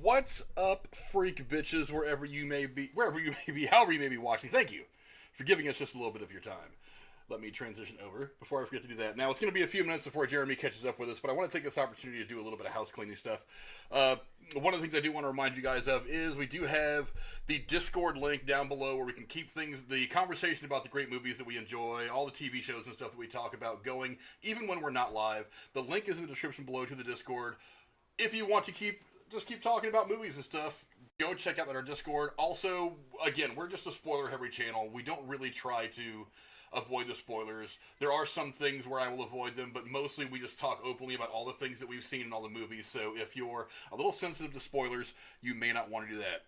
What's up, freak bitches, however you may be, however you may be watching. Thank you for giving us just a little bit of your time. Let me transition over before I forget to do that. Now, it's going to be a few minutes before Jeremy catches up with us, but I want to take this opportunity to do a little bit of house cleaning stuff. One of the things I do want to remind you guys of is we do have the Discord link down below where we can keep the conversation about the great movies that we enjoy, all the TV shows and stuff that we talk about going, even when we're not live. The link is in the description below to the Discord. If you want to keep talking about movies and stuff, go check out our Discord. Also, again, we're just a spoiler-heavy channel. We don't really try to avoid the spoilers. There are some things where I will avoid them, but mostly we just talk openly about all the things that we've seen in all the movies. So if you're a little sensitive to spoilers, you may not want to do that.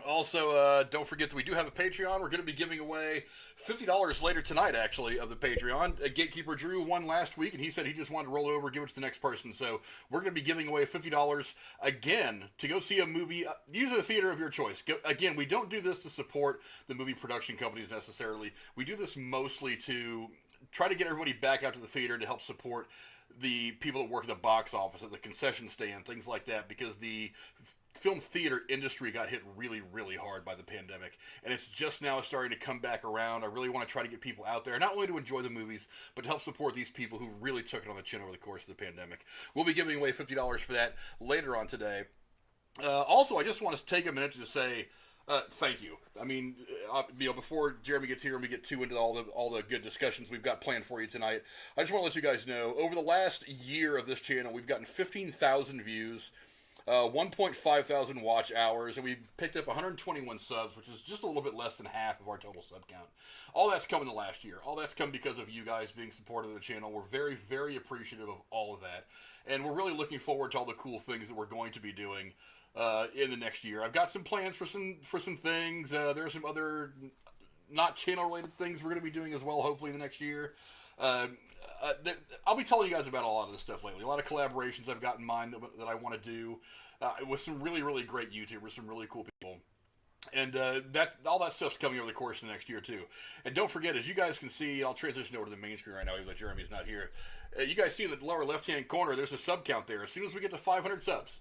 Also, don't forget that we do have a Patreon. We're going to be giving away $50 later tonight, actually, of the Patreon. Gatekeeper Drew won last week, and he said he just wanted to roll it over, give it to the next person. So we're going to be giving away $50 again to go see a movie. Use the theater of your choice. Again, we don't do this to support the movie production companies necessarily. We do this mostly to try to get everybody back out to the theater to help support the people that work at the box office, at the concession stand, things like that, because the film theater industry got hit really, really hard by the pandemic, and it's just now starting to come back around. I really want to try to get people out there, not only to enjoy the movies, but to help support these people who really took it on the chin over the course of the pandemic. We'll be giving away $50 for that later on today. Also, I just want to take a minute to say thank you. I mean, before Jeremy gets here and we get too into all the good discussions we've got planned for you tonight, I just want to let you guys know, over the last year of this channel, we've gotten 15,000 views, 1.5 thousand watch hours, and we picked up 121 subs, which is just a little bit less than half of our total sub count. All that's come in the last year. All that's come because of you guys being supportive of the channel. We're very, very appreciative of all of that, and we're really looking forward to all the cool things that we're going to be doing in the next year. I've got some plans for some things. There are some other not channel related things we're going to be doing as well, hopefully in the next year. I'll be telling you guys about a lot of this stuff lately. A lot of collaborations I've got in mind that I want to do with some really, really great YouTubers, some really cool people. And all that stuff's coming over the course of the next year, too. And don't forget, as you guys can see, I'll transition over to the main screen right now, even though Jeremy's not here. You guys see in the lower left-hand corner, there's a sub count there. As soon as we get to 500 subs,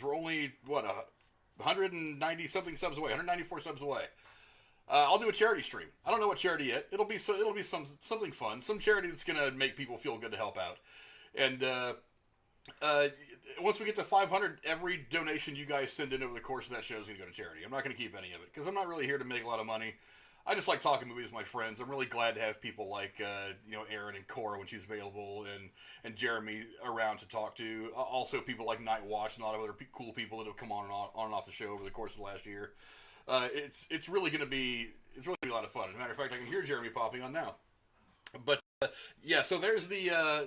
we're only, 190-something subs away, 194 subs away. I'll do a charity stream. I don't know what charity yet. It'll be something fun, some charity that's gonna make people feel good to help out. And once we get to 500, every donation you guys send in over the course of that show is gonna go to charity. I'm not gonna keep any of it because I'm not really here to make a lot of money. I just like talking movies with my friends. I'm really glad to have people like Erin and Cora when she's available, and Jeremy around to talk to. Also, people like Night Watch and a lot of other cool people that have come on and off the show over the course of the last year. It's really going to be a lot of fun. As a matter of fact, I can hear Jeremy popping on now. But yeah, so there's the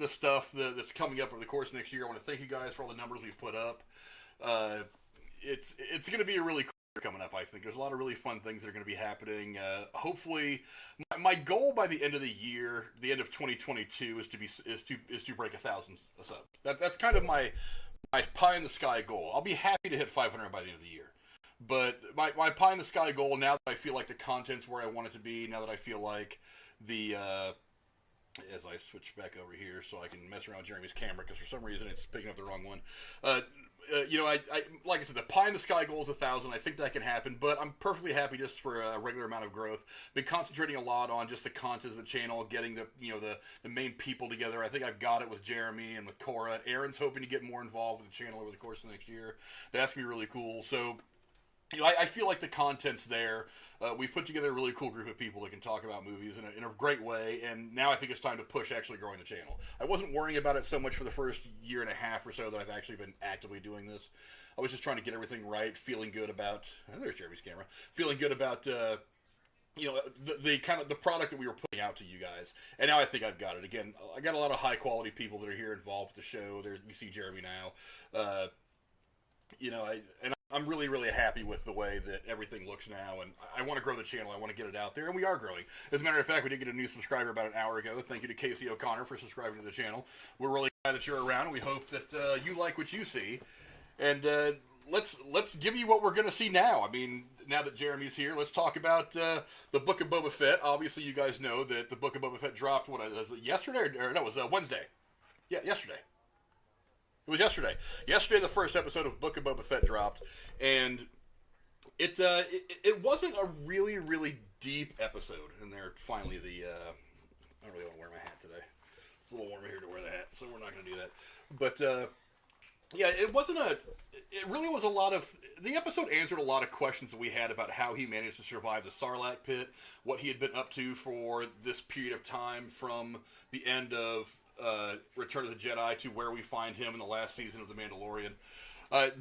stuff that's coming up over the course of next year. I want to thank you guys for all the numbers we've put up. It's going to be a really cool year coming up. I think there's a lot of really fun things that are going to be happening. Hopefully, my goal by the end of the year, the end of 2022, is to break 1,000 subs. That's kind of my pie in the sky goal. I'll be happy to hit 500 by the end of the year. But my pie in the sky goal, now that I feel like the content's where I want it to be, now that I feel like as I switch back over here so I can mess around with Jeremy's camera, because for some reason it's picking up the wrong one. I like I said, the pie in the sky goal is 1,000. I think that can happen, but I'm perfectly happy just for a regular amount of growth. Been concentrating a lot on just the content of the channel, getting the main people together. I think I've got it with Jeremy and with Cora. Aaron's hoping to get more involved with the channel over the course of next year. That's gonna be really cool. So, I feel like the content's there. We've put together a really cool group of people that can talk about movies in a great way, and now I think it's time to push actually growing the channel. I wasn't worrying about it so much for the first year and a half or so that I've actually been actively doing this. I was just trying to get everything right, feeling good about, there's Jeremy's camera, feeling good about, the kind of the product that we were putting out to you guys. And now I think I've got it. Again, I got a lot of high quality people that are here involved with the show. You see Jeremy now. I'm really, really happy with the way that everything looks now, and I want to grow the channel. I want to get it out there, and we are growing. As a matter of fact, we did get a new subscriber about an hour ago. Thank you to Casey O'Connor for subscribing to the channel. We're really glad that you're around, and we hope that you like what you see. And let's give you what we're going to see now. I mean, now that Jeremy's here, let's talk about the Book of Boba Fett. Obviously, you guys know that the Book of Boba Fett dropped, yesterday? Or no, it was Wednesday. Yeah, yesterday. It was yesterday. Yesterday, the first episode of Book of Boba Fett dropped, and it wasn't a really deep episode. And there, finally, I don't really want to wear my hat today. It's a little warmer here to wear the hat, so we're not going to do that. But yeah, it wasn't a. It really was a lot of. The episode answered a lot of questions that we had about how he managed to survive the Sarlacc pit, what he had been up to for this period of time from the end of Return of the Jedi to where we find him in the last season of The Mandalorian.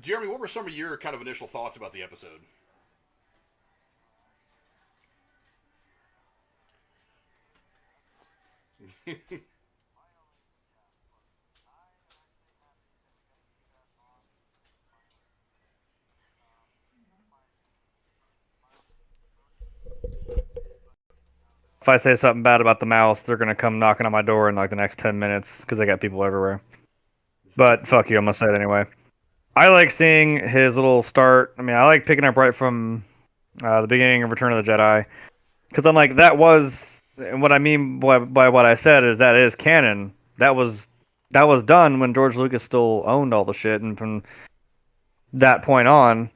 Jeremy, what were some of your kind of initial thoughts about the episode? If I say something bad about the mouse, they're gonna come knocking on my door in like the next 10 minutes because they got people everywhere. But fuck you, I'm gonna say it anyway. I like seeing his little start. I mean, I like picking up right from the beginning of Return of the Jedi because I'm like that was, and what I mean by what I said is that is canon. That was done when George Lucas still owned all the shit, and from that point on,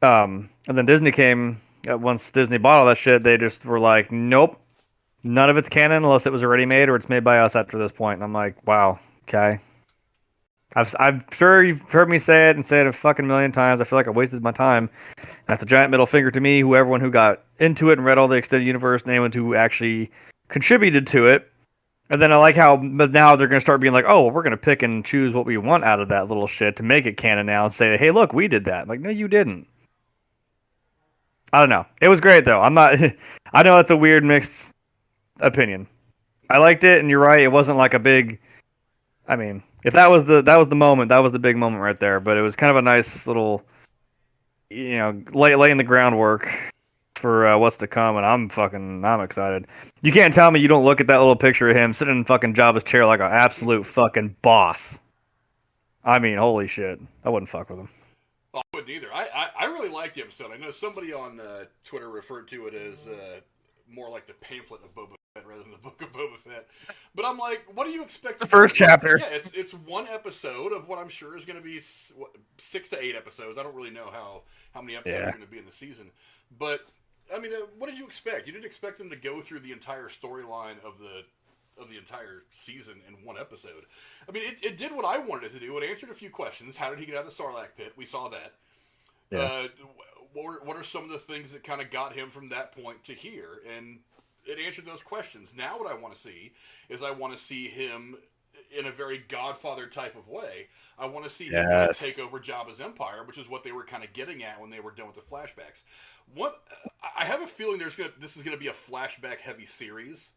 and then Disney came. Once Disney bought all that shit, they just were like, nope, none of it's canon unless it was already made or it's made by us after this point. And I'm like, wow, okay. I'm sure you've heard me say it and say it a fucking million times. I feel like I wasted my time. And that's a giant middle finger to me, everyone who got into it and read all the extended universe, and anyone who actually contributed to it. And then I like how now they're going to start being like, oh, well, we're going to pick and choose what we want out of that little shit to make it canon now and say, hey, look, we did that. I'm like, no, you didn't. I don't know. It was great though. I'm not. I know it's a weird mixed opinion. I liked it, and you're right. It wasn't like a big. I mean, if that was the moment, that was the big moment right there. But it was kind of a nice little, laying the groundwork for what's to come, and I'm excited. You can't tell me you don't look at that little picture of him sitting in fucking Jabba's chair like an absolute fucking boss. I mean, holy shit. I wouldn't fuck with him. Well, I wouldn't either. I really liked the episode. I know somebody on Twitter referred to it as more like the pamphlet of Boba Fett rather than the Book of Boba Fett. But I'm like, what do you expect? The first chapter. Yeah, it's one episode of what I'm sure is going to be 6 to 8 episodes. I don't really know how many episodes are going to be in the season. But, I mean, what did you expect? You didn't expect them to go through the entire storyline of the entire season in one episode. I mean, it did what I wanted it to do. It answered a few questions. How did he get out of the Sarlacc pit? We saw that. Yeah. What are some of the things that kind of got him from that point to here? And it answered those questions. Now what I want to see is I want to see him in a very Godfather type of way. I want to see him kind of take over Jabba's empire, which is what they were kind of getting at when they were done with the flashbacks. I have a feeling this is going to be a flashback heavy series.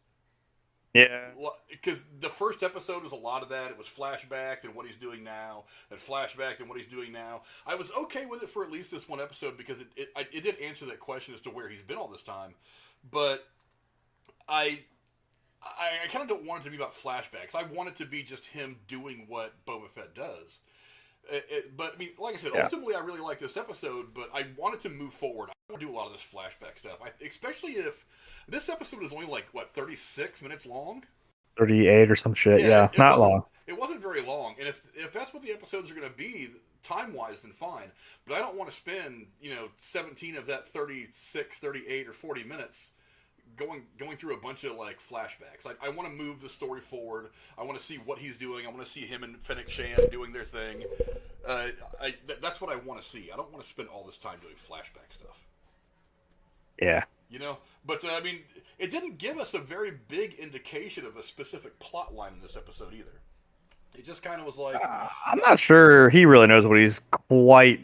Yeah. Because the first episode was a lot of that. It was flashback and what he's doing now, and flashback and what he's doing now. I was okay with it for at least this one episode because it did answer that question as to where he's been all this time. But I kind of don't want it to be about flashbacks. I want it to be just him doing what Boba Fett does. But, I mean, like I said, ultimately I really like this episode, but I wanted to move forward. I want to do a lot of this flashback stuff, especially if this episode is only, 36 minutes long? 38 or some shit, yeah. Not long. It wasn't very long, and if that's what the episodes are going to be, time-wise, then fine. But I don't want to spend, 17 of that 36, 38, or 40 minutes going through a bunch of flashbacks. I want to move the story forward. I want to see what he's doing. I want to see him and Fennec Shand doing their thing. That's what I want to see. I don't want to spend all this time doing flashback stuff. Yeah. But I mean, it didn't give us a very big indication of a specific plot line in this episode either. It just kind of was like, I'm not sure he really knows what he's quite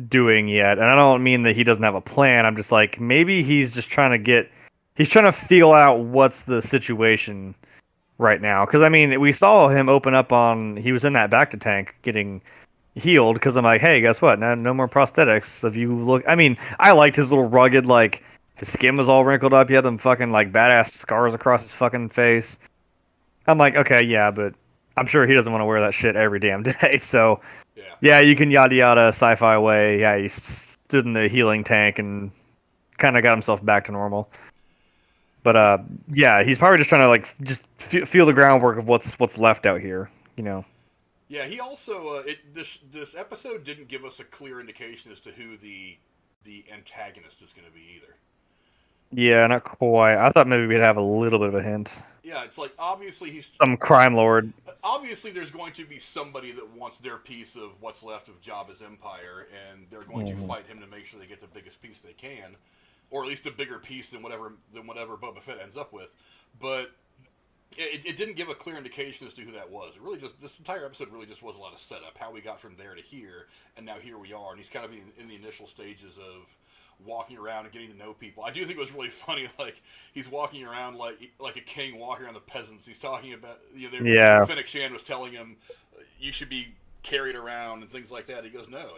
doing yet, and I don't mean that he doesn't have a plan. I'm just like, maybe he's just trying to feel out what's the situation right now. Because, I mean, we saw him open up he was in that Bacta tank getting healed. Because I'm like, hey, guess what? No more prosthetics. If you look, I mean, I liked his little rugged, his skin was all wrinkled up. He had them fucking, badass scars across his fucking face. I'm like, okay, yeah, but I'm sure he doesn't want to wear that shit every damn day. So, yeah, you can yada yada sci-fi way. Yeah, he stood in the healing tank and kind of got himself back to normal. But yeah, he's probably just trying to just feel the groundwork of what's left out here, Yeah, he also this episode didn't give us a clear indication as to who the antagonist is going to be either. Yeah, not quite. I thought maybe we'd have a little bit of a hint. Yeah, it's like obviously Some crime lord. obviously there's going to be somebody that wants their piece of what's left of Jabba's empire, and they're going to fight him to make sure they get the biggest piece they can, or at least a bigger piece than whatever Boba Fett ends up with. But it didn't give a clear indication as to who that was. It really just this entire episode really just was a lot of setup, how we got from there to here, and now here we are, and he's kind of in the initial stages of walking around and getting to know people. I do think it was really funny, like he's walking around like a king walking around the peasants. He's talking about Fennec Shand was telling him you should be carried around and things like that. He goes, no,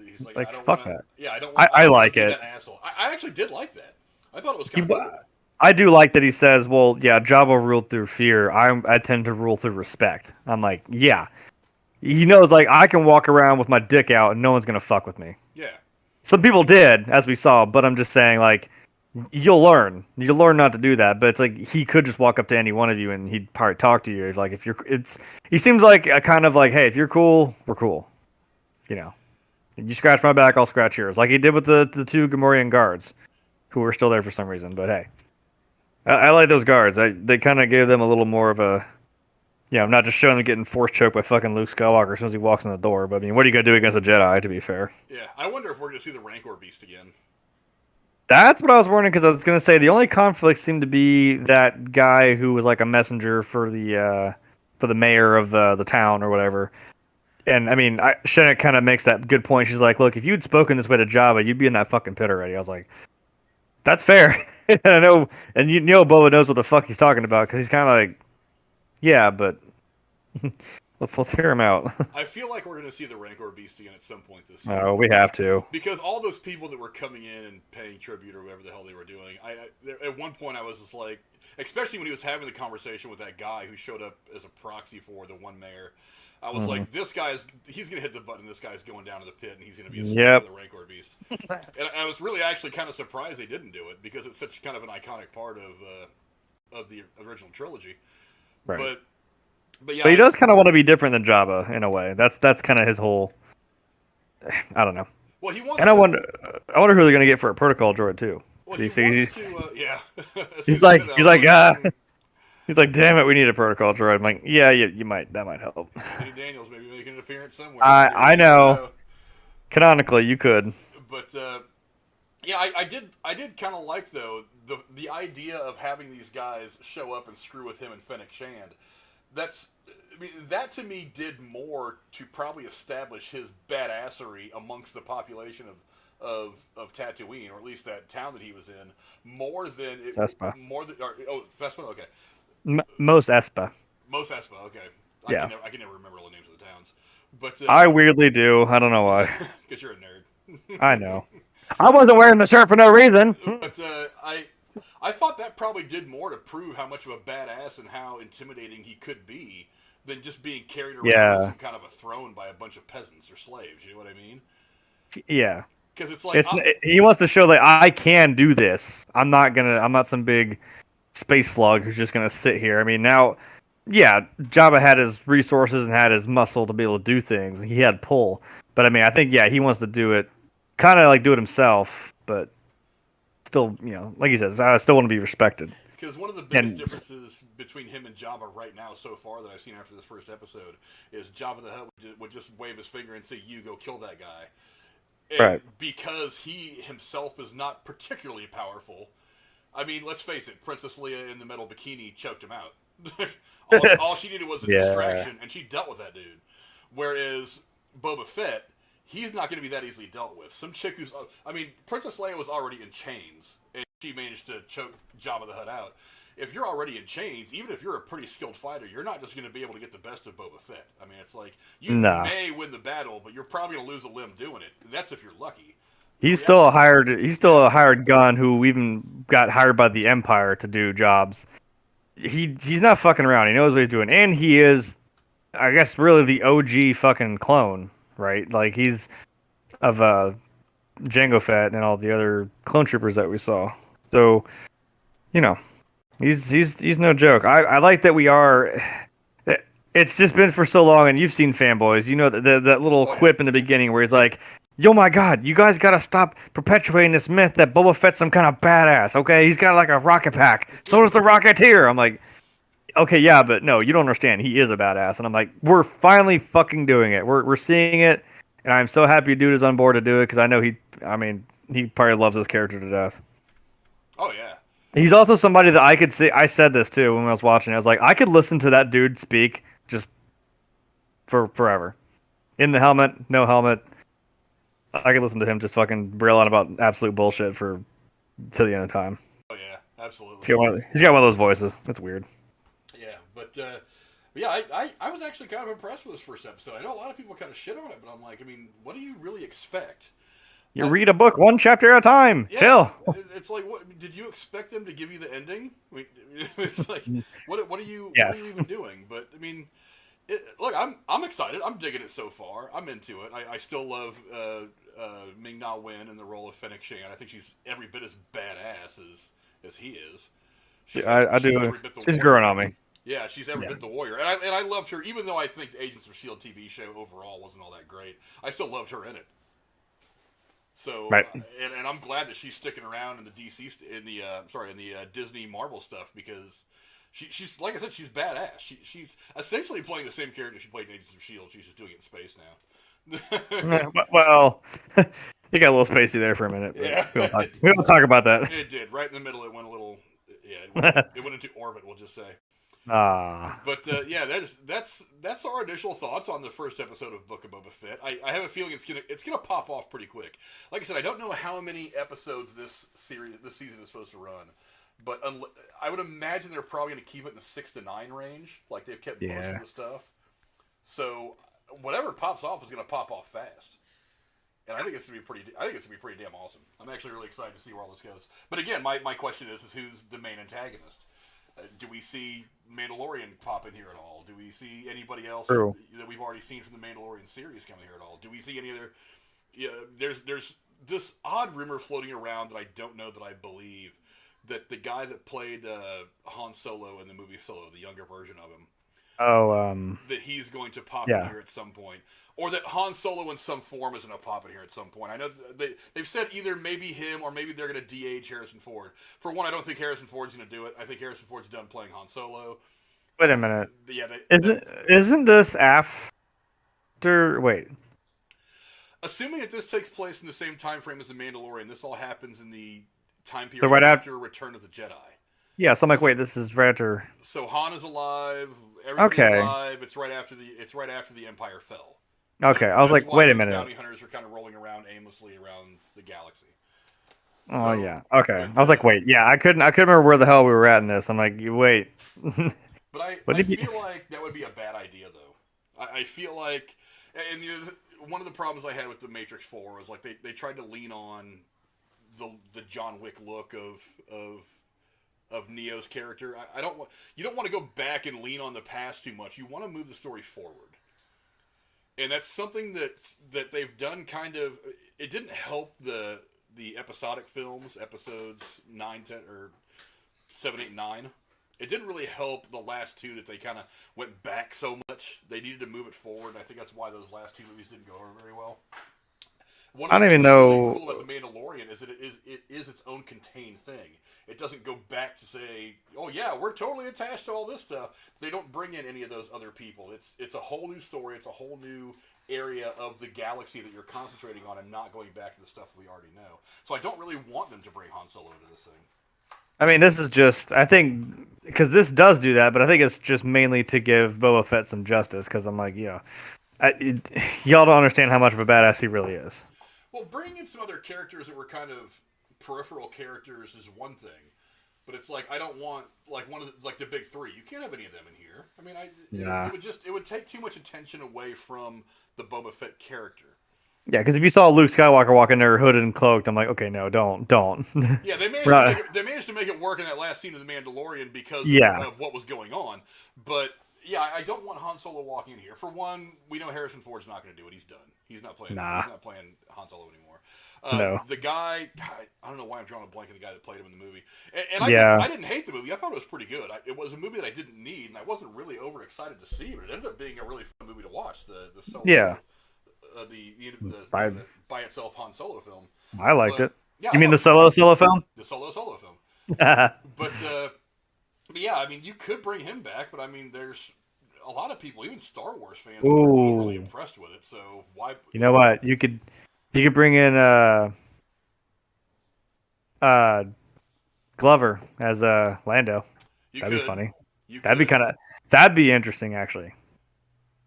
he's like I don't want to. Yeah, I don't. I like it. That asshole. I actually did like that. I thought it was kind of cool. I do like that he says, well, yeah, Jabba ruled through fear. I tend to rule through respect. I'm like, yeah. He knows, like, I can walk around with my dick out and no one's going to fuck with me. Yeah. Some people did, as we saw, but I'm just saying, like, you'll learn. You'll learn not to do that. But it's like, he could just walk up to any one of you and he'd probably talk to you. It's like, he seems like a kind of like, hey, if you're cool, we're cool. You know, you scratch my back, I'll scratch yours. Like he did with the two Gamorrean guards who were still there for some reason. But hey. I like those guards. They kind of gave them a little more of a, I'm not just showing them getting force choked by fucking Luke Skywalker as soon as he walks in the door. But I mean, what are you gonna do against a Jedi? To be fair. Yeah, I wonder if we're gonna see the Rancor Beast again. That's what I was wondering because I was gonna say the only conflict seemed to be that guy who was like a messenger for the mayor of the town or whatever. And I mean, Shannon kind of makes that good point. She's like, "Look, if you'd spoken this way to Jabba, you'd be in that fucking pit already." I was like, "That's fair." I know, and you know, Boba knows what the fuck he's talking about because he's kind of like, yeah, but let's hear him out. I feel like we're going to see the Rancor Beast again at some point this season. Oh, we have to, because all those people that were coming in and paying tribute or whatever the hell they were doing. At one point I was just like, especially when he was having the conversation with that guy who showed up as a proxy for the one mayor. I was like, he's going to hit the button, this guy's going down to the pit, and he's going to be a slave of the Rancor Beast. And I was really actually kind of surprised they didn't do it, because it's such kind of an iconic part of the original trilogy. Right. But yeah. But he does kind of want to be different than Jabba, in a way. That's kind of his whole, I don't know. Well, he wants and I wonder who they're going to get for a protocol droid, too. Well, he's yeah. He's like, damn it, we need a protocol droid. I'm like, yeah, you might. That might help. Anthony Daniels maybe making an appearance somewhere. I know. Canonically, you could. But yeah, I did kind of like though the idea of having these guys show up and screw with him and Fennec Shand. That to me did more to probably establish his badassery amongst the population of Tatooine, or at least that town that he was in, more than Vespa. Vespa, okay. Most Espa. Most Espa, okay. I can never remember all the names of the towns. But I weirdly do. I don't know why. Because you're a nerd. I know. I wasn't wearing the shirt for no reason. But I thought that probably did more to prove how much of a badass and how intimidating he could be than just being carried around on some kind of a throne by a bunch of peasants or slaves. You know what I mean? Yeah. Because it's like he wants to show that I can do this. I'm not some big space slug who's just gonna sit here. I mean, now, yeah, Jabba had his resources and had his muscle to be able to do things. He had pull, but I mean, I think he wants to do it, kind of like do it himself, but still, like he says, I still want to be respected. Because one of the biggest differences between him and Jabba right now so far that I've seen after this first episode is Jabba the Hutt would just wave his finger and say, "You go kill that guy." And right. Because he himself is not particularly powerful. I mean, let's face it, Princess Leia in the metal bikini choked him out. all she needed was a distraction, and she dealt with that dude. Whereas Boba Fett, he's not going to be that easily dealt with. Some chick who's... I mean, Princess Leia was already in chains, and she managed to choke Jabba the Hutt out. If you're already in chains, even if you're a pretty skilled fighter, you're not just going to be able to get the best of Boba Fett. I mean, it's like, you may win the battle, but you're probably going to lose a limb doing it. That's if you're lucky. He's still a hired gun who even got hired by the Empire to do jobs. He's not fucking around. He knows what he's doing, and he is, I guess, really the OG fucking clone, right? Like he's of Jango Fett and all the other clone troopers that we saw. So, he's no joke. I like that we are. It's just been for so long, and you've seen Fanboys. You know that little quip in the beginning where he's like, "Yo, my God, you guys gotta stop perpetuating this myth that Boba Fett's some kind of badass. Okay, he's got like a rocket pack. So does the Rocketeer." I'm like, "Okay, yeah, but no, you don't understand. He is a badass." And I'm like, "We're finally fucking doing it. We're seeing it, and I'm so happy dude is on board to do it because I know he probably loves his character to death." Oh yeah. He's also somebody that I could see. I said this too when I was watching. I was like, I could listen to that dude speak just for forever. In the helmet, no helmet. I could listen to him just fucking braille on about absolute bullshit for to the end of time. Oh yeah, absolutely. He's got one of those voices. That's weird. Yeah, but yeah, I was actually kind of impressed with this first episode. I know a lot of people kind of shit on it, but I'm like, I mean, what do you really expect? You read a book one chapter at a time. Yeah, chill. It's like, what did you expect them to give you the ending? I mean, it's like, what are you even doing? But I mean, look, I'm excited. I'm digging it so far. I'm into it. I still love Ming-Na Wen in the role of Fennec Shand. I think she's every bit as badass as he is. I do. She's growing on me. Yeah, she's every bit the warrior, and I loved her. Even though I think the Agents of S.H.I.E.L.D. TV show overall wasn't all that great, I still loved her in it. So, right. And I'm glad that she's sticking around in the in the Disney Marvel stuff because she's like I said, she's badass. She's essentially playing the same character she played in Agents of S.H.I.E.L.D. She's just doing it in space now. Well, you got a little spacey there for a minute. Yeah, we don't talk about that. It did. Right in the middle, it went a little. Yeah, it went into orbit. We'll just say. But yeah, that's our initial thoughts on the first episode of Book of Boba Fett. I have a feeling it's gonna pop off pretty quick. Like I said, I don't know how many episodes this season is supposed to run, but I would imagine they're probably gonna keep it in the 6 to 9 range, like they've kept most of the stuff. So whatever pops off is gonna pop off fast. And I think it's gonna be pretty damn awesome. I'm actually really excited to see where all this goes. But again, my question is who's the main antagonist? Do we see Mandalorian pop in here at all? Do we see anybody else that we've already seen from the Mandalorian series coming here at all? Do we see any other? Yeah, there's this odd rumor floating around that I don't know that I believe that the guy that played Han Solo in the movie Solo, the younger version of him, that he's going to pop in here at some point. Or that Han Solo in some form is going to pop in here at some point. I know they've said either maybe him or maybe they're going to de-age Harrison Ford. For one, I don't think Harrison Ford's going to do it. I think Harrison Ford's done playing Han Solo. Wait a minute. Yeah, isn't this after? Wait. Assuming that this takes place in the same time frame as The Mandalorian, this all happens in the time period after Return of the Jedi. Yeah, so I'm like, wait, this is right after. So Han is alive. Everybody's alive. It's right after the Empire fell. Okay, I was like, wait a minute. Bounty hunters are kind of rolling around aimlessly around the galaxy. Oh yeah, okay. I was like, wait, yeah, I couldn't remember where the hell we were at in this. I'm like, wait. But I feel like that would be a bad idea, though. I feel like, and one of the problems I had with the Matrix 4 was like they tried to lean on the John Wick look of Neo's character. You don't want to go back and lean on the past too much. You want to move the story forward. And that's something that they've done kind of. It didn't help the episodic films, episodes 9, 10, or 7, 8, 9. It didn't really help the last two that they kind of went back so much. They needed to move it forward. And I think that's why those last two movies didn't go over very well. I don't even know. What's really cool about The Mandalorian is that it is its own contained thing. It doesn't go back to say, "Oh yeah, we're totally attached to all this stuff." They don't bring in any of those other people. It's a whole new story. It's a whole new area of the galaxy that you're concentrating on, and not going back to the stuff that we already know. So I don't really want them to bring Han Solo into this thing. I mean, this is just, I think, because this does do that, but I think it's just mainly to give Boba Fett some justice. Because I'm like, y'all don't understand how much of a badass he really is. Well, bringing in some other characters that were kind of peripheral characters is one thing, but it's like I don't want one of the big three. You can't have any of them in here. I mean, it would take too much attention away from the Boba Fett character. Yeah, because if you saw Luke Skywalker walk in there hooded and cloaked, I'm like, okay, no, don't. Yeah, they managed to make it work in that last scene of The Mandalorian because of what was going on. But yeah, I don't want Han Solo walking in here. For one, we know Harrison Ford's not going to do it. He's done. He's not playing. Nah. He's not playing Han Solo anymore. No. The guy, I don't know why I'm drawing a blank on the guy that played him in the movie. And I didn't hate the movie. I thought it was pretty good. It was a movie that I didn't need, and I wasn't really overexcited to see, but it ended up being a really fun movie to watch. The Solo, the by itself Han Solo film. I liked it. Yeah, you mean the Solo film? The Solo film. But yeah, I mean, you could bring him back, but I mean, there's a lot of people, even Star Wars fans, were really impressed with it. So why? You know what? You could bring in Glover as Lando. That'd be funny. That'd be interesting, actually.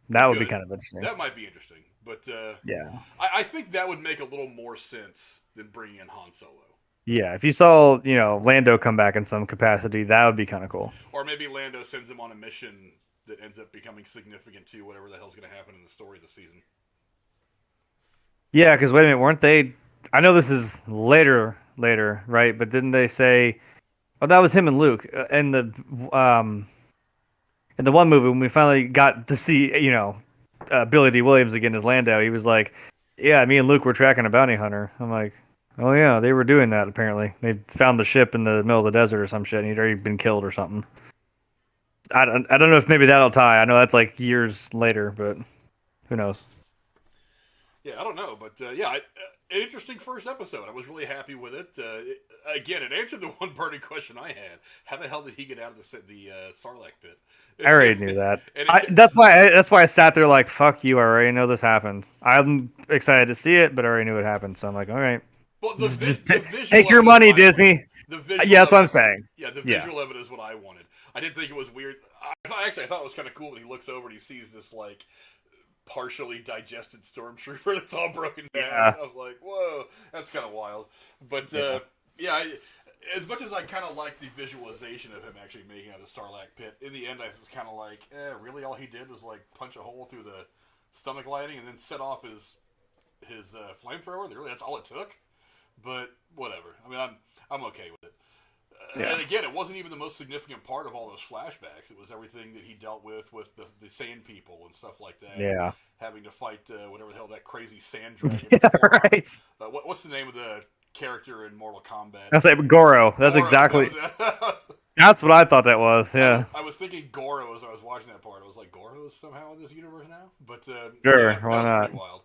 That would be kind of interesting. That might be interesting, but yeah, I think that would make a little more sense than bringing in Han Solo. Yeah, if you saw, Lando come back in some capacity, that would be kind of cool. Or maybe Lando sends him on a mission that ends up becoming significant to whatever the hell's going to happen in the story of the season. Yeah, because wait a minute, weren't they? I know this is later, right? But didn't they say? Oh, that was him and Luke in the one movie when we finally got to see, Billy D. Williams again as Lando. He was like, "Yeah, me and Luke were tracking a bounty hunter." I'm like, "Oh yeah, they were doing that. Apparently, they found the ship in the middle of the desert or some shit, and he'd already been killed or something." I don't know if maybe that'll tie. I know that's like years later, but who knows? Yeah, I don't know, but an interesting first episode. I was really happy with it. Again, it answered the one burning question I had: how the hell did he get out of the Sarlacc pit? I already knew that. That's why I sat there like, "Fuck you! I already know this happened." I'm excited to see it, but I already knew it happened, so I'm like, "All right." Well, just take your money, Disney. Yeah, that's what I'm saying. Yeah, the visual of it is what I wanted. I didn't think it was weird. I thought it was kind of cool when he looks over and he sees this like partially digested stormtrooper that's all broken down. Yeah. I was like, whoa, that's kind of wild. But as much as I kind of like the visualization of him actually making out of the Sarlacc pit, in the end I was kind of like, really all he did was like punch a hole through the stomach lining and then set off his flamethrower? Really, that's all it took? But whatever. I mean, I'm okay with it. And again, it wasn't even the most significant part of all those flashbacks. It was everything that he dealt with the sand people and stuff like that. Yeah. Having to fight whatever the hell that crazy sand dragon. Right. What's the name of the character in Mortal Kombat? I say Goro. That's exactly. That's what I thought that was. Yeah. I was thinking Goro as I was watching that part. I was like, Goro is somehow in this universe now. But sure, why not? Pretty wild.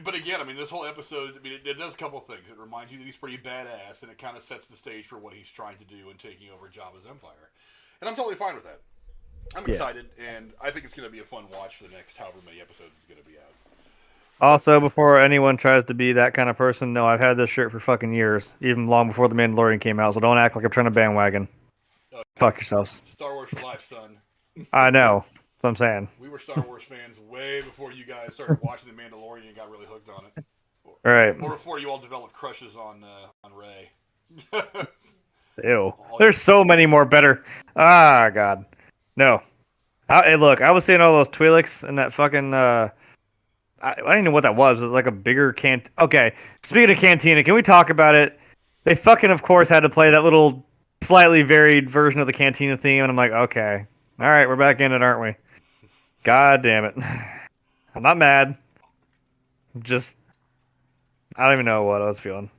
But again, I mean, this whole episode, I mean, it does a couple of things. It reminds you that he's pretty badass, and it kind of sets the stage for what he's trying to do in taking over Jabba's empire. And I'm totally fine with that. I'm excited, and I think it's going to be a fun watch for the next however many episodes it's going to be out. Also, before anyone tries to be that kind of person, no, I've had this shirt for fucking years, even long before The Mandalorian came out, so don't act like I'm trying to bandwagon. Fuck yourselves. Star Wars for life, son. I know. That's what I'm saying. We were Star Wars fans way before you guys started watching The Mandalorian and got really hooked on it. Right. Or before you all developed crushes on Rey. Ew. There's so many more better. Ah, God. No. Hey, look, I was seeing all those Twi'leks and that fucking... I don't even know what that was. It was like a bigger Okay, speaking of Cantina, can we talk about it? They fucking, of course, had to play that little slightly varied version of the Cantina theme, and I'm like, okay. All right, we're back in it, aren't we? God damn it. I'm not mad. Just, I don't even know what I was feeling.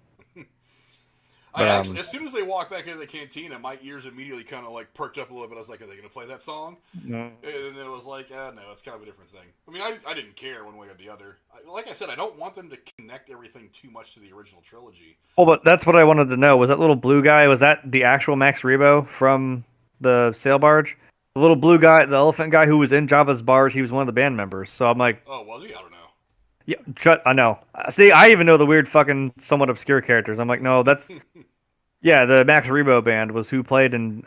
As soon as they walked back into the cantina, my ears immediately kind of like perked up a little bit. I was like, are they going to play that song? No. And then it was like, no, it's kind of a different thing. I mean, I didn't care one way or the other. Like I said, I don't want them to connect everything too much to the original trilogy. Well, but that's what I wanted to know. Was that little blue guy, was that the actual Max Rebo from the sail barge? The little blue guy, the elephant guy who was in Jabba's barge, he was one of the band members. So I'm like... Oh, was he? I don't know. Yeah, I know. See, I even know the weird fucking somewhat obscure characters. I'm like, no, that's... Yeah, the Max Rebo band was who played in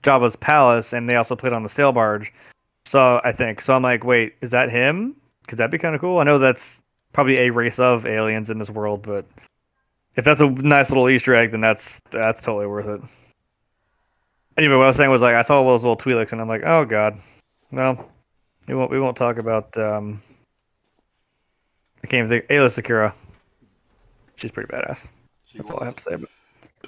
Jabba's palace, and they also played on the sail barge. So I think. So I'm like, wait, is that him? Because that'd be kind of cool. I know that's probably a race of aliens in this world, but if that's a nice little Easter egg, then that's totally worth it. Anyway, what I was saying was like I saw all those little Twi'leks, and I'm like, oh god, no, we won't talk about. I can't even think. Ayla Secura, she's pretty badass. That's all I have to say.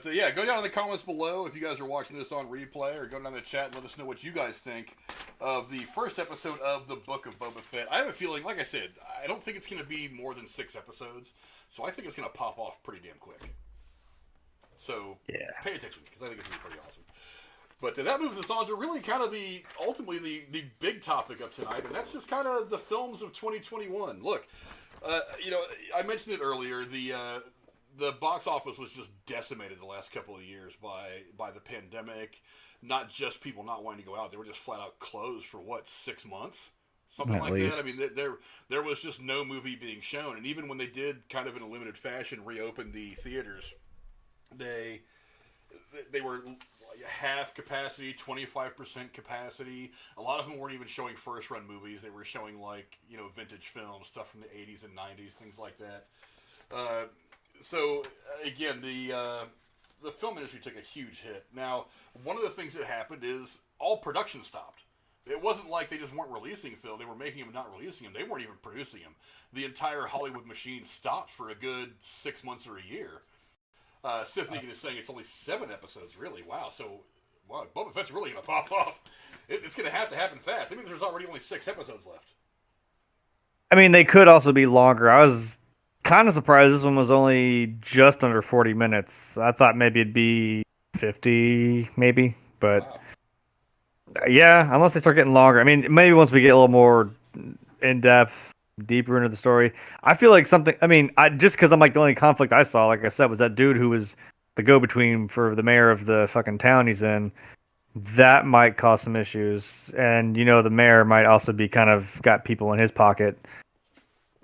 But yeah, go down in the comments below if you guys are watching this on replay, or go down in the chat and let us know what you guys think of the first episode of the Book of Boba Fett. I have a feeling, like I said, I don't think it's going to be more than 6 episodes, so I think it's going to pop off pretty damn quick. So pay attention, because I think it's going to be pretty awesome. But that moves us on to really kind of ultimately the big topic of tonight, and that's just kind of the films of 2021. Look, I mentioned it earlier, the box office was just decimated the last couple of years by the pandemic. Not just people not wanting to go out; they were just flat out closed for 6 months, something like that. I mean, there was just no movie being shown, and even when they did, kind of in a limited fashion, reopen the theaters, they were half capacity, 25% capacity. A lot of them weren't even showing first run movies; they were showing vintage films, stuff from the 80s and 90s, things like that. So again, the film industry took a huge hit. Now, one of the things that happened is all production stopped. It wasn't like they just weren't releasing film. They were making them, not releasing them. They weren't even producing them. The entire Hollywood machine stopped for a good 6 months or a year. Sith Negan is saying it's only 7 episodes, really. Wow, so Boba Fett's really going to pop off. It's going to have to happen fast. I mean, there's already only 6 episodes left. I mean, they could also be longer. I was kind of surprised this one was only just under 40 minutes. I thought maybe it'd be 50, maybe. But yeah, unless they start getting longer. I mean, maybe once we get a little more in-depth, deeper into the story. I feel like something, just because I'm like the only conflict I saw, like I said, was that dude who was the go-between for the mayor of the fucking town he's in. That might cause some issues. And, the mayor might also be kind of got people in his pocket.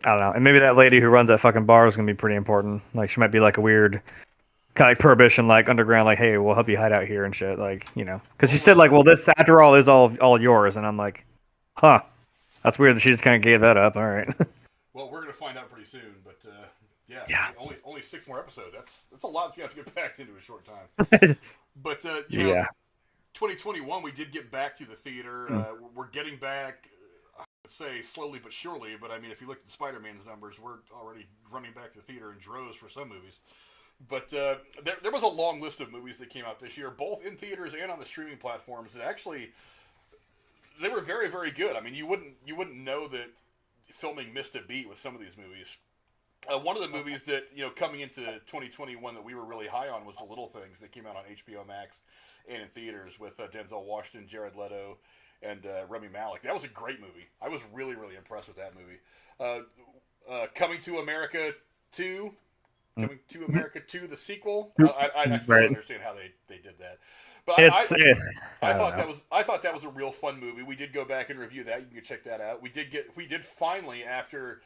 I don't know. And maybe that lady who runs that fucking bar is going to be pretty important. Like, she might be like a weird kind of like prohibition, like underground, like, hey, we'll help you hide out here and shit. Like, because she said like, well, this after all is all yours. And I'm like, huh, that's weird that she just kind of gave that up. All right. Well, we're going to find out pretty soon. But yeah. Only 6 more episodes. That's a lot to have to get back into a short time. But, 2021, we did get back to the theater. We're getting back, I would say slowly but surely, but I mean, if you look at the Spider-Man's numbers, we're already running back to the theater in droves for some movies. But there was a long list of movies that came out this year, both in theaters and on the streaming platforms, that actually, they were very, very good. I mean, you wouldn't know that filming missed a beat with some of these movies. One of the movies that, coming into 2021 that we were really high on was The Little Things that came out on HBO Max and in theaters with Denzel Washington, Jared Leto, and Rami Malek. That was a great movie. I was really, really impressed with that movie. Coming to America 2, the sequel. I still don't understand how they did that. But I thought that was a real fun movie. We did go back and review that. You can check that out. We did finally, after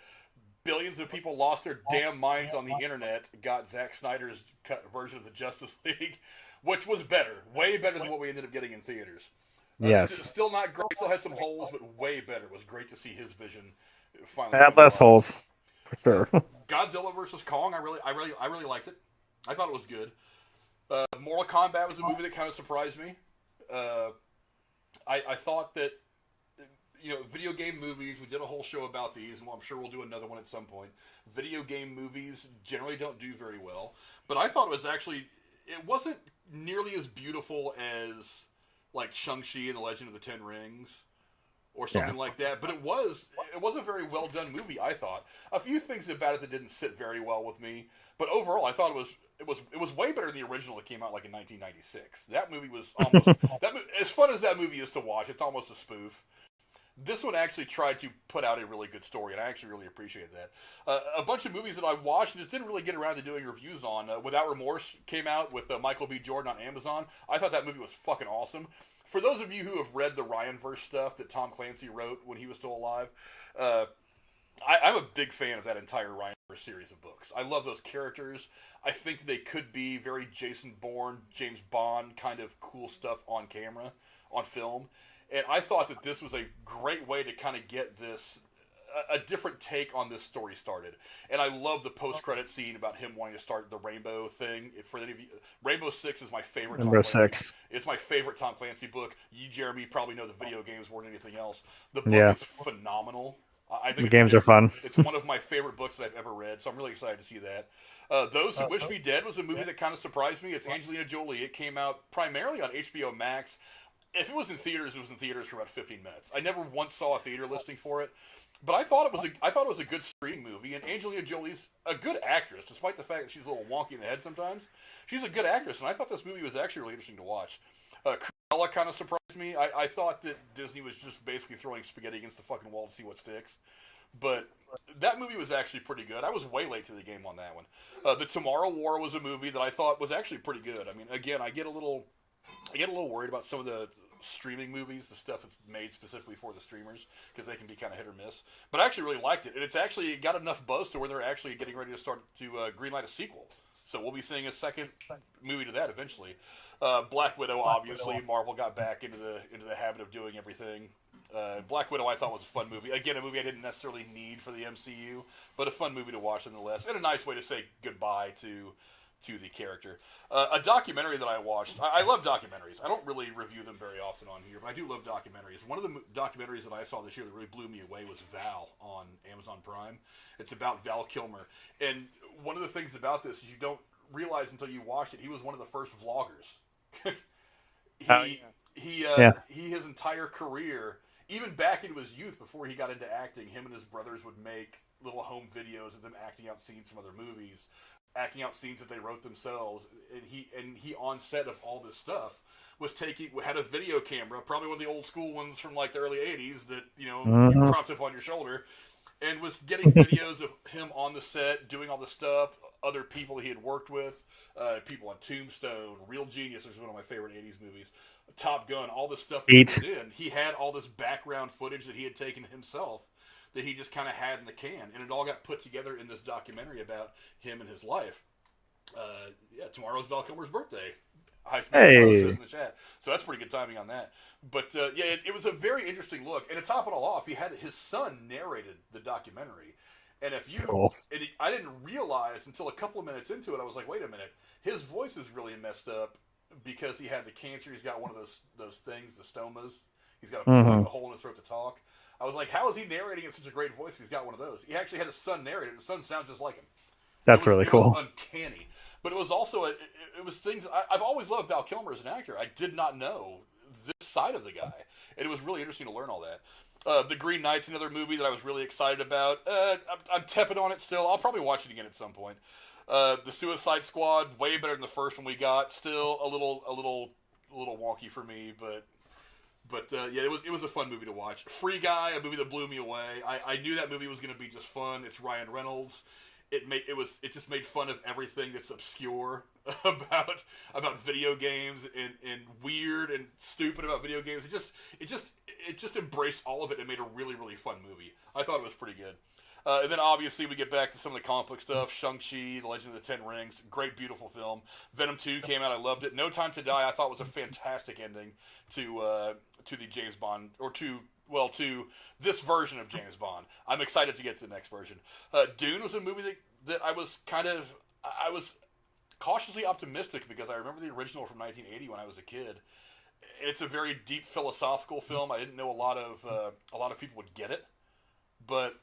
billions of people lost their damn minds on the internet, got Zack Snyder's cut version of the Justice League, which was better, way better than what we ended up getting in theaters. Yes, still not great. Still had some holes, but way better. It was great to see his vision finally. Had less holes, for sure. Godzilla vs. Kong. I really liked it. I thought it was good. Mortal Kombat was a movie that kind of surprised me. I thought that video game movies, we did a whole show about these, and I'm sure we'll do another one at some point. Video game movies generally don't do very well, but I thought it wasn't nearly as beautiful as like Shang-Chi and the Legend of the Ten Rings or something like that, but it was a very well done movie. I thought a few things about it that didn't sit very well with me, but overall I thought it was way better than the original that came out like in 1996. That movie was almost as fun as that movie is to watch. It's almost a spoof. This one actually tried to put out a really good story, and I actually really appreciated that. A bunch of movies that I watched and just didn't really get around to doing reviews on. Without Remorse came out with Michael B. Jordan on Amazon. I thought that movie was fucking awesome. For those of you who have read the Ryanverse stuff that Tom Clancy wrote when he was still alive, I'm a big fan of that entire Ryanverse series of books. I love those characters. I think they could be very Jason Bourne, James Bond kind of cool stuff on camera, on film. And I thought that this was a great way to kind of get a different take on this story started. And I love the post-credit scene about him wanting to start the Rainbow thing. For any of you, Rainbow Six is my favorite. Rainbow Six. It's my favorite Tom Clancy book. You, Jeremy, probably know the video games more than anything else. The book is phenomenal. I think The games are fun. It's one of my favorite books that I've ever read, so I'm really excited to see that. Those Who Wish Me Dead was a movie that kind of surprised me. It's Angelina Jolie. It came out primarily on HBO Max. If it was in theaters, it was in theaters for about 15 minutes. I never once saw a theater listing for it, but I thought it was a good streaming movie. And Angelina Jolie's a good actress, despite the fact that she's a little wonky in the head sometimes. She's a good actress, and I thought this movie was actually really interesting to watch. Cruella kind of surprised me. I thought that Disney was just basically throwing spaghetti against the fucking wall to see what sticks. But that movie was actually pretty good. I was way late to the game on that one. The Tomorrow War was a movie that I thought was actually pretty good. I mean, again, I get a little worried about some of the streaming movies, the stuff that's made specifically for the streamers, because they can be kind of hit or miss. But I actually really liked it, and it's actually got enough buzz to where they're actually getting ready to start to greenlight a sequel. So we'll be seeing a second movie to that eventually. Black Widow, obviously, Marvel got back into the habit of doing everything. Black Widow, I thought was a fun movie. Again, a movie I didn't necessarily need for the MCU, but a fun movie to watch nonetheless, and a nice way to say goodbye to the character. A documentary that I watched. I love documentaries. I don't really review them very often on here, but I do love documentaries. One of the documentaries that I saw this year that really blew me away was Val on Amazon Prime. It's about Val Kilmer, and one of the things about this is you don't realize until you watch it, he was one of the first vloggers. His entire career, even back into his youth before he got into acting, him and his brothers would make little home videos of them acting out scenes from other movies, acting out scenes that they wrote themselves, and he on set of all this stuff had a video camera, probably one of the old school ones from like the early 80s that you propped up on your shoulder, and was getting videos of him on the set doing all the stuff, other people that he had worked with, people on Tombstone, Real Genius, which is one of my favorite 80s movies, Top Gun, all the stuff that he was in. He had all this background footage that he had taken himself that he just kind of had in the can, and it all got put together in this documentary about him and his life. Tomorrow's Val Kilmer's birthday. Says in the chat, so that's pretty good timing on that. But it was a very interesting look, and to top it all off, he had his son narrated the documentary. And I didn't realize until a couple of minutes into it, I was like, wait a minute, his voice is really messed up because he had the cancer. He's got one of those things, the stomas. He's got a hole in his throat to talk. I was like, how is he narrating in such a great voice if he's got one of those? He actually had his son narrate it, and his son sounds just like him. That's really cool. It was uncanny. But it was also, it was things, I've always loved Val Kilmer as an actor. I did not know this side of the guy. And it was really interesting to learn all that. The Green Knight's another movie that I was really excited about. I'm tepid on it still. I'll probably watch it again at some point. The Suicide Squad, way better than the first one we got. Still a little wonky for me, but it was a fun movie to watch. Free Guy, a movie that blew me away. I knew that movie was going to be just fun. It's Ryan Reynolds. It just made fun of everything that's obscure about video games and weird and stupid about video games. It just embraced all of it and made a really, really fun movie. I thought it was pretty good. And then obviously we get back to some of the comic book stuff. Shang-Chi, The Legend of the Ten Rings, great, beautiful film. Venom 2 came out, I loved it. No Time to Die, I thought was a fantastic ending to the James Bond, or to this version of James Bond. I'm excited to get to the next version. Dune was a movie that I was cautiously optimistic because I remember the original from 1980 when I was a kid. It's a very deep philosophical film. I didn't know a lot of people would get it, but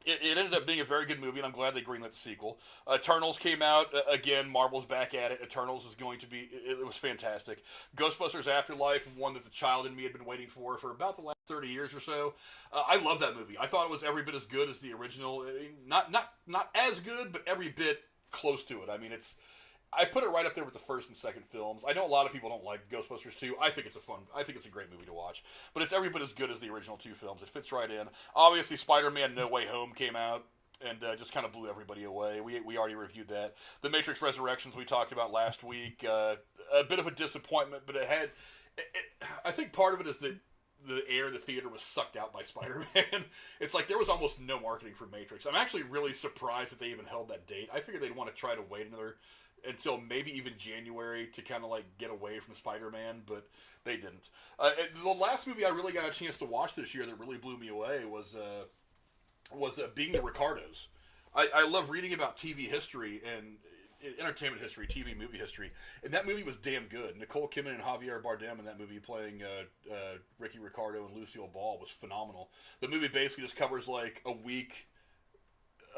it ended up being a very good movie, and I'm glad they greenlit the sequel. Eternals came out. Again, Marvel's back at it. Eternals is going to be... It was fantastic. Ghostbusters Afterlife, one that the child in me had been waiting for about the last 30 years or so. I love that movie. I thought it was every bit as good as the original. Not as good, but every bit close to it. I mean, I put it right up there with the first and second films. I know a lot of people don't like Ghostbusters 2. I think it's a great movie to watch. But it's every bit as good as the original two films. It fits right in. Obviously, Spider-Man No Way Home came out and just kind of blew everybody away. We already reviewed that. The Matrix Resurrections we talked about last week. A bit of a disappointment, but I think part of it is that the air in the theater was sucked out by Spider-Man. It's like there was almost no marketing for Matrix. I'm actually really surprised that they even held that date. I figured they'd want to try to wait until maybe even January to kind of like get away from Spider-Man, but they didn't. The last movie I really got a chance to watch this year that really blew me away was Being the Ricardos. I love reading about TV history, and entertainment history, TV movie history, and that movie was damn good. Nicole Kidman and Javier Bardem in that movie playing Ricky Ricardo and Lucille Ball was phenomenal. The movie basically just covers like a week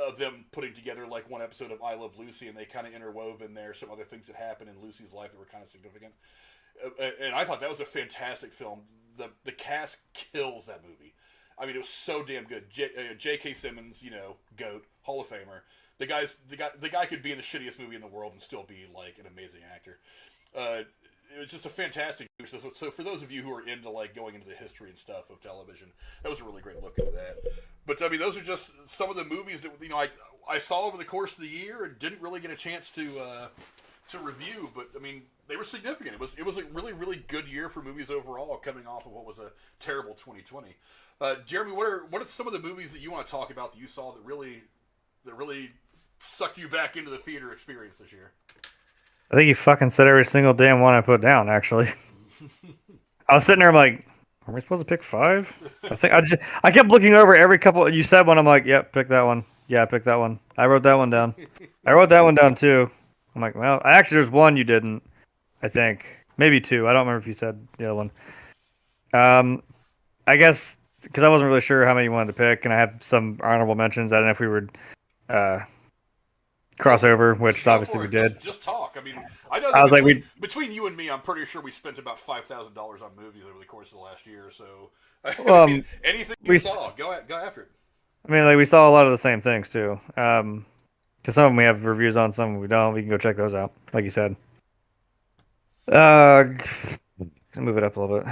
of them putting together like one episode of I Love Lucy, and they kind of interwove in there some other things that happened in Lucy's life that were kind of significant. And I thought that was a fantastic film. The cast kills that movie. I mean, it was so damn good. J.K. Simmons, GOAT, Hall of Famer. The guy could be in the shittiest movie in the world and still be like an amazing actor. It was just a fantastic movie. So for those of you who are into like going into the history and stuff of television, that was a really great look into that. But I mean, those are just some of the movies that I saw over the course of the year and didn't really get a chance to review. But I mean, they were significant. It was a really, really good year for movies overall, coming off of what was a terrible 2020. Jeremy, what are some of the movies that you want to talk about that you saw that really sucked you back into the theater experience this year? I think you fucking said every single damn one I put down, actually. I was sitting there, I'm like, are we supposed to pick 5? I kept looking over every couple. You said one, I'm like, yep, pick that one. Yeah, pick that one. I wrote that one down. I wrote that one down too. I'm like, well, actually, there's one you didn't. I think maybe 2. I don't remember if you said the other one. I guess because I wasn't really sure how many you wanted to pick, and I have some honorable mentions. I don't know if we would crossover, which obviously we did. Just talk. I mean, I know that between you and me, I'm pretty sure we spent about $5,000 on movies over the course of the last year. So, I mean, anything you saw, go after it. I mean, like we saw a lot of the same things too. Because some of them we have reviews on, some we don't. We can go check those out, like you said. Move it up a little bit.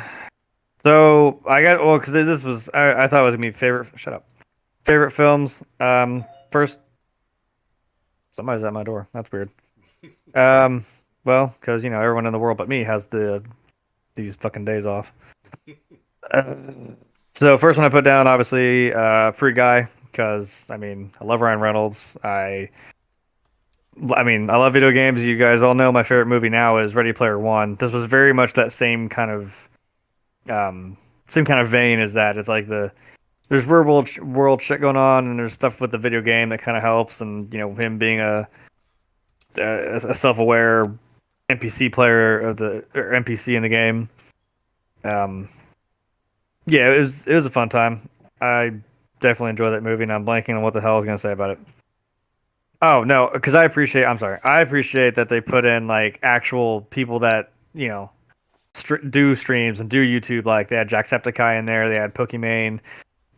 So because this was I thought it was gonna be favorite films. First, somebody's at my door. That's weird. Well, because everyone in the world but me has these fucking days off. So first one I put down, obviously, Free Guy, because I love Ryan Reynolds. I love video games. You guys all know my favorite movie now is Ready Player One. This was very much that same kind of vein as that. It's like there's real world shit going on, and there's stuff with the video game that kind of helps, and him being a self-aware NPC player or NPC in the game. Yeah, it was a fun time. I definitely enjoyed that movie, and I'm blanking on what the hell I was gonna say about it. Oh no, because I appreciate that they put in like actual people that do streams and do YouTube. Like they had Jacksepticeye in there, they had Pokimane,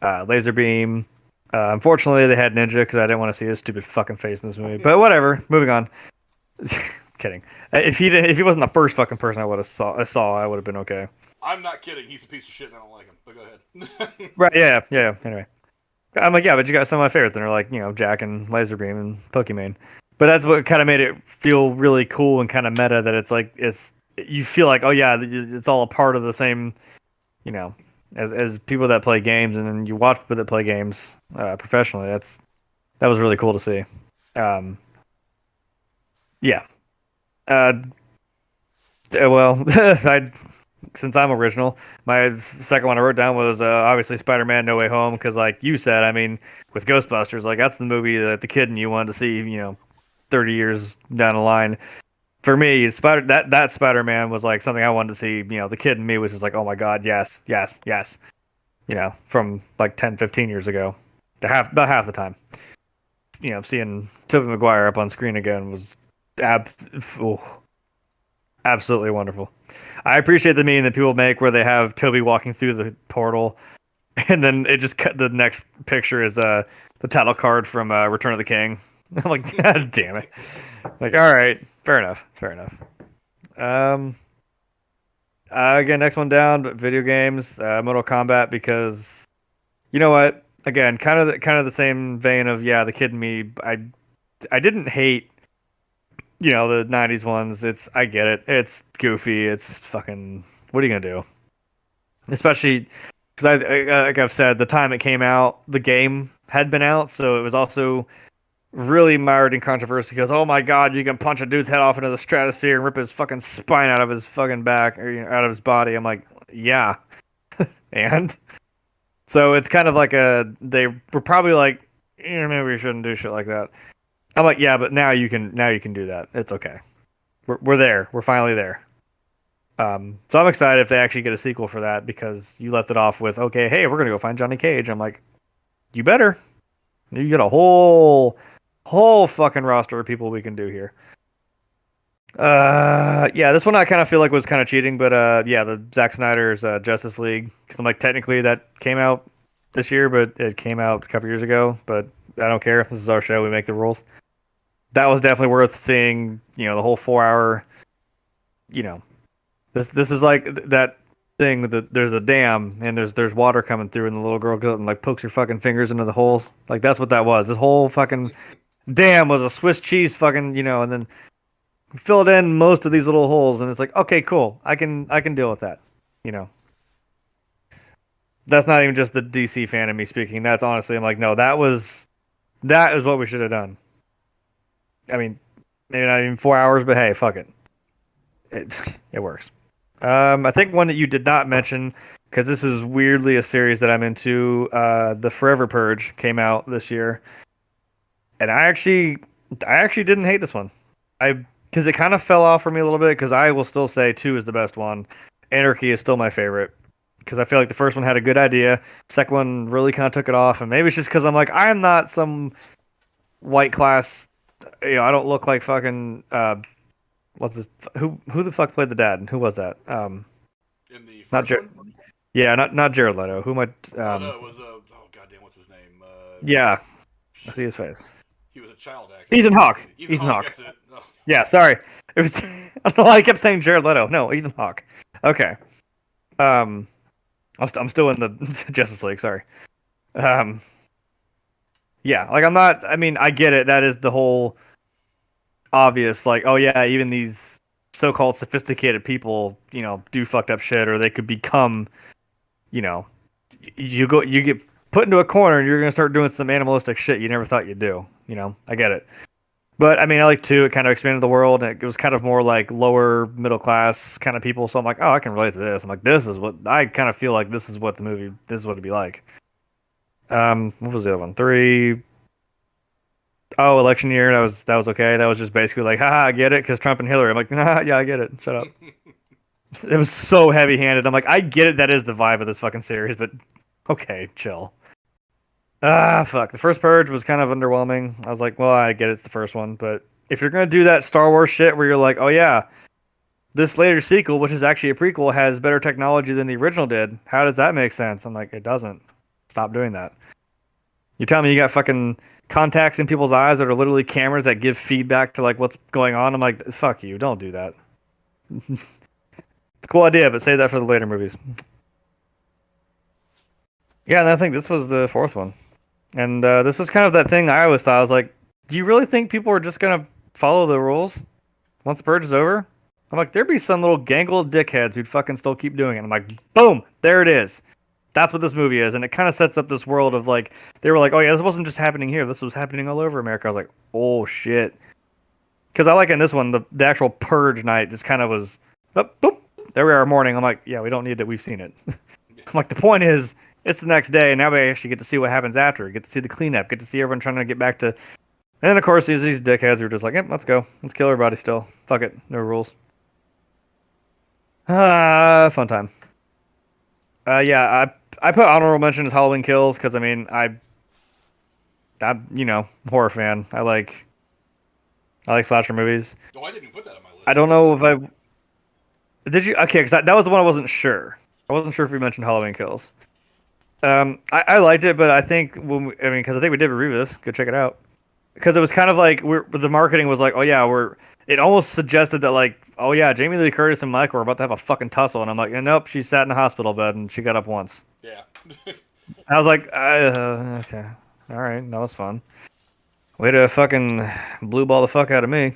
Laserbeam. Unfortunately, they had Ninja because I didn't want to see his stupid fucking face in this movie. But whatever, moving on. Kidding. If he wasn't the first fucking person I would have saw, I would have been okay. I'm not kidding. He's a piece of shit and I don't like him. But go ahead. Right? Yeah. Anyway. I'm like, yeah, but you got some of my favorites, and they're like, Jack and Laserbeam and Pokimane. But that's what kind of made it feel really cool and kind of meta. That it's like you feel like, oh yeah, it's all a part of the same, as people that play games, and then you watch people that play games professionally. That was really cool to see. Yeah. Well, since I'm original, my second one I wrote down was obviously Spider-Man: No Way Home, because like you said, with Ghostbusters, like that's the movie that the kid in you wanted to see, 30 years down the line. For me, that Spider-Man was like something I wanted to see. The kid in me was just like, oh my god, yes. From like 10, 15 years ago, about half the time. Seeing Tobey Maguire up on screen again was absolutely wonderful. I appreciate the meme that people make where they have Toby walking through the portal, and then it just cut. The next picture is the title card from Return of the King. I'm like, god damn it! Like, all right, fair enough. Again, next one down, but video games, Mortal Kombat, because you know what? Again, kind of the same vein of the kid in me. I didn't hate. The 90s ones, I get it. It's goofy. It's fucking, what are you going to do? Especially because like I've said, the time it came out, the game had been out. So it was also really mired in controversy because, oh my God, you can punch a dude's head off into the stratosphere and rip his fucking spine out of his fucking back or out of his body. I'm like, yeah. And so it's kind of like they were probably like, maybe we shouldn't do shit like that. I'm like, yeah, but now you can do that. It's okay. We're there. We're finally there. So I'm excited if they actually get a sequel for that because you left it off with, okay, hey, we're gonna go find Johnny Cage. I'm like, you better. You get a whole fucking roster of people we can do here. Yeah, this one I kind of feel like was kind of cheating, but yeah, the Zack Snyder's Justice League, because I'm like, technically that came out this year, but it came out a couple years ago. But I don't care. This is our show. We make the rules. That was definitely worth seeing. You know, the whole 4 hour. You know, this is like that thing that there's a dam and there's water coming through, and the little girl goes and like pokes her fucking fingers into the holes. Like that's what that was. This whole fucking dam was a Swiss cheese fucking, you know, and then filled in most of these little holes, and it's like, okay, cool. I can deal with that. You know. That's not even just the DC fan of me speaking. That's honestly, I'm like, no, that is what we should have done. I mean, maybe not even 4 hours, but hey, fuck it. It works. I think one that you did not mention, because this is weirdly a series that I'm into, The Forever Purge came out this year, and I actually didn't hate this one. Because it kind of fell off for me a little bit, because I will still say 2 is the best one. Anarchy is still my favorite. Because I feel like the first one had a good idea. Second one really kind of took it off, and maybe it's just because I'm like, I am not some white class. You know, I don't look like fucking. What's this? Who the fuck played the dad? And who was that? In the first not one? Yeah, not Jared Leto. Who am I? No, it was oh goddamn, what's his name? Yeah, I see his face. He was a child actor. Ethan Hawke. Ethan Hawke. That's it. Oh. Yeah, sorry. It was. I don't know why I kept saying Jared Leto. No, Ethan Hawke. Okay. I'm still in the Justice League. Sorry. Yeah, like I'm not. I mean, I get it. That is the whole obvious. Like, oh yeah, even these so-called sophisticated people, you know, do fucked up shit, or they could become, you know, you get put into a corner, and you're gonna start doing some animalistic shit you never thought you'd do. You know, I get it. But I mean, I like 2. It kind of expanded the world, and it was kind of more like lower middle class kind of people. So I'm like, oh, I can relate to this. I'm like, this is what I kind of feel like. This is what this is what it'd be like. What was the other one? 3. Oh, election year. That was okay. That was just basically like, haha, I get it, because Trump and Hillary. I'm like, nah, yeah, I get it. Shut up. It was so heavy handed. I'm like, I get it. That is the vibe of this fucking series, but okay, chill. Fuck. The first Purge was kind of underwhelming. I was like, well, I get it's the first one, but if you're gonna do that Star Wars shit where you're like, oh yeah, this later sequel, which is actually a prequel, has better technology than the original did, how does that make sense? I'm like, it doesn't. Stop doing that. You're telling me you got fucking contacts in people's eyes that are literally cameras that give feedback to like what's going on? I'm like, fuck you, don't do that. It's a cool idea, but save that for the later movies. Yeah, and I think this was the 4th one. And this was kind of that thing I always thought. I was like, do you really think people are just going to follow the rules once the purge is over? I'm like, there'd be some little gangle dickheads who'd fucking still keep doing it. I'm like, boom, there it is. That's what this movie is. And it kind of sets up this world of like, they were like, oh yeah, this wasn't just happening here. This was happening all over America. I was like, oh shit. Because I like in this one, the actual purge night just kind of was, boop, boop, there we are morning. I'm like, yeah, we don't need it. We've seen it. I'm like, the point is, it's the next day, and now we actually get to see what happens after. Get to see the cleanup. Get to see everyone trying to get back to... And then, of course, these dickheads are just like, yep, let's go. Let's kill everybody still. Fuck it. No rules. Fun time. Yeah, I put honorable mention as Halloween Kills, because, I mean, I'm, you know, horror fan. I like slasher movies. Oh, I didn't put that on my list. I don't know if I... Did you? Okay, because that was the one I wasn't sure. I wasn't sure if we mentioned Halloween Kills. I liked it, but I think because I think we did review this. Go check it out. Because it was kind of like the marketing was like, oh yeah, it almost suggested that like, oh yeah, Jamie Lee Curtis and Michael were about to have a fucking tussle, and I'm like, nope, she sat in a hospital bed and she got up once. Yeah. I was like, okay, all right, that was fun. Way to fucking blue ball the fuck out of me.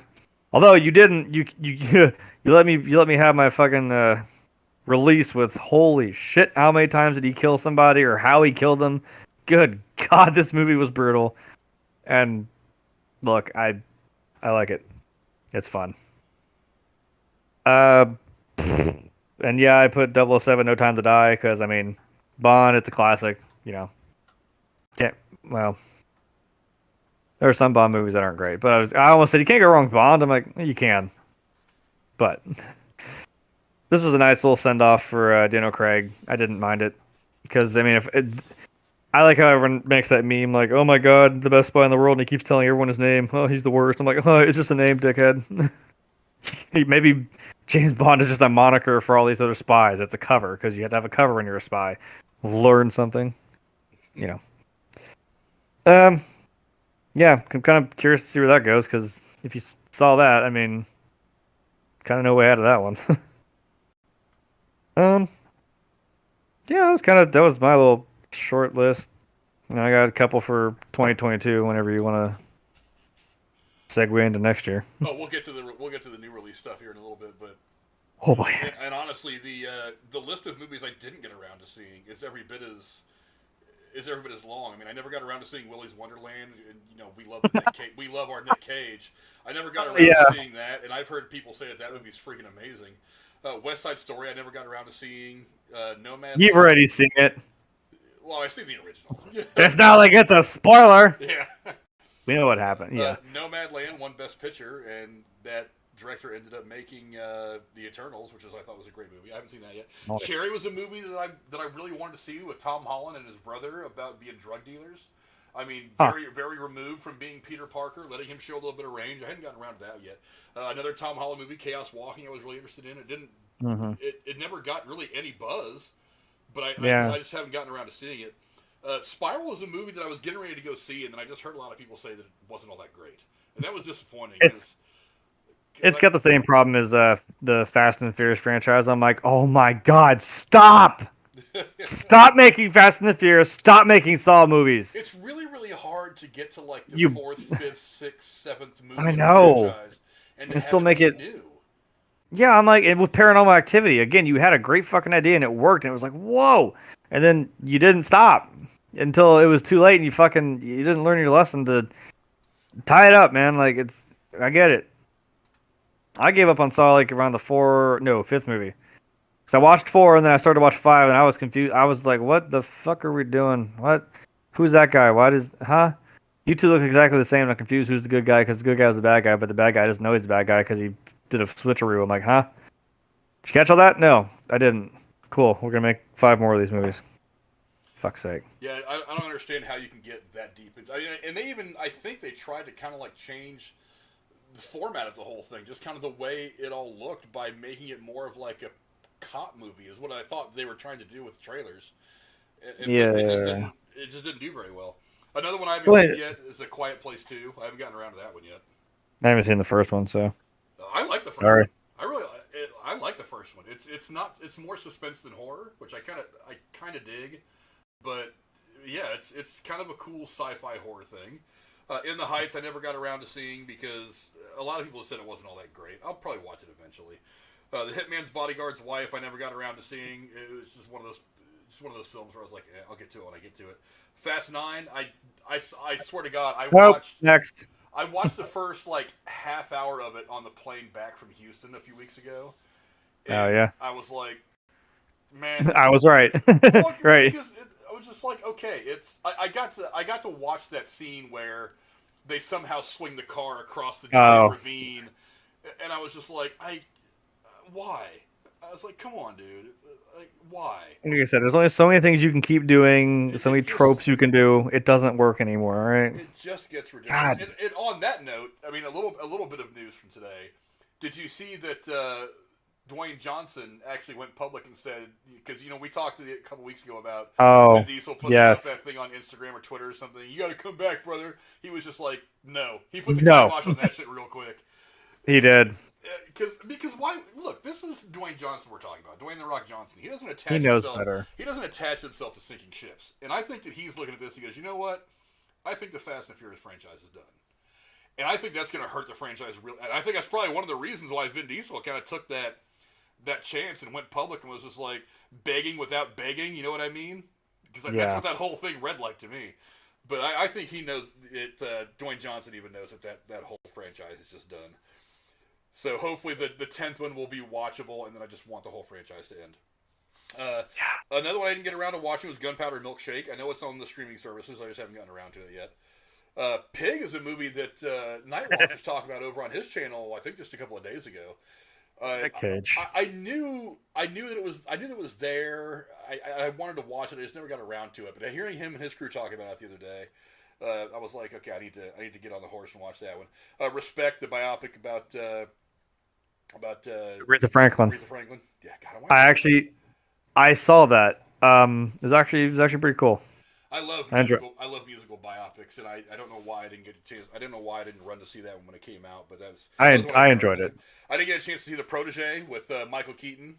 Although you didn't, you let me have my fucking release with holy shit, how many times did he kill somebody or how he killed them? Good God, this movie was brutal. And look, I like it. It's fun. And yeah, I put 007 No Time to Die because I mean, Bond, it's a classic, you know. Yeah, well, There are some Bond movies that aren't great, but I almost said you can't go wrong with Bond. I'm like, you can, but this was a nice little send off for Daniel Craig. I didn't mind it because I mean, I like how everyone makes that meme like, oh my god, the best spy in the world, and he keeps telling everyone his name. Oh, he's the worst. I'm like, oh, it's just a name, dickhead. Maybe James Bond is just a moniker for all these other spies. It's a cover because you have to have a cover when you're a spy. Learn something, you know. Yeah, I'm kind of curious to see where that goes because if you saw that, I mean, kind of no way out of that one. Yeah, that was my little short list. And I got a couple for 2022. Whenever you want to segue into next year. Oh, we'll get to the new release stuff here in a little bit, but oh boy. And honestly, the list of movies I didn't get around to seeing is every bit as long. I mean, I never got around to seeing Willy's Wonderland, and you know we love our Nick Cage. I never got around to seeing that, and I've heard people say that movie's freaking amazing. West Side Story, I never got around to seeing. Nomad. You've already seen it. Well, I've seen the original. It's not like it's a spoiler. Yeah. We know what happened. Yeah. Nomadland won Best Picture, and that director ended up making The Eternals, which I thought was a great movie. I haven't seen that yet. Oh. Cherry was a movie that I really wanted to see with Tom Holland and his brother about being drug dealers. I mean, very removed from being Peter Parker, letting him show a little bit of range. I hadn't gotten around to that yet. Another Tom Holland movie, Chaos Walking, I was really interested in. It didn't. Mm-hmm. It never got really any buzz, but I just haven't gotten around to seeing it. Spiral is a movie that I was getting ready to go see, and then I just heard a lot of people say that it wasn't all that great, and that was disappointing. It's got the same problem as the Fast and Furious franchise. I'm like, oh my god, stop! Stop making Fast and the Furious. Stop making Saw movies. It's really, really hard to get to like the fourth, fifth, sixth, seventh movie. I know, franchise and still make it new. Yeah, I'm like, and with Paranormal Activity, again, you had a great fucking idea and it worked, and it was like, whoa, and then you didn't stop until it was too late, and you didn't learn your lesson to tie it up, man. Like I get it. I gave up on Saw like around the fifth movie. So I watched 4, and then I started to watch 5, and I was confused. I was like, what the fuck are we doing? What? Who's that guy? You two look exactly the same. I'm confused who's the good guy, because the good guy was the bad guy, but the bad guy doesn't know he's the bad guy because he did a switcheroo. I'm like, huh? Did you catch all that? No, I didn't. Cool. We're going to make 5 more of these movies. Fuck's sake. Yeah, I don't understand how you can get that deep into. And I think they tried to kind of like change the format of the whole thing, just kind of the way it all looked, by making it more of like a cop movie, is what I thought they were trying to do with trailers. It just didn't do very well. Another one I haven't seen yet is A Quiet Place 2. I haven't gotten around to that one yet. I haven't seen the first one, so I like the first one. I like the first one. It's more suspense than horror, which I kind of dig. But yeah, it's kind of a cool sci-fi horror thing. In the Heights, I never got around to seeing because a lot of people have said it wasn't all that great. I'll probably watch it eventually. The Hitman's Bodyguard's Wife, I never got around to seeing. It was just one of those films where I was like, I'll get to it when I get to it. Fast 9, I swear to God, I watched the first like half hour of it on the plane back from Houston a few weeks ago. Oh yeah. I was like, man, I was right. Right. I was just like, okay, I got to watch that scene where they somehow swing the car across the giant ravine, and I was just like, why? I was like, come on, dude. Like, why? Like I said, there's only so many things you can keep doing, so many tropes you can do. It doesn't work anymore, right? It just gets ridiculous. And on that note, I mean, a little bit of news from today. Did you see that Dwayne Johnson actually went public and said, because we talked a couple weeks ago about Vin Diesel putting up that thing on Instagram or Twitter or something. You got to come back, brother. He was just like, no. He put the kibosh on that shit real quick. He did. Because why? Look, this is Dwayne Johnson we're talking about. Dwayne the Rock Johnson. He doesn't attach. He knows better. He doesn't attach himself to sinking ships. And I think that he's looking at this. He goes, you know what? I think the Fast and Furious franchise is done. And I think that's going to hurt the franchise real. And I think that's probably one of the reasons why Vin Diesel kind of took that chance and went public and was just like begging without begging. You know what I mean? Because that's what that whole thing read like to me. But I think he knows it. Dwayne Johnson even knows that whole franchise is just done. So hopefully the 10th one will be watchable, and then I just want the whole franchise to end. Another one I didn't get around to watching was Gunpowder Milkshake. I know it's on the streaming services. I just haven't gotten around to it yet. Pig is a movie that Nightwatch was talking about over on his channel. I think just a couple of days ago. Nick Cage. I knew that it was there. I wanted to watch it. I just never got around to it. But hearing him and his crew talk about it the other day, I was like, okay, I need to get on the horse and watch that one. Respect, the biopic about Aretha Franklin. Aretha Franklin. Yeah, God, I saw that. It was actually pretty cool. I love musical biopics, and I don't know why I didn't get a chance. I didn't know why I didn't run to see that one when it came out, but I enjoyed it. I didn't get a chance to see The Protege with Michael Keaton.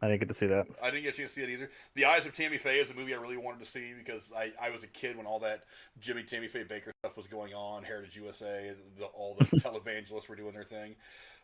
I didn't get to see that. I didn't get a chance to see it either. The Eyes of Tammy Faye is a movie I really wanted to see because I was a kid when all that Tammy Faye Baker stuff was going on. Heritage USA, all the televangelists were doing their thing.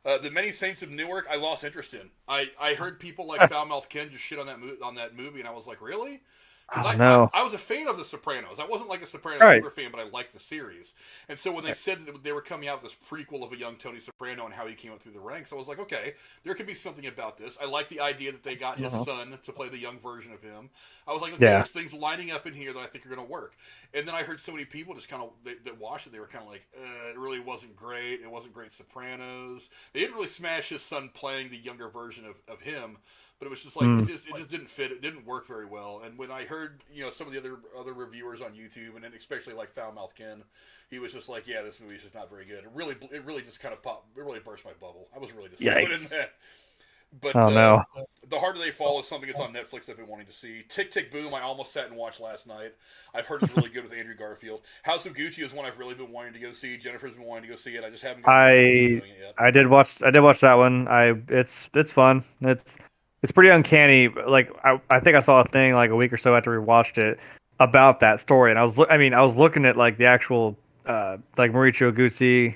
The Many Saints of Newark, I lost interest in. I heard people like Foulmouth Ken just shit on that movie, and I was like, really? Because I was a fan of The Sopranos. I wasn't like a Sopranos super fan, but I liked the series. And so when they said that they were coming out with this prequel of a young Tony Soprano and how he came up through the ranks, I was like, okay, there could be something about this. I like the idea that they got his son to play the young version of him. I was like, okay, there's things lining up in here that I think are going to work. And then I heard so many people just kind of, that watched it, they were kind of like, it really wasn't great. It wasn't great Sopranos. They didn't really smash his son playing the younger version of him. But it was just like it just didn't fit. It didn't work very well. And when I heard some of the other reviewers on YouTube, and then especially like Foulmouth Ken, he was just like, "Yeah, this movie's just not very good." It really just kind of popped. It really burst my bubble. I was really disappointed in that. But no. The Harder They Fall is something that's on Netflix I've been wanting to see. Tick Tick Boom, I almost sat and watched last night. I've heard it's really good with Andrew Garfield. House of Gucci is one I've really been wanting to go see. Jennifer's been wanting to go see it. I just haven't gotten doing it yet. I did watch that one. It's fun. It's pretty uncanny. Like I think I saw a thing like a week or so after we watched it about that story, and I was looking at like the actual like Mauricio Gucci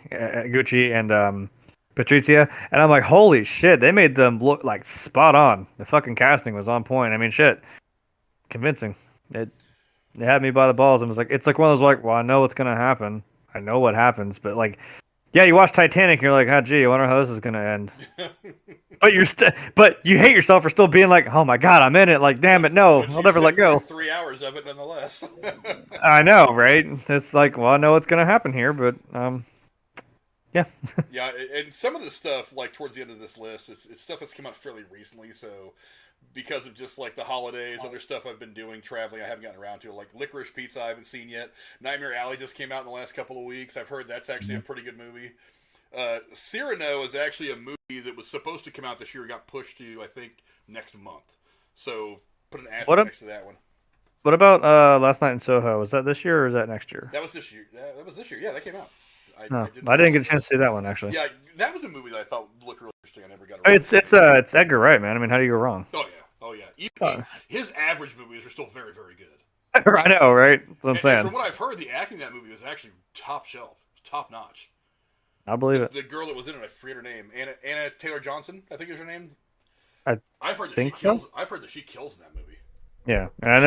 and Patrizia, and I'm like, holy shit, they made them look like spot on. The fucking casting was on point. I mean, shit, convincing. It had me by the balls, and it's like one of those like, well, I know what's gonna happen. I know what happens, but like, yeah, you watch Titanic, and you're like, gee, I wonder how this is gonna end. But you hate yourself for still being like, oh my god, I'm in it. Like, damn it, no, I'll never let go. 3 hours of it, nonetheless. I know, right? It's like, well, I know what's gonna happen here, but yeah. Yeah, and some of the stuff, like towards the end of this list, it's stuff that's come out fairly recently. So because of just like the holidays, other stuff I've been doing, traveling, I haven't gotten around to. Like Licorice Pizza, I haven't seen yet. Nightmare Alley just came out in the last couple of weeks. I've heard that's actually a pretty good movie. Cyrano is actually a movie that was supposed to come out this year, got pushed to I think next month. So put an asterisk next to that one. What about Last Night in Soho? Was that this year or is that next year? That was this year. That was this year. Yeah, that came out. I didn't get a chance to see that one actually. Yeah, that was a movie that I thought looked really interesting. I never got around. It's Edgar Wright, man. I mean, how do you go wrong? Oh yeah. His average movies are still very, very good. I know, right? That's what I'm saying. From what I've heard, the acting in that movie was actually top shelf, top notch. I believe it. The girl that was in it, I forget her name. Anna Taylor-Johnson, I think is her name. I've heard that she kills in that movie. Yeah, and I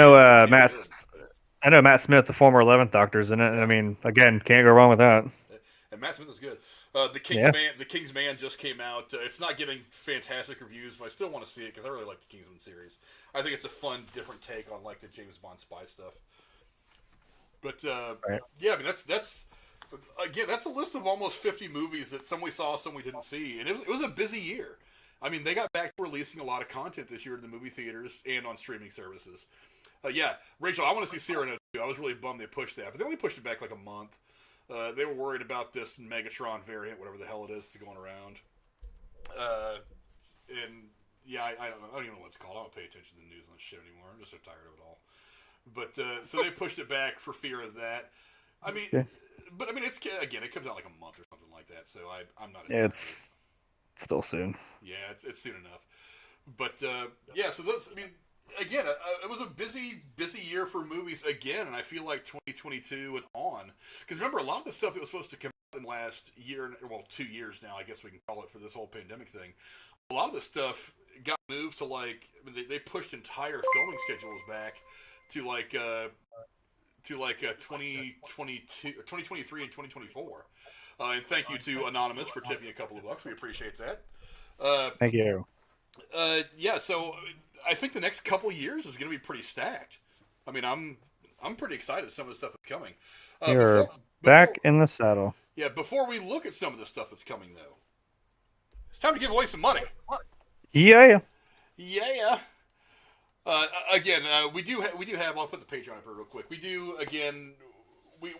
know Matt Smith, the former 11th Doctor's in it. And I mean, again, can't go wrong with that. And Matt Smith is good. The King's Man just came out. It's not getting fantastic reviews, but I still want to see it because I really like the Kingsman series. I think it's a fun, different take on like the James Bond spy stuff. But yeah, I mean that's again, that's a list of almost 50 movies that some we saw, some we didn't see, and it was a busy year. I mean, they got back to releasing a lot of content this year in the movie theaters and on streaming services. Yeah, Rachel, I want to see Cyrano too. I was really bummed they pushed that, but they only pushed it back like a month. They were worried about this Megatron variant, whatever the hell it is, that's going around. And yeah, I don't know. I don't even know what it's called. I don't pay attention to the news and shit anymore. I'm just so tired of it all. But so they pushed it back for fear of that. I mean, but I mean, it comes out like a month or something like that. So I'm not. Yeah, it's still soon. Yeah, it's soon enough. But yeah, so those. I mean, again, it was a busy year for movies again, and I feel like 2022 and on. Because remember, a lot of the stuff that was supposed to come out in the last year, well, 2 years now, I guess we can call it for this whole pandemic thing. A lot of the stuff got moved to like they pushed entire filming schedules back to like 2022, 2023 and 2024. And thank you to Anonymous for tipping a couple of bucks. We appreciate that. Thank you. Yeah, so I think the next couple of years is going to be pretty stacked. I mean, I'm pretty excited. Some of the stuff that's coming. You're back in the saddle. Yeah, before we look at some of the stuff that's coming, though, it's time to give away some money. Yeah. Yeah. Again, we do have. I'll put the Patreon up here real quick. We do again.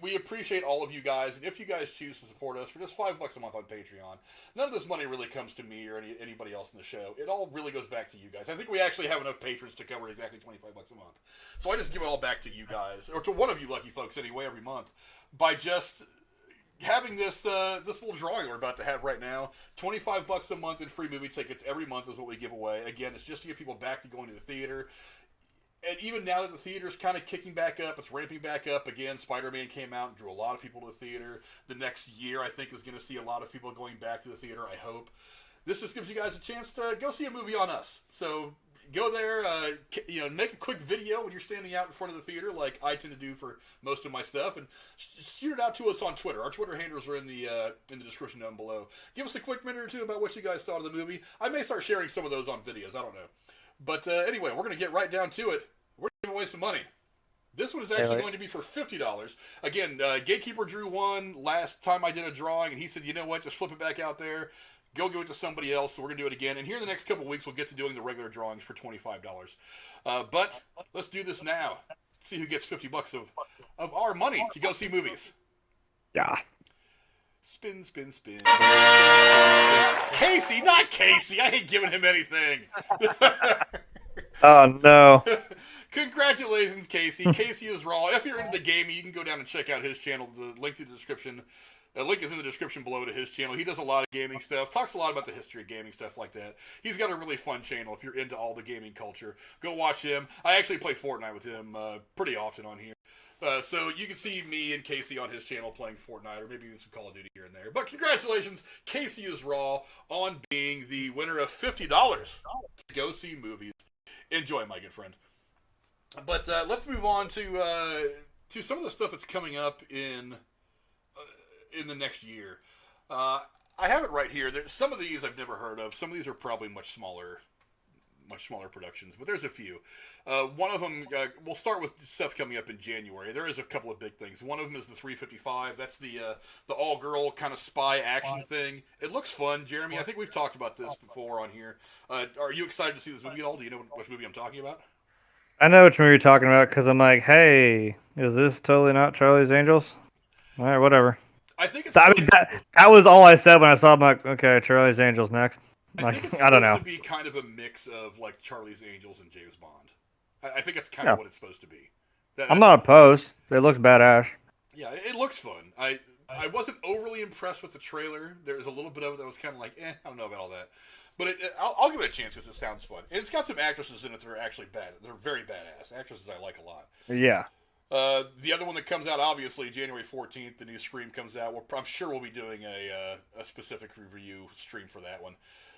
We appreciate all of you guys, and if you guys choose to support us for just $5 a month on Patreon, none of this money really comes to me or anybody else in the show. It all really goes back to you guys. I think we actually have enough patrons to cover exactly $25 a month. So I just give it all back to you guys, or to one of you lucky folks anyway, every month, by just having this this little drawing we're about to have right now. $25 a month in free movie tickets every month is what we give away. Again, it's just to get people back to going to the theater. And even now that the theater's kind of kicking back up, it's ramping back up again. Spider-Man came out and drew a lot of people to the theater. The next year, I think, is going to see a lot of people going back to the theater, I hope. This just gives you guys a chance to go see a movie on us. So go there, make a quick video when you're standing out in front of the theater, like I tend to do for most of my stuff, and shoot it out to us on Twitter. Our Twitter handles are in the description down below. Give us a quick minute or two about what you guys thought of the movie. I may start sharing some of those on videos. I don't know. But anyway, we're going to get right down to it. We're giving away some money. This one is actually going to be for $50. Again, Gatekeeper drew one last time I did a drawing, and he said, you know what, just flip it back out there. Go give it to somebody else, so we're going to do it again. And here in the next couple of weeks, we'll get to doing the regular drawings for $25. But let's do this now. See who gets $50 of our money to go see movies. Yeah. Spin, spin, spin. Casey, not Casey. I hate giving him anything. Oh, no. Congratulations, Casey. Casey is raw. If you're into the gaming, you can go down and check out his channel. The link to the description. The link is in the description below to his channel. He does a lot of gaming stuff. Talks a lot about the history of gaming, stuff like that. He's got a really fun channel if you're into all the gaming culture. Go watch him. I actually play Fortnite with him pretty often on here. So you can see me and Casey on his channel playing Fortnite, or maybe even some Call of Duty here and there. But congratulations, Casey is raw on being the winner of $50 to go see movies. Enjoy, my good friend. But let's move on to some of the stuff that's coming up in the next year. I have it right here. Some of these I've never heard of. Some of these are probably much smaller productions, but there's a few. One of them, we'll start with stuff coming up in January. There is a couple of big things. One of them is the 355. That's the all-girl kind of spy action thing. It looks fun, Jeremy. I think we've talked about this before on here. Are you excited to see this movie at all? Do you know which movie I'm talking about? I know which movie you're talking about, because I'm like, hey, is this totally not Charlie's Angels? All right, whatever. I think it's. I mean, that was all I said when I saw him. Like, okay, Charlie's Angels next. Like, I don't know. It's supposed to be kind of a mix of like Charlie's Angels and James Bond. I think that's kind of what it's supposed to be. I'm not opposed. It looks badass. Yeah, it looks fun. I wasn't overly impressed with the trailer. There's a little bit of it that was kind of like, I don't know about all that. But I'll give it a chance because it sounds fun. And it's got some actresses in it that are actually bad. They're very badass. Actresses I like a lot. Yeah. The other one that comes out, obviously, January 14th, the new Scream comes out. I'm sure we'll be doing a specific review stream for that one.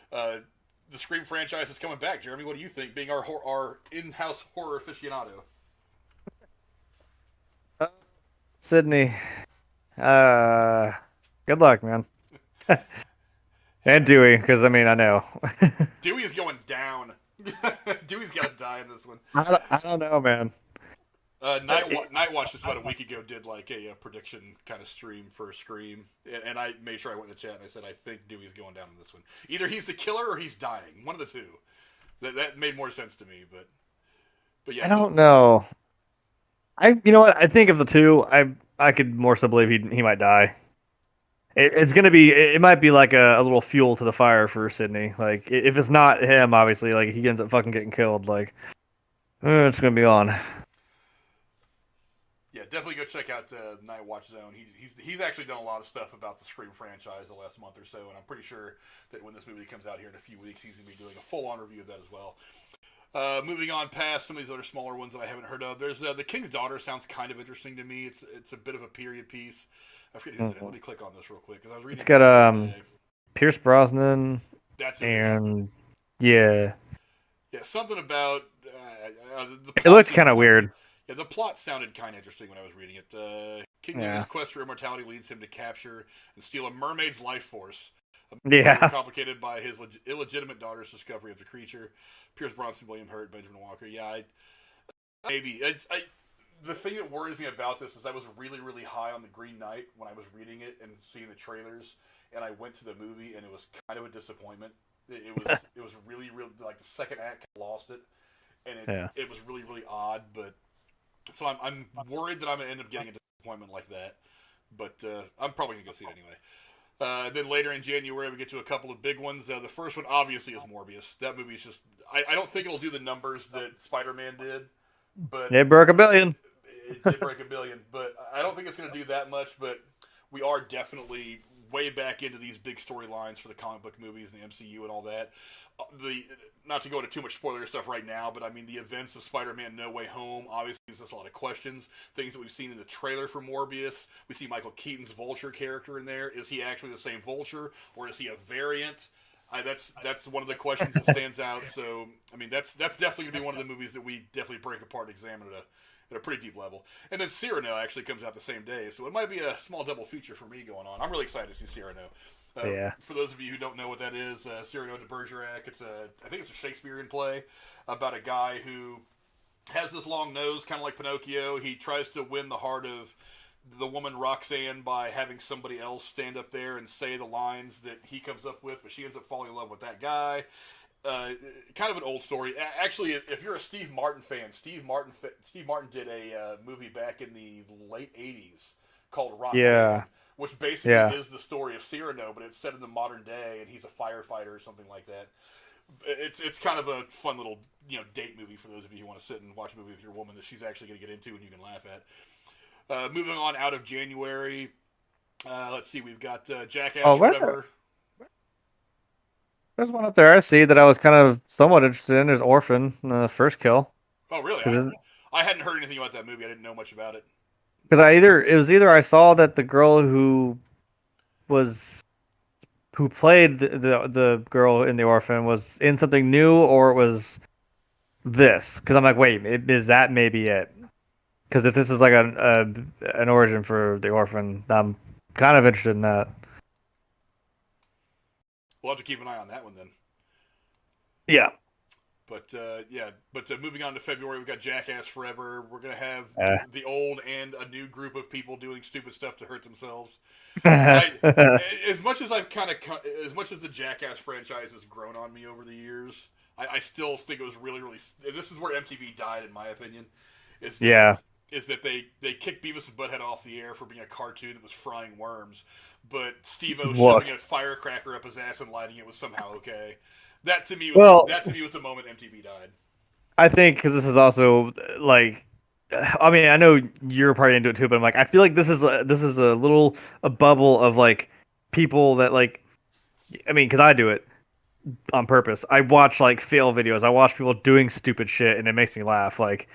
The Scream franchise is coming back. Jeremy, what do you think, being our in-house horror aficionado? Sydney, good luck, man. And Dewey, because, I mean, I know. Dewey's going down. Dewey's got to die in this one. I don't know, man. Nightwatch just about a week ago did like a prediction kind of stream for Scream, and I made sure I went in the chat and I said I think Dewey's going down in this one. Either he's the killer or he's dying. One of the two. That made more sense to me, but yeah. I don't know. You know what? I think of the two, I could more so believe he might die. It's gonna be. It might be like a little fuel to the fire for Sydney. Like if it's not him, obviously, like he ends up fucking getting killed. Like it's gonna be on. Yeah, definitely go check out Nightwatch Zone. He's actually done a lot of stuff about the Scream franchise the last month or so, and I'm pretty sure that when this movie comes out here in a few weeks, he's going to be doing a full-on review of that as well. Moving on past some of these other smaller ones that I haven't heard of, there's The King's Daughter. Sounds kind of interesting to me. It's a bit of a period piece. I forget who's in it. Let me click on this real quick because I was reading. It's got Pierce Brosnan. That's it. And yeah, something about it looks kind of weird. Yeah, the plot sounded kind of interesting when I was reading it. King Louis's quest for immortality leads him to capture and steal a mermaid's life force. Complicated by his illegitimate daughter's discovery of the creature. Pierce Brosnan, William Hurt, Benjamin Walker. Yeah, the thing that worries me about this is I was really, really high on the Green Knight when I was reading it and seeing the trailers, and I went to the movie and it was kind of a disappointment. It was really, really like the second act lost it, and it was really, really odd. But so I'm worried that I'm gonna end up getting a disappointment like that. But I'm probably gonna go see it anyway. Then later in January, we get to a couple of big ones. The first one, obviously, is Morbius. That movie is just... I don't think it'll do the numbers that Spider-Man did, but... It broke $1 billion. It did break $1 billion, but I don't think it's going to do that much, but we are definitely way back into these big storylines for the comic book movies and the MCU and all that. Not to go into too much spoiler stuff right now, but I mean, the events of Spider-Man No Way Home obviously gives us a lot of questions. Things that we've seen in the trailer for Morbius. We see Michael Keaton's Vulture character in there. Is he actually the same Vulture, or is he a variant? That's one of the questions that stands out. So, I mean, that's definitely going to be one of the movies that we definitely break apart and examine at a pretty deep level. And then Cyrano actually comes out the same day, so it might be a small double feature for me going on. I'm really excited to see Cyrano. For those of you who don't know what that is, Cyrano de Bergerac, I think it's a Shakespearean play about a guy who has this long nose, kind of like Pinocchio. He tries to win the heart of the woman Roxanne by having somebody else stand up there and say the lines that he comes up with, but she ends up falling in love with that guy. Kind of an old story. Actually, if you're a Steve Martin fan, Steve Martin did a movie back in the late 80s called Roxanne, which basically is the story of Cyrano, but it's set in the modern day, and he's a firefighter or something like that. It's kind of a fun little date movie for those of you who want to sit and watch a movie with your woman that she's actually going to get into and you can laugh at. Moving on out of January, let's see, we've got Jackass Forever. There's one up there I see that I was kind of somewhat interested in. There's Orphan, First Kill. Oh, really? I hadn't heard anything about that movie. I didn't know much about it. Because it was either I saw that the girl who played the girl in The Orphan was in something new, or it was this. Because I'm like, wait, is that maybe it? Because if this is like an origin for The Orphan, I'm kind of interested in that. We'll have to keep an eye on that one then. Yeah. But moving on to February, we've got Jackass Forever. We're gonna have the old and a new group of people doing stupid stuff to hurt themselves. As much as the Jackass franchise has grown on me over the years, I still think it was really, really. And this is where MTV died, in my opinion. Is that they kicked Beavis and Butthead off the air for being a cartoon that was frying worms, but Steve-O shoving a firecracker up his ass and lighting it was somehow okay. That to me was the moment MTV died. I think because this is also like, I mean, I know you're probably into it too, but I'm like, I feel like this is a bubble of like people that like, I mean, because I do it on purpose. I watch like fail videos. I watch people doing stupid shit, and it makes me laugh. Like,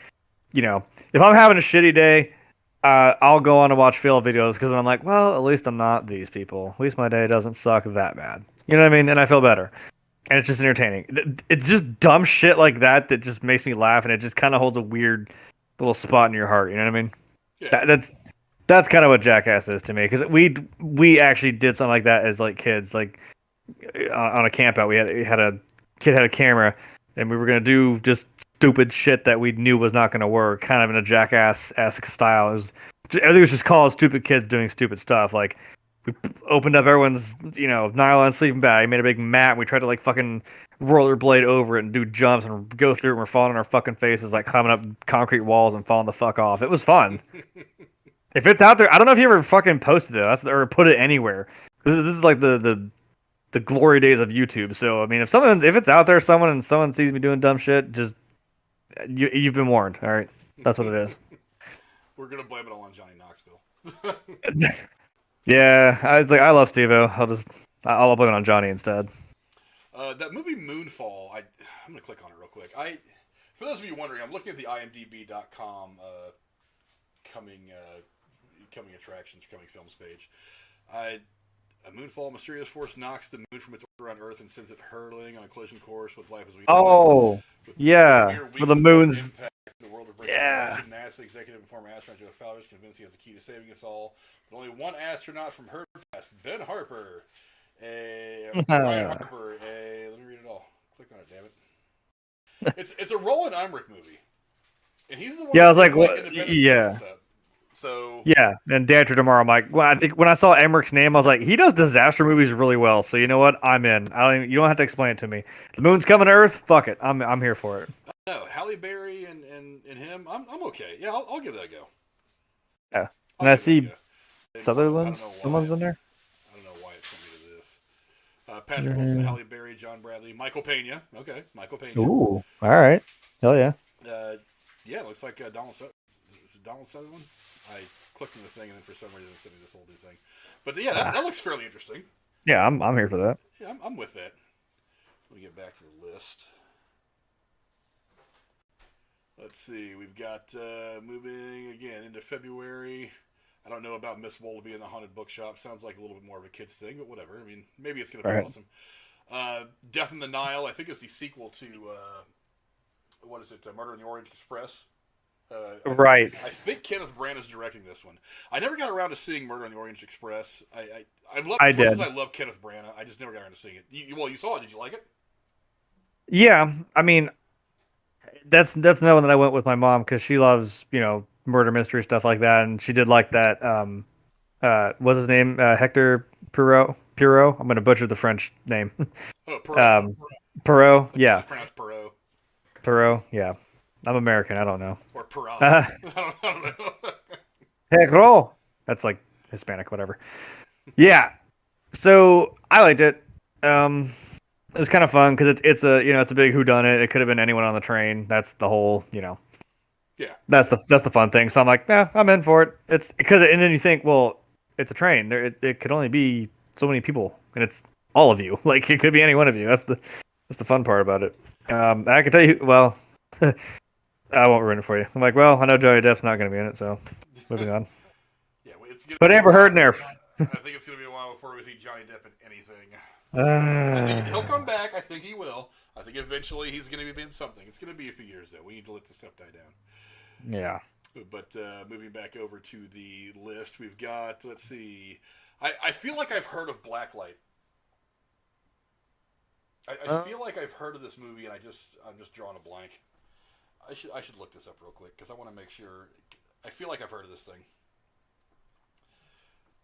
if I'm having a shitty day, I'll go on and watch fail videos because I'm like, well, at least I'm not these people. At least my day doesn't suck that bad. You know what I mean? And I feel better. And it's just entertaining. It's just dumb shit like that just makes me laugh, and it just kind of holds a weird little spot in your heart. You know what I mean? Yeah. That's kind of what Jackass is to me, because we actually did something like that as like kids. Like on a camp out, we had a kid had a camera, and we were gonna do just stupid shit that we knew was not gonna work, kind of in a Jackass-esque style. Everything was just called stupid kids doing stupid stuff. Like, we opened up everyone's, nylon sleeping bag, made a big mat, and we tried to like fucking rollerblade over it and do jumps and go through it, and we're falling on our fucking faces, like climbing up concrete walls and falling the fuck off. It was fun. If it's out there, I don't know if you ever fucking posted it or put it anywhere. This is like the glory days of YouTube. So I mean, if it's out there, someone sees me doing dumb shit, just you've been warned. All right, that's what it is. We're gonna blame it all on Johnny Knoxville. Yeah, I was like, I love Steve-O. I'll blame it on Johnny instead. That movie Moonfall, I'm gonna click on it real quick. For those of you wondering, I'm looking at the IMDb.com coming attractions, coming films page. A moonfall, mysterious force knocks the moon from its orbit around Earth and sends it hurtling on a collision course with life as we know it. For the moon's impact, the world of NASA executive and former astronaut Joe Fowler is convinced he has the key to saving us all, but only one astronaut from her past, Ben Harper, Brian Harper. Let me read it all. Click on it, damn it. It's a Roland Emmerich movie. And he's the one Yeah, I was that did, like, what? Independence Day and Yeah, stuff. So yeah. And Day After Tomorrow, I'm like, well, I think when I saw Emmerich's name, I was like, he does disaster movies really well. So you know what? I'm in. You don't have to explain it to me. The moon's coming to Earth. Fuck it. I'm here for it. no, Halle Berry and him, I'm okay. Yeah, I'll give that a go. Yeah. I'll And I give that a see go. Sutherland. I don't know Someone's why. in there. I don't know why it sent me to this. Patrick Wilson, Halle Berry, John Bradley, Michael Pena. Okay, Michael Pena. Ooh. All right. Hell yeah. Yeah, it looks like Donald Sutherland. Is it Donald Sutherland? I clicked on the thing and then for some reason it sent me this whole new thing. But yeah, that looks fairly interesting. Yeah, I'm here for that. Yeah, I'm with that. Let me get back to the list. Let's see. We've got moving again into February. I don't know about Miss Willoughby in the Haunted Bookshop. Sounds like a little bit more of a kid's thing, but whatever. I mean, maybe it's going to be awesome. Death in the Nile, I think, is the sequel to, what is it, Murder in the Orient Express? Right. I think Kenneth Branagh is directing this one. I never got around to seeing Murder in the Orient Express. I love Kenneth Branagh. I just never got around to seeing it. You saw it. Did you like it? Yeah, I mean, that's no one that I went with my mom because she loves murder mystery stuff like that, and she did like that. What's his name? Hector Poirot. I'm going to butcher the French name. Oh, Poirot. Poirot. Yeah. It's pronounced Poirot. Poirot. Yeah. I'm American. I don't know. Or Poirot. I don't know. Hecro. That's like Hispanic, whatever. Yeah. So I liked it. It was kind of fun because it's a big whodunit. It could have been anyone on the train. That's the whole Yeah. That's the fun thing. So I'm like, I'm in for it. It's because and then you think, well, it's a train. It could only be so many people, and it's all of you. Like it could be any one of you. That's the fun part about it. I can tell you. Well, I won't ruin it for you. I'm like, well, I know Johnny Depp's not going to be in it, so moving on. Yeah, it's gonna. But Amber Heard in there. I think it's going to be a while before we see Johnny Depp in anything. I think he'll come back. I think he will. I think eventually he's going to be in something. It's going to be a few years, though. We need to let this stuff die down. Yeah. But moving back over to the list, we've got, let's see. I feel like I've heard of Blacklight. I feel like I've heard of this movie, and I'm just drawing a blank. I should look this up real quick, because I want to make sure. I feel like I've heard of this thing.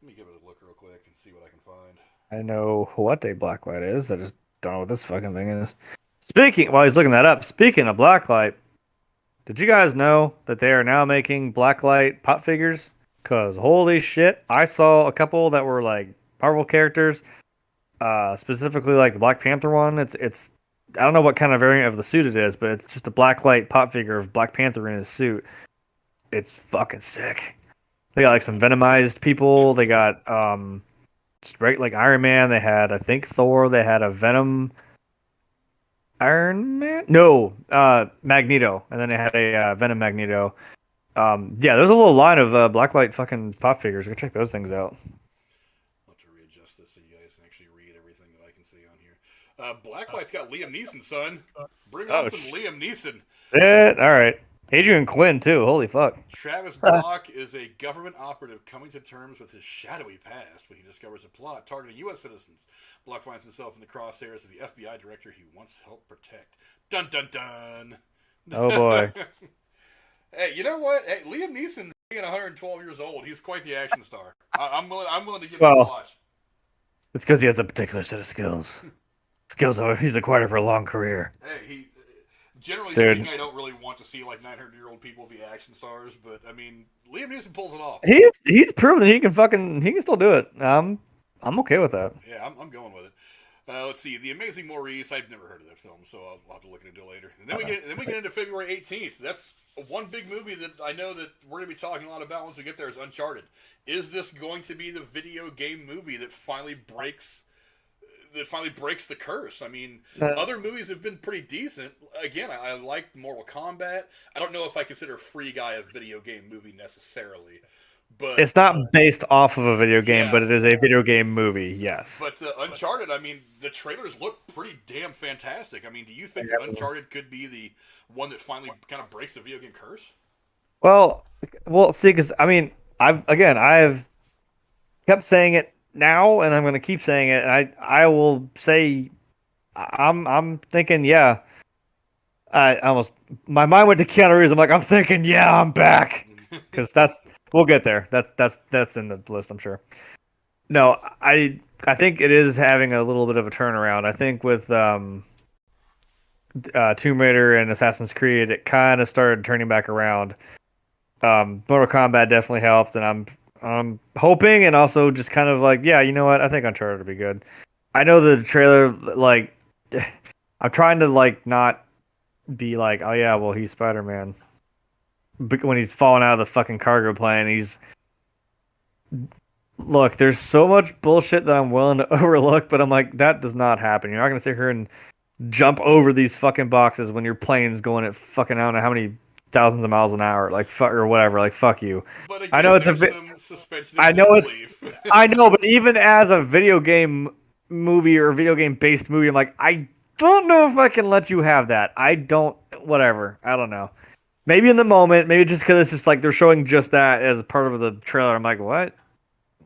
Let me give it a look real quick and see what I can find. I know what a blacklight is. I just don't know what this fucking thing is. While he's looking that up, speaking of blacklight, did you guys know that they are now making blacklight pop figures? Because holy shit, I saw a couple that were like Marvel characters, specifically like the Black Panther one. It's I don't know what kind of variant of the suit it is, but it's just a blacklight pop figure of Black Panther in his suit. It's fucking sick. They got like some Venomized people. They got straight like Iron Man. They had, I think, Thor. They had a Venom Iron Man. No, Magneto, and then they had a Venom Magneto. Yeah, there's a little line of blacklight fucking pop figures. Go check those things out. I'll have to readjust this so you guys can actually read everything that I can see on here. Blacklight's got Liam Neeson, son. Bring on some Liam Neeson. All right. Adrian Quinn, too. Holy fuck. Travis Block is a government operative coming to terms with his shadowy past when he discovers a plot targeting U.S. citizens. Block finds himself in the crosshairs of the FBI director he once helped protect. Dun, dun, dun. Oh, boy. Hey, you know what? Hey, Liam Neeson, being 112 years old, he's quite the action star. I'm willing to give him a watch. It's because he has a particular set of skills. Skills he's acquired over a long career. Hey, generally speaking, I don't really want to see like 900-year-old people be action stars, but I mean, Liam Neeson pulls it off. He's proven that he can still do it. I'm okay with that. Yeah, I'm going with it. Let's see, The Amazing Maurice. I've never heard of that film, so I'll have to look into it later. And then we get into February 18th. That's one big movie that I know that we're going to be talking a lot about once we get there. Is Uncharted. Is this going to be the video game movie that finally breaks the curse? I mean, other movies have been pretty decent. Again, I liked Mortal Kombat. I don't know if I consider Free Guy a video game movie necessarily. But it's not based off of a video game, but it is a video game movie, yes. But Uncharted, I mean, the trailers look pretty damn fantastic. I mean, do you think that Uncharted could be the one that finally kind of breaks the video game curse? Well, see, because I mean, I've kept saying it now, and I'm going to keep saying it. And I will say, I'm thinking, yeah. my mind went to Keanu Reeves. I'm like, I'm thinking, yeah, I'm back, because we'll get there. That's in the list, I'm sure. No, I think it is having a little bit of a turnaround. I think with Tomb Raider and Assassin's Creed, it kind of started turning back around. Mortal Kombat definitely helped, and I'm hoping, and also just kind of like, yeah, you know what? I think Uncharted will be good. I know the trailer, like, I'm trying to like not be like, oh yeah, well he's Spider-Man, but when he's falling out of the fucking cargo plane, look, there's so much bullshit that I'm willing to overlook, but I'm like, that does not happen. You're not gonna sit here and jump over these fucking boxes when your plane's going at fucking, I don't know how many thousands of miles an hour, like fuck or whatever, like fuck you. But again, I know it's some suspension of I know disbelief. I know, but even as a video game movie or video game based movie, I'm like, I don't know if I can let you have that. I don't, whatever. I don't know. Maybe in the moment, maybe just because it's just like they're showing just that as part of the trailer. I'm like, what?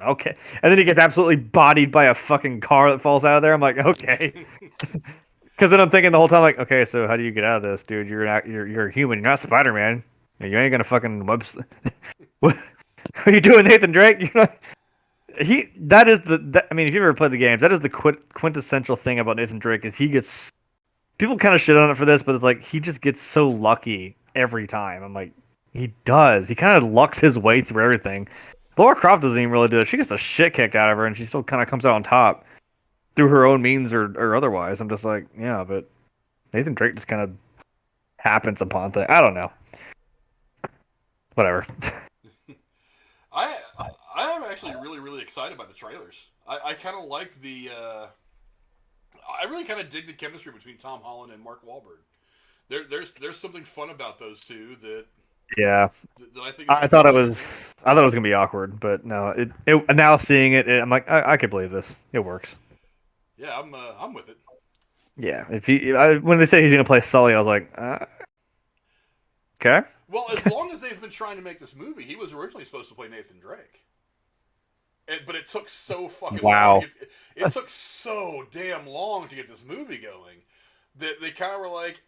Okay. And then he gets absolutely bodied by a fucking car that falls out of there. I'm like, okay. Because then I'm thinking the whole time, like, okay, so how do you get out of this, dude? You're a human. You're not Spider-Man. You ain't gonna fucking what are you doing, Nathan Drake? You're not. That is I mean, if you've ever played the games, that is the quintessential thing about Nathan Drake is he gets people kind of shit on it for this, but it's like he just gets so lucky every time. I'm like, he does. He kind of lucks his way through everything. Lara Croft doesn't even really do it. She gets the shit kicked out of her, and she still kind of comes out on top through her own means or otherwise. I'm just like, yeah, but Nathan Drake just kind of happens upon things. I don't know. Whatever. I am actually really, really excited by the trailers. I kind of like the. I really kind of dig the chemistry between Tom Holland and Mark Wahlberg. There's something fun about those two that. Yeah. That I think. I thought it was gonna be awkward, but no. It now seeing it, I'm like, I could believe this. It works. Yeah, I'm with it. Yeah, when they say he's gonna play Sully, I was like, okay. Well, as long as they've been trying to make this movie, he was originally supposed to play Nathan Drake. But it took so fucking long. It took so damn long to get this movie going that they kind of were like,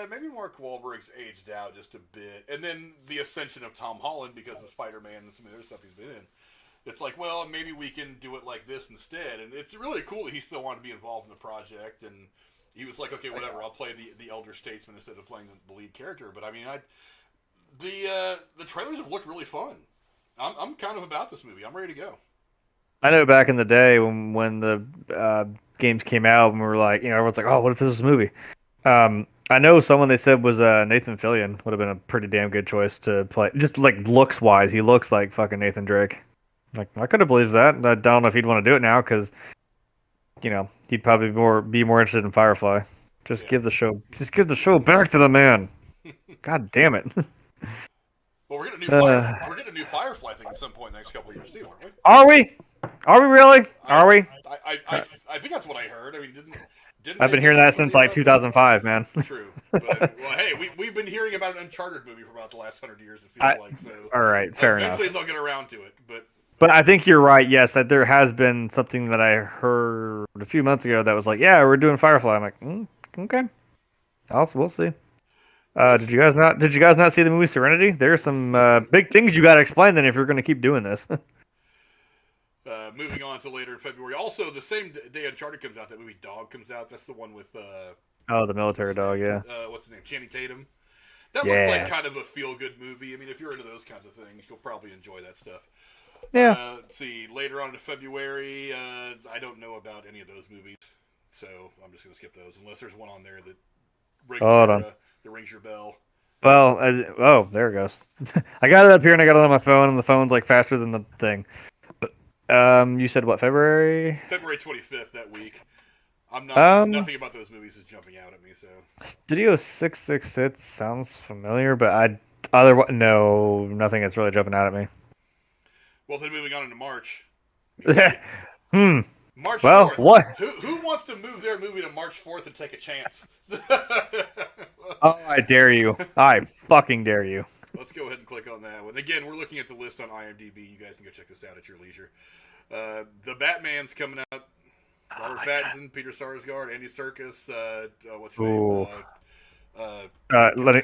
maybe Mark Wahlberg's aged out just a bit. And then the ascension of Tom Holland because of Spider-Man and some of the other stuff he's been in. It's like, well, maybe we can do it like this instead. And it's really cool that he still wanted to be involved in the project. And he was like, okay, whatever, I'll play the elder statesman instead of playing the lead character. But I mean, the trailers have looked really fun. I'm kind of about this movie. I'm ready to go. I know back in the day when the games came out, and we were like, everyone's like, oh, what if this was a movie? I know someone they said was Nathan Fillion would have been a pretty damn good choice to play. Just like looks wise, he looks like fucking Nathan Drake. Like, I could have believed that. I don't know if he'd want to do it now because, he'd probably be more interested in Firefly. Just give the show back to the man. God damn it. Well, we're getting a new Firefly thing at some point in the next couple of years too, aren't we? Are we? Are we really? Are we? I think that's what I heard. I mean, didn't I've been hearing that since like 2005, man. True. But, well, hey, we've been hearing about an Uncharted movie for about the last 100 years. It feels like so. All right, fair enough. Eventually, they'll get around to it, But I think you're right. Yes, that there has been something that I heard a few months ago that was like, yeah, we're doing Firefly. I'm like, okay. We'll see. Did you guys not see the movie Serenity? There's some big things you got to explain then if you're going to keep doing this. Moving on to later in February. Also, the same day Uncharted comes out, that movie Dog comes out. That's the one with the military dog. Yeah. What's his name? Channing Tatum. That looks like kind of a feel-good movie. I mean, if you're into those kinds of things, you'll probably enjoy that stuff. Yeah. Let's see. Later on in February, I don't know about any of those movies, so I'm just going to skip those unless there's one on there that rings your bell. Well, there it goes. I got it up here and I got it on my phone, and the phone's like faster than the thing. You said what, February? February 25th that week. I'm not. Nothing about those movies is jumping out at me. So. Studio 666 sounds familiar, but no, nothing that's really jumping out at me. Well, then moving on into March. March 4th. What? Who wants to move their movie to March 4th and take a chance? Oh, I dare you. I fucking dare you. Let's go ahead and click on that one. Again, we're looking at the list on IMDb. You guys can go check this out at your leisure. The Batman's coming out. Robert Pattinson, Peter Sarsgaard, Andy Serkis. What's your name? Lenny,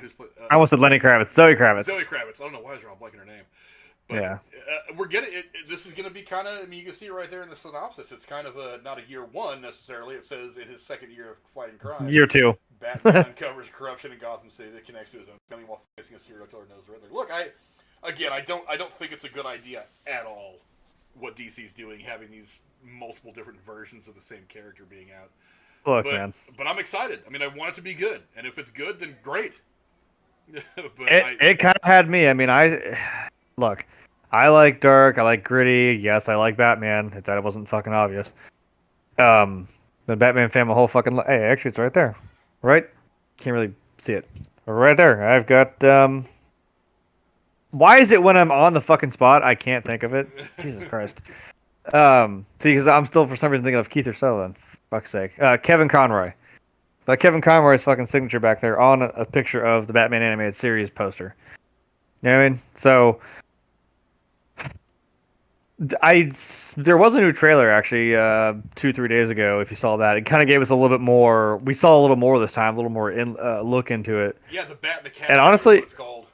I almost said Lenny Kravitz. Zoe Kravitz. Zoe Kravitz. I don't know why I'm blanking her name. But yeah. We're getting it. This is going to be kind of. I mean, you can see right there in the synopsis. It's kind of not a year one necessarily. It says in his second year of fighting crime. Year 2. Batman uncovers corruption in Gotham City that connects to his own family while facing a serial killer knows the Riddler. Look, I don't think it's a good idea at all what DC's doing, having these multiple different versions of the same character being out. Look, man. But I'm excited. I mean, I want it to be good, and if it's good, then great. It kind of had me. I mean, I like dark. I like gritty. Yes, I like Batman. If that wasn't fucking obvious. The Batman fan, my whole fucking. Hey, actually, it's right there. Right? Can't really see it. Right there. I've got. Why is it when I'm on the fucking spot, I can't think of it? Jesus Christ. See, because I'm still for some reason thinking of Keith or Sutherland. Fuck's sake. Kevin Conroy. But Kevin Conroy's fucking signature back there on a picture of the Batman animated series poster. You know what I mean? So, there was a new trailer actually 2-3 days ago. If you saw that, it kind of gave us a little bit more. We saw a little more this time, a little more look into it. Yeah, the Bat and the Cat. And honestly, is what it's called.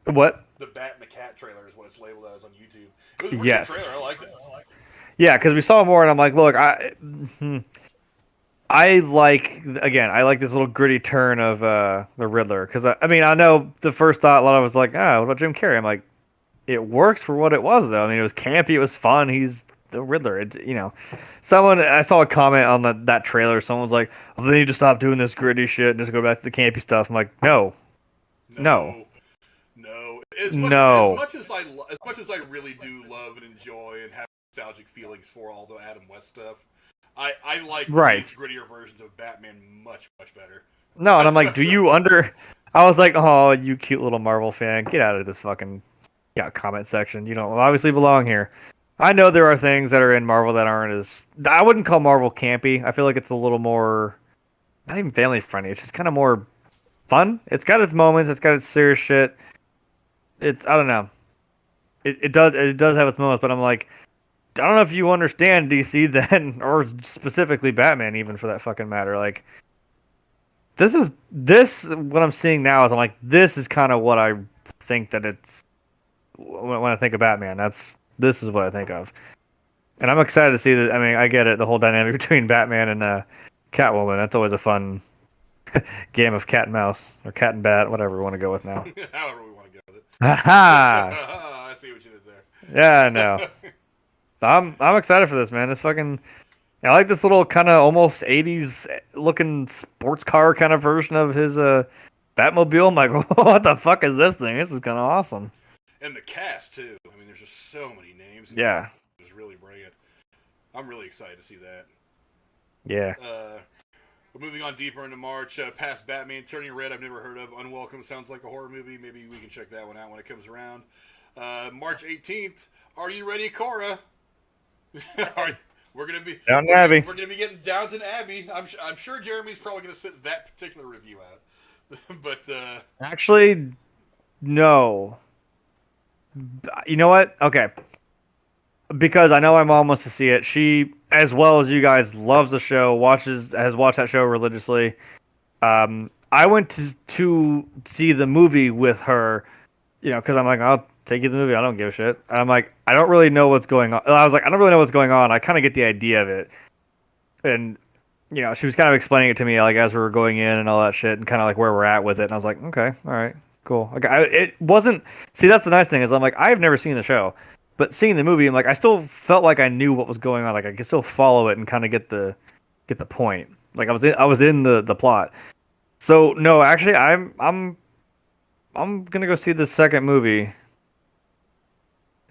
What? The Bat and the Cat trailer is what it's labeled as on YouTube. It was a really good trailer. I liked it. Yeah, because we saw more, and I'm like, look, I like this little gritty turn of the Riddler. Because I mean, I know the first thought a lot of us was like, what about Jim Carrey? I'm like, it works for what it was, though. I mean, it was campy, it was fun. He's the Riddler. I saw a comment on that trailer. Someone's like, well, they need to stop doing this gritty shit and just go back to the campy stuff. I'm like, no. As much as I really do love and enjoy and have nostalgic feelings for all the Adam West stuff, I like these grittier versions of Batman much, much better. No, and I'm like, I was like, oh, you cute little Marvel fan, get out of this fucking comment section. You don't obviously belong here. I know there are things that are in Marvel that aren't as... I wouldn't call Marvel campy. I feel like it's a little more... not even family friendly. It's just kind of more fun. It's got its moments. It's got its serious shit. I don't know. It does have its moments, but I'm like, I don't know if you understand DC then, or specifically Batman even for that fucking matter. Like, what I'm seeing now is I'm like, this is kind of what I think that it's when I think of Batman. This is what I think of, and I'm excited to see that. I mean, I get it, the whole dynamic between Batman and Catwoman. That's always a fun game of cat and mouse or cat and bat, whatever we want to go with now. However we want to go with it. I see what you did there. Yeah, I know. I'm excited for this, man. This fucking, I like this little kind of almost 80s looking sports car kind of version of his Batmobile. I'm like, what the fuck is this thing? This is kind of awesome. And the cast too. I mean, there's just so many names. Yeah. Just really brilliant. I'm really excited to see that. Yeah. We're moving on deeper into March. Past Batman, Turning Red, I've never heard of. Unwelcome sounds like a horror movie. Maybe we can check that one out when it comes around. March 18th. Are you ready, Cora? We're gonna be Downton Abbey. We're gonna be getting Downton Abbey. I'm sure Jeremy's probably gonna sit that particular review out. But actually, no. You know what? Okay. Because I know my mom wants to see it. She, as well as you guys, loves the show. Has watched that show religiously. I went to see the movie with her. Because I'm like, I'll take you to the movie. I don't give a shit. And I'm like, I don't really know what's going on. I was like, I don't really know what's going on. I kind of get the idea of it. And, she was kind of explaining it to me, like, as we were going in and all that shit and kind of like where we're at with it. And I was like, okay, all right, cool. Like, it wasn't, see, that's the nice thing is I'm like, I've never seen the show, but seeing the movie, I'm like, I still felt like I knew what was going on. Like, I could still follow it and kind of get the point. Like, I was in the plot. So no, actually, I'm gonna go see the second movie.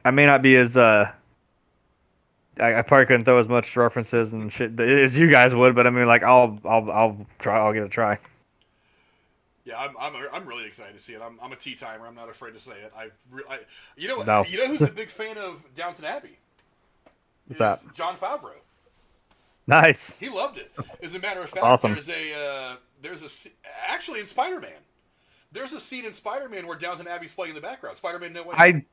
I may not be as I probably couldn't throw as much references and shit as you guys would, but I mean, like, I'll try. I'll give it a try. Yeah, I'm really excited to see it. I'm a tea timer. I'm not afraid to say it. You know who's a big fan of Downton Abbey? What's that? Jon Favreau. Nice. He loved it. As a matter of fact, awesome. Actually in Spider-Man. There's a scene in Spider-Man where Downton Abbey's playing in the background. Spider-Man No Way Home. I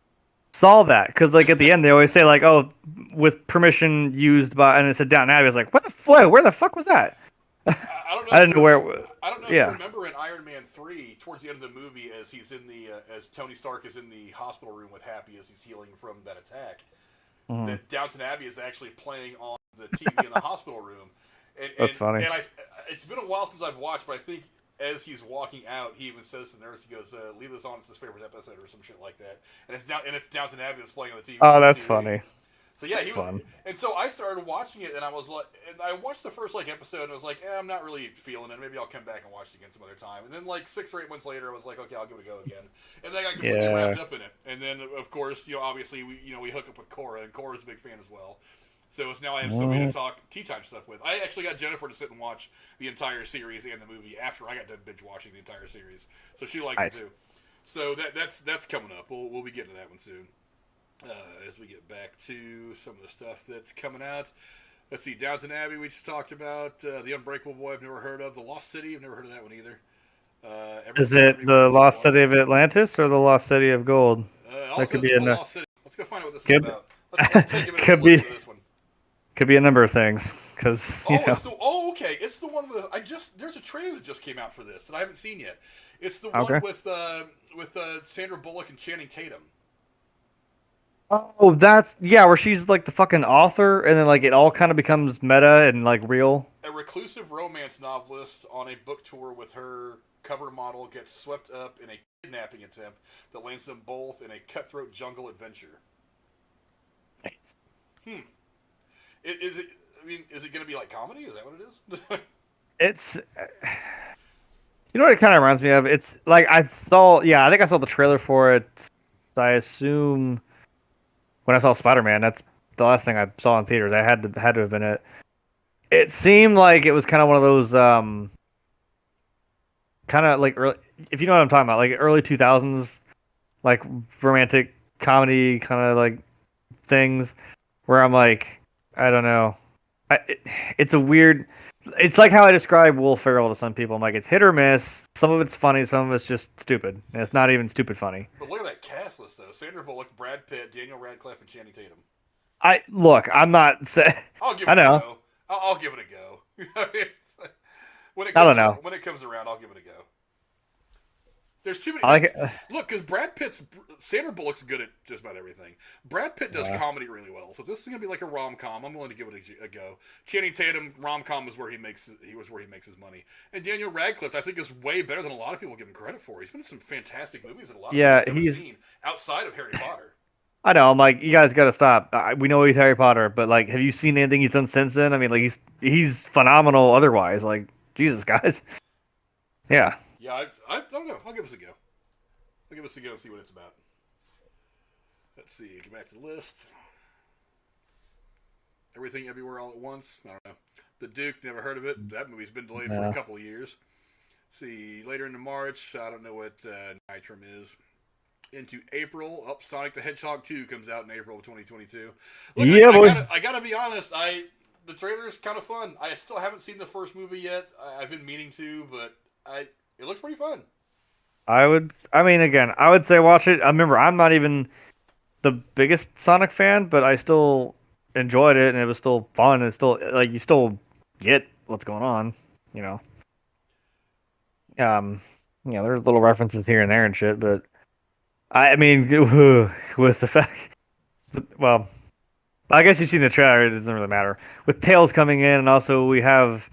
saw that because, like, at the end they always say, like, oh, with permission used by, and it said Downton Abbey. I was like, what the fuck? Where the fuck was that? I don't know. I didn't know where. I don't know if you Yeah. remember in Iron Man 3, towards the end of the movie, as he's in the as Tony Stark is in the hospital room with Happy as he's healing from that attack, Mhm. that Downton Abbey is actually playing on the TV in the hospital room. That's funny. And it's been a while since I've watched, but I think as he's walking out, he even says to the nurse, he goes, "Leave this on. It's his favorite episode," or some shit like that. And it's Downton Abbey that's playing on the TV. Oh, that's funny. So yeah, that's fun. And so I started watching it, and I was like, and I watched the first episode, and I was like, I'm not really feeling it. Maybe I'll come back and watch it again some other time. And then 6 or 8 months later, I was like, okay, I'll give it a go again. And then I got completely wrapped up in it. And then of course, obviously we hook up with Cora, and Cora's a big fan as well. So it's now I have somebody to talk tea time stuff with. I actually got Jennifer to sit and watch the entire series and the movie after I got done binge watching the entire series. So she likes it too. So that's coming up. We'll be getting to that one soon. As we get back to some of the stuff that's coming out. Let's see, Downton Abbey we just talked about. The Unbreakable Boy I've never heard of. The Lost City I've never heard of that one either. Is it the Lost City of Atlantis or the Lost City of Gold? That could be a Lost City. Let's go find out what this is about. Let's take a minute could to be look into this one. Could be a number of things because okay. It's the one with there's a trailer that just came out for this that I haven't seen yet. It's the one with Sandra Bullock and Channing Tatum. Oh, that's where she's like the fucking author, and then it all kind of becomes meta and real. A reclusive romance novelist on a book tour with her cover model gets swept up in a kidnapping attempt that lands them both in a cutthroat jungle adventure. Nice. Is it? I mean, is it going to be like comedy? Is that what it is? It's. You know what it kind of reminds me of? It's I think I saw the trailer for it. I assume when I saw Spider-Man, that's the last thing I saw in theaters. I had to have been it. It seemed like it was kind of one of those kind of early, if you know what I'm talking about, early 2000s, romantic comedy kind of things where I'm I don't know. It's a weird. It's like how I describe Will Ferrell to some people. I'm it's hit or miss. Some of it's funny, some of it's just stupid, and it's not even stupid funny. But look at that cast list, though: Sandra Bullock, Brad Pitt, Daniel Radcliffe, and Channing Tatum. I'm not saying. I'll give it a go. I'll give it a go. When it comes around, I'll give it a go. There's too many. Look, because Sandra Bullock's good at just about everything. Brad Pitt does comedy really well, so this is gonna be like a rom-com. I'm willing to give it a go. Channing Tatum, rom-com is where he makes his money. And Daniel Radcliffe, I think, is way better than a lot of people give him credit for. He's been in some fantastic movies that a lot of people haven't seen outside of Harry Potter. I know. I'm you guys got to stop. We know he's Harry Potter, but have you seen anything he's done since then? I mean, he's phenomenal. Otherwise, Jesus, guys. Yeah. Yeah, I don't know. I'll give us a go. I'll give us a go and see what it's about. Let's see. Go back to the list. Everything Everywhere All at Once. I don't know. The Duke, never heard of it. That movie's been delayed for a couple of years. See, later into March, I don't know what Nitram is. Into April, Sonic the Hedgehog 2 comes out in April of 2022. Look, I gotta be honest, the trailer's kind of fun. I still haven't seen the first movie yet. I've been meaning to, but it looks pretty fun. I would say watch it. I remember I'm not even the biggest Sonic fan, but I still enjoyed it, and it was still fun. It's still you still get what's going on, there's little references here and there and shit, but I mean, with the fact, well, I guess you've seen the trailer. It doesn't really matter. With Tails coming in, and also we have,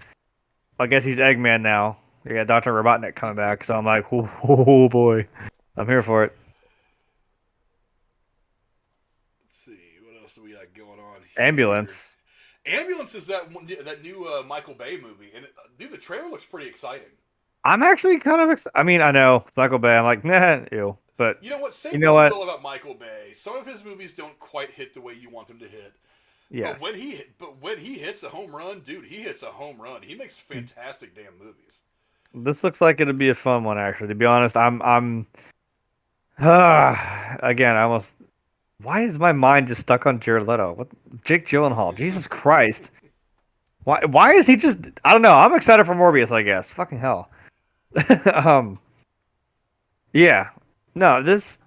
I guess he's Eggman now. We got Dr. Robotnik coming back, so I'm oh boy, I'm here for it. Let's see, what else do we got going on here? Ambulance. Ambulance is that new Michael Bay movie, and dude, the trailer looks pretty exciting. I'm actually kind of excited. I mean, I know Michael Bay. I'm nah, ew. But you know what? Same thing about Michael Bay. Some of his movies don't quite hit the way you want them to hit. Yes. But when he hits a home run, dude, he hits a home run. He makes fantastic damn movies. This looks like it'd be a fun one, actually. To be honest, I'm again, I almost. Why is my mind just stuck on Jared Leto? What? Jake Gyllenhaal? Jesus Christ! Why is he just? I don't know. I'm excited for Morbius, I guess. Fucking hell. Yeah. No, this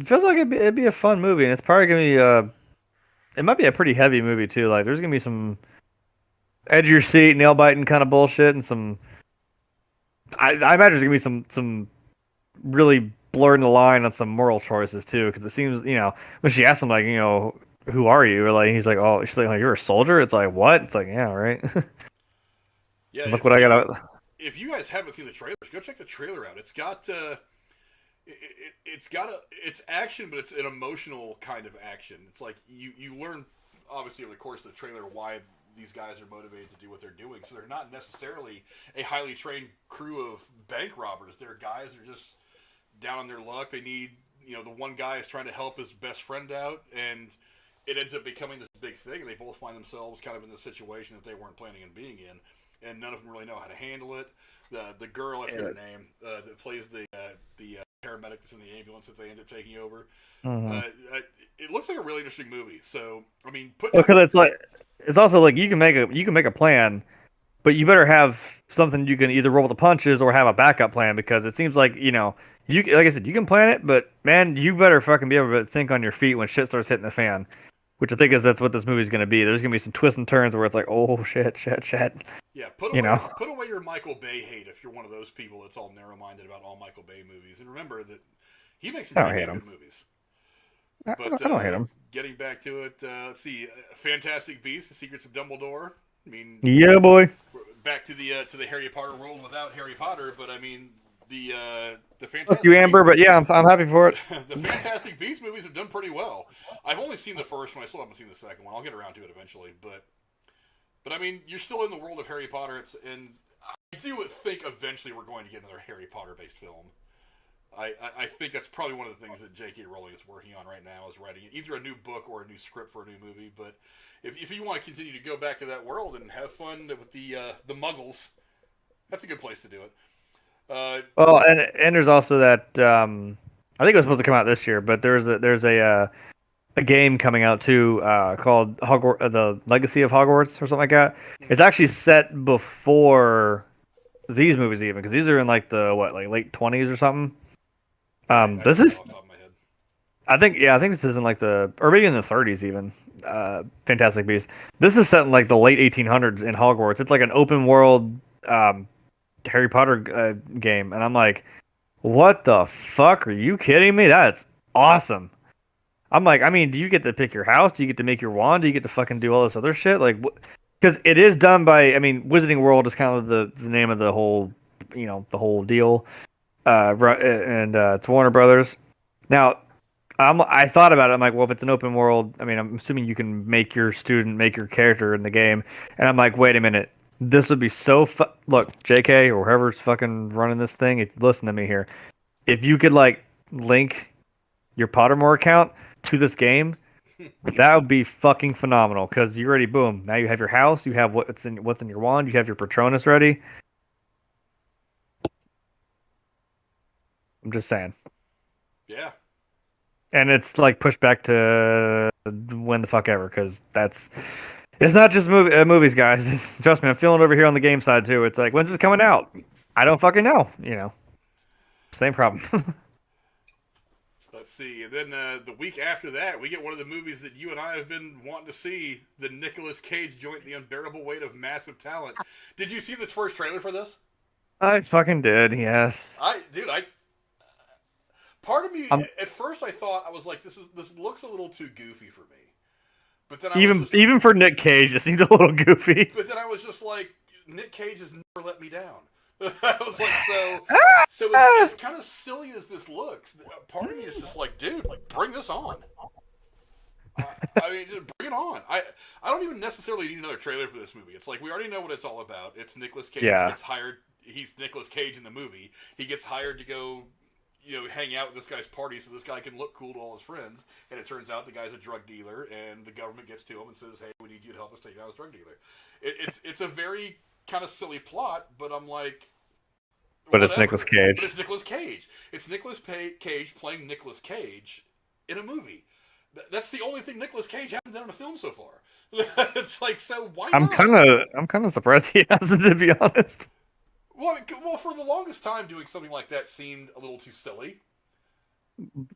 feels like it'd be a fun movie, and it's probably gonna be it might be a pretty heavy movie too. There's gonna be some edge of your seat, nail biting kind of bullshit, and some. I imagine there's gonna be some really blurring the line on some moral choices too, because it seems when she asks him like who are you, or like he's like oh she's like oh, you're a soldier. It's like what? It's like yeah right. Yeah, Look what I got. If you guys haven't seen the trailers, go check the trailer out. It's got it's action, but it's an emotional kind of action. It's like you learn obviously over the course of the trailer why these guys are motivated to do what they're doing. So they're not necessarily a highly trained crew of bank robbers. They're guys that are just down on their luck. They need the one guy is trying to help his best friend out, and it ends up becoming this big thing. And they both find themselves kind of in the situation that they weren't planning on being in, and none of them really know how to handle it. The girl, I forget her name, that plays the paramedic that's in the ambulance that they end up taking over. It looks like a really interesting movie. So I mean, because it's also like you can make a plan, but you better have something you can either roll with the punches or have a backup plan, because it seems like you like I said, you can plan it, but man, you better fucking be able to think on your feet when shit starts hitting the fan. Which I think that's what this movie's going to be. There's going to be some twists and turns where it's like, oh shit. Yeah, put away your Michael Bay hate if you're one of those people that's all narrow-minded about all Michael Bay movies, and remember that he makes some pretty good movies. But I don't hate him. Getting back to it, let's see, Fantastic Beasts: The Secrets of Dumbledore. I mean, yeah, boy. Back to the Harry Potter world without Harry Potter, but I mean the Fantastic. Fuck you, Amber, but yeah, I'm happy for it. The Fantastic Beasts movies have done pretty well. I've only seen the first one. I still haven't seen the second one. I'll get around to it eventually, but I mean, you're still in the world of Harry Potter. And I do think eventually we're going to get another Harry Potter-based film. I think that's probably one of the things that J.K. Rowling is working on right now, is writing either a new book or a new script for a new movie. But if you want to continue to go back to that world and have fun with the Muggles, that's a good place to do it. Well, and there's also that I think it was supposed to come out this year, but there's a game coming out too called The Legacy of Hogwarts or something like that. It's actually set before these movies even, because these are in like the late 20s or something. This is off the top of my head. I think this is in like or maybe in the 30s even. Fantastic Beasts. This is set in like the late 1800s in Hogwarts. It's like an open world Harry Potter game, and I'm like, what the fuck? Are you kidding me? That's awesome. I'm like, I mean, do you get to pick your house? Do you get to make your wand? Do you get to fucking do all this other shit? Like, because it is done by, I mean, Wizarding World is kind of the name of the whole, the whole deal, and it's Warner Brothers. Now, I thought about it. I'm like, well, if it's an open world, I mean, I'm assuming you can make your student make your character in the game, and I'm like, wait a minute. This would be so look, JK or whoever's fucking running this thing, if listen to me here. If you could like link your Pottermore account to this game, that would be fucking phenomenal, because you already boom. Now you have your house, you have what's in your wand, you have your Patronus ready. I'm just saying. Yeah. And it's like pushed back to when the fuck ever, because it's not just movies, guys. Trust me, I'm feeling it over here on the game side too. It's like, when's this coming out? I don't fucking know. Same problem. Let's see. And then the week after that, we get one of the movies that you and I have been wanting to see, the Nicolas Cage joint, The Unbearable Weight of Massive Talent. Did you see the first trailer for this? I fucking did, yes. Part of me, at first I thought, I was like, this looks a little too goofy for me. But then even for Nick Cage, it seemed a little goofy. But then I was just like, Nick Cage has never let me down. I was like, so as kind of silly as this looks, part of me is just like, dude, bring this on. I mean, bring it on. I don't even necessarily need another trailer for this movie. It's like, we already know what it's all about. It's Nicolas Cage gets hired. He's Nicolas Cage in the movie. He gets hired to go hang out with this guy's party so this guy can look cool to all his friends. And it turns out the guy's a drug dealer, and the government gets to him and says, hey, we need you to help us take down this drug dealer. It's a very kind of silly plot, but I'm like... But whatever. It's Nicolas Cage. But it's Nicolas Cage. It's Nicolas Cage playing Nicolas Cage in a movie. That's the only thing Nicolas Cage hasn't done in a film so far. It's like, so why not? I'm kind of surprised he hasn't, to be honest. Well, for the longest time, doing something like that seemed a little too silly.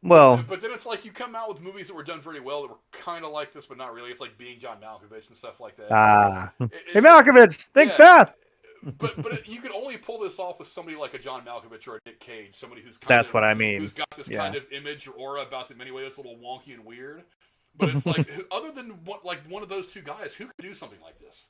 Well, but then it's like you come out with movies that were done very well that were kind of like this, but not really. It's like being John Malkovich and stuff like that. Hey, Malkovich, think fast. But you could only pull this off with somebody like a John Malkovich or a Nick Cage, somebody who's That's what I mean. Who's got this kind of image or aura about them anyway that's a little wonky and weird. But it's like, other than one of those two guys, who could do something like this?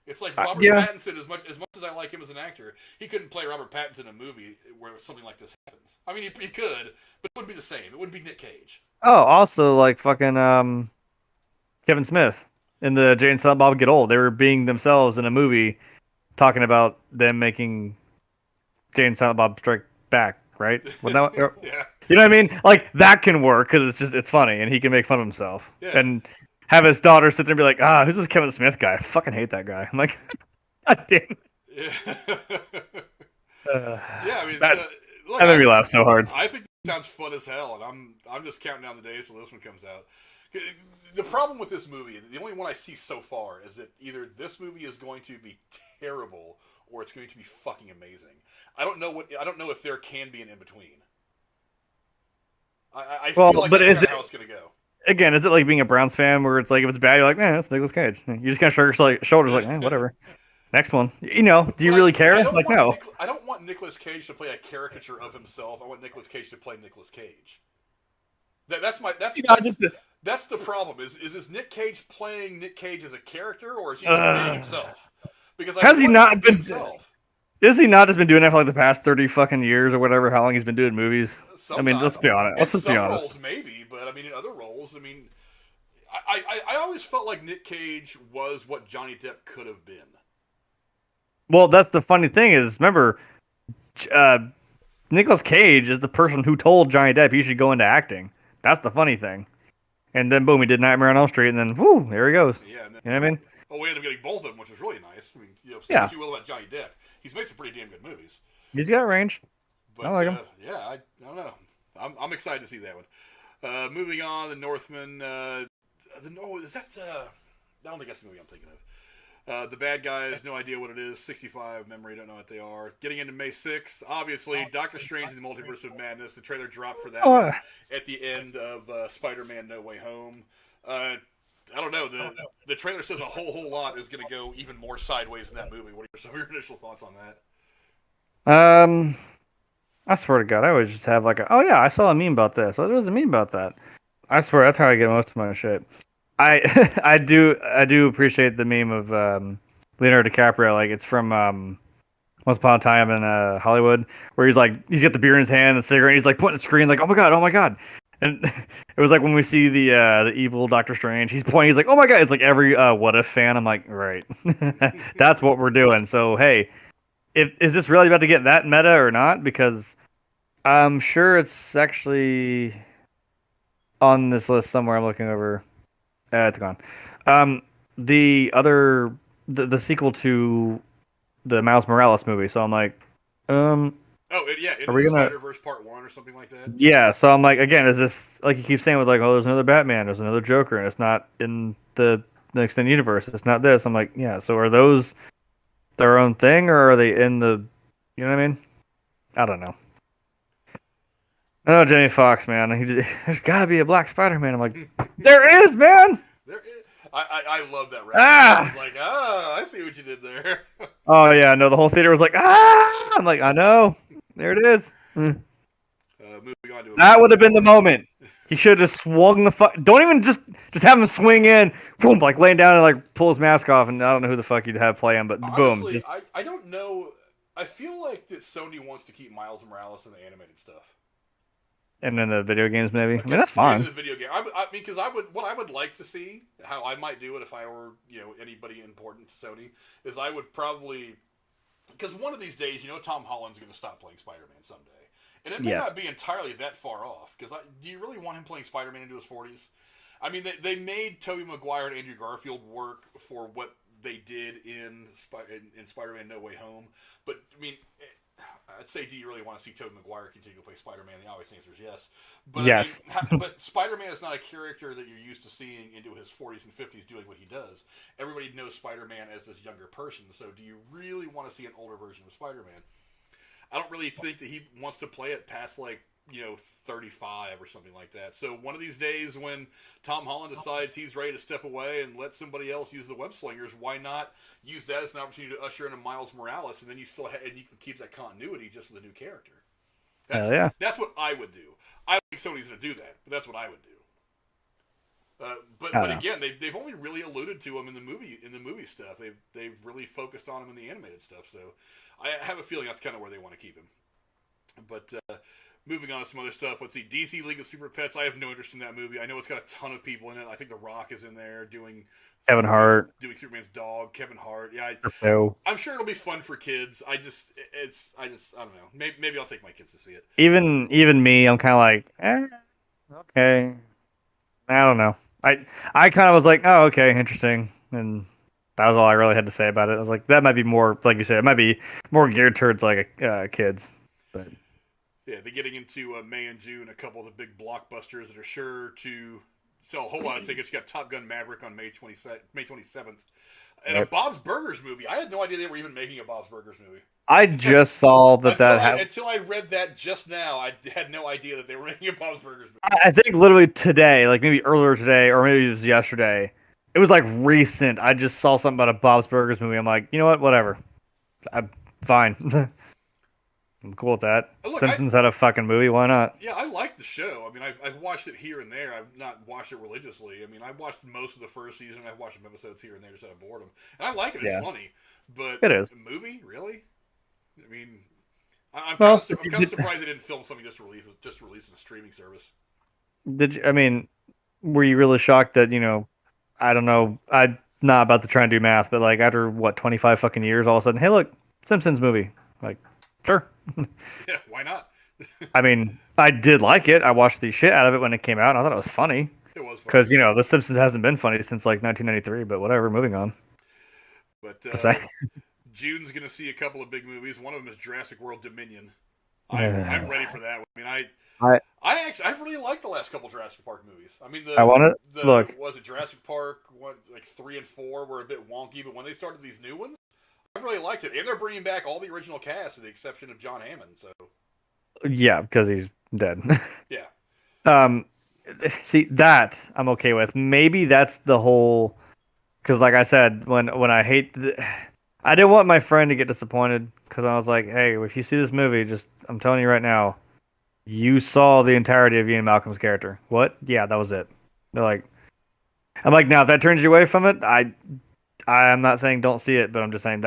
It's like Robert Pattinson. As much as I like him as an actor, he couldn't play Robert Pattinson in a movie where something like this happens. I mean, he could, but it wouldn't be the same. It wouldn't be Nick Cage. Oh, also like fucking Kevin Smith in the Jay and Silent Bob Get Old. They were being themselves in a movie, talking about them making Jay and Silent Bob Strike Back. Right? That, yeah. You know what I mean? Like that can work because it's funny and he can make fun of himself. Yeah. And have his daughter sit there and be like, who's this Kevin Smith guy? I fucking hate that guy. I'm like, God damn. Yeah, I mean, that made me laugh so hard. I think it sounds fun as hell, and I'm just counting down the days till this one comes out. The problem with this movie, the only one I see so far, is that either this movie is going to be terrible or it's going to be fucking amazing. I don't know if there can be an in between. I feel like that's how it's going to go. Again, is it like being a Browns fan where it's like if it's bad, you're like, that's Nicolas Cage. You just kind of shrug your shoulders like, whatever. Next one. You know, do you really care? Like, no. I don't want Nicolas Cage to play a caricature of himself. I want Nicolas Cage to play Nicolas Cage. That's the problem. Is Nick Cage playing Nick Cage as a character, or is he playing himself? Because has he not been himself? Is he not just been doing that for like the past 30 fucking years or whatever? How long he's been doing movies? Sometimes. I mean, let's be honest. Let's just be honest. Roles maybe, but I mean, in other roles, I mean, I always felt like Nick Cage was what Johnny Depp could have been. Well, that's the funny thing is, remember, Nicolas Cage is the person who told Johnny Depp he should go into acting. That's the funny thing. And then boom, he did Nightmare on Elm Street, and then whoo, there he goes. Yeah, and then, you know what I mean? Well, we ended up getting both of them, which was really nice. I mean, say what you will about Johnny Depp, he's made some pretty damn good movies. He's got range. But, I like him. Yeah, I don't know. I'm excited to see that one. Moving on, The Northman. Is that? I don't think that's the movie I'm thinking of. The Bad Guys, no idea what it is. 65, memory, don't know what they are. Getting into May 6th, obviously, Doctor Strange in the Multiverse of Madness. The trailer dropped for that one at the end of Spider-Man No Way Home. I don't know. The trailer says a whole lot is going to go even more sideways in that movie. What are some of your initial thoughts on that? I swear to God, I always just have like I saw a meme about this. Oh, there was a meme about that. I swear, that's how I get most of my shit. I do appreciate the meme of Leonardo DiCaprio. Like it's from Once Upon a Time in Hollywood, where he's got the beer in his hand and the cigarette. And he's like pointing at the screen, like oh my god. And it was like when we see the evil Doctor Strange, he's pointing. He's like oh my god. It's like every What If fan. I'm like right, that's what we're doing. So hey, is this really about to get that meta or not? Because I'm sure it's actually on this list somewhere. I'm looking over. It's gone. The other, the sequel to the Miles Morales movie. So I'm like, are we gonna Spider-Verse Part 1 or something like that? Yeah. So I'm like, again, is this like you keep saying with like, oh, there's another Batman, there's another Joker, and it's not in the extended universe. It's not this. I'm like, yeah. So are those their own thing, or are they in the? You know what I mean? I don't know. I know Jamie Foxx, man. There's got to be a Black Spider-Man. I'm like, there is, man. There is. I love that reference. I was like, I see what you did there. Oh yeah, no, the whole theater was like, I'm like, I know. There it is. Moving on to that would have been the moment. He should have swung the fuck. Don't even just have him swing in, boom, like laying down and like pull his mask off, and I don't know who the fuck you'd have play him, but boom. Honestly, I don't know. I feel like that Sony wants to keep Miles Morales in the animated stuff. And then the video games, maybe. I mean, that's fine. The video game. I mean, because what I would like to see, how I might do it if I were, anybody important to Sony, is I would probably, because one of these days, Tom Holland's going to stop playing Spider-Man someday, and it may not be entirely that far off. Because do you really want him playing Spider-Man into his 40s? I mean, they made Tobey Maguire and Andrew Garfield work for what they did in Spider-Man No Way Home, but I mean. I'd say, do you really want to see Tobey Maguire continue to play Spider-Man? The obvious answer is yes. But yes. I mean, but Spider-Man is not a character that you're used to seeing into his 40s and 50s doing what he does. Everybody knows Spider-Man as this younger person. So do you really want to see an older version of Spider-Man? I don't really think that he wants to play it past like 35 or something like that. So one of these days when Tom Holland decides he's ready to step away and let somebody else use the web slingers, why not use that as an opportunity to usher in a Miles Morales, and then you and you can keep that continuity just with a new character. Hell yeah. That's what I would do. I don't think somebody's going to do that, but that's what I would do. But again, they've only really alluded to him in the movie stuff. They've really focused on him in the animated stuff. So I have a feeling that's kind of where they want to keep him. But moving on to some other stuff, let's see. DC League of Super Pets. I have no interest in that movie. I know it's got a ton of people in it. I think The Rock is in there doing Kevin Hart, doing Superman's dog. Kevin Hart. Yeah, I'm sure it'll be fun for kids. I don't know. Maybe I'll take my kids to see it. Even me, I'm kind of like, okay. I don't know. I kind of was like, oh, okay, interesting, and that was all I really had to say about it. I was like, that might be more, like you said, it might be more geared towards like kids. But yeah, they're getting into May and June, a couple of the big blockbusters that are sure to sell a whole lot of tickets. You got Top Gun Maverick on May 27th, and a Bob's Burgers movie. I had no idea they were even making a Bob's Burgers movie. I just saw that until I read that just now. I had no idea that they were making a Bob's Burgers movie. I think literally today, like maybe earlier today, or maybe it was yesterday. It was like recent. I just saw something about a Bob's Burgers movie. I'm like, you know what? Whatever. I'm fine. I'm cool with that. Look, Simpsons had a fucking movie. Why not? Yeah, I like the show. I mean, I've watched it here and there. I've not watched it religiously. I mean, I watched most of the first season. I've watched some episodes here and there just out of boredom. And I like it. It's funny. But it is. A movie? Really? I mean, I'm kind of surprised they didn't film something just to release in a streaming service. Were you really shocked that, I don't know, I'm not about to try and do math, but like after 25 fucking years, all of a sudden, hey, look, Simpsons movie. Like, sure. Yeah, why not? I mean, I did like it. I watched the shit out of it when it came out. I thought it was funny. It was funny. Because, The Simpsons hasn't been funny since like 1993, but whatever, moving on. But June's going to see a couple of big movies. One of them is Jurassic World Dominion. I'm ready for that. I mean, I've really liked the last couple Jurassic Park movies. I mean, was it Jurassic Park 3 and 4 were a bit wonky, but when they started these new ones, I really liked it. And they're bringing back all the original cast with the exception of John Hammond. So yeah, because he's dead. Yeah. See, that I'm okay with. Maybe that's the whole. Because, like I said, when I I didn't want my friend to get disappointed because I was like, hey, if you see this movie, I'm telling you right now, you saw the entirety of Ian Malcolm's character. What? Yeah, that was it. They're like, I'm like, now if that turns you away from it, I'm not saying don't see it, but I'm just saying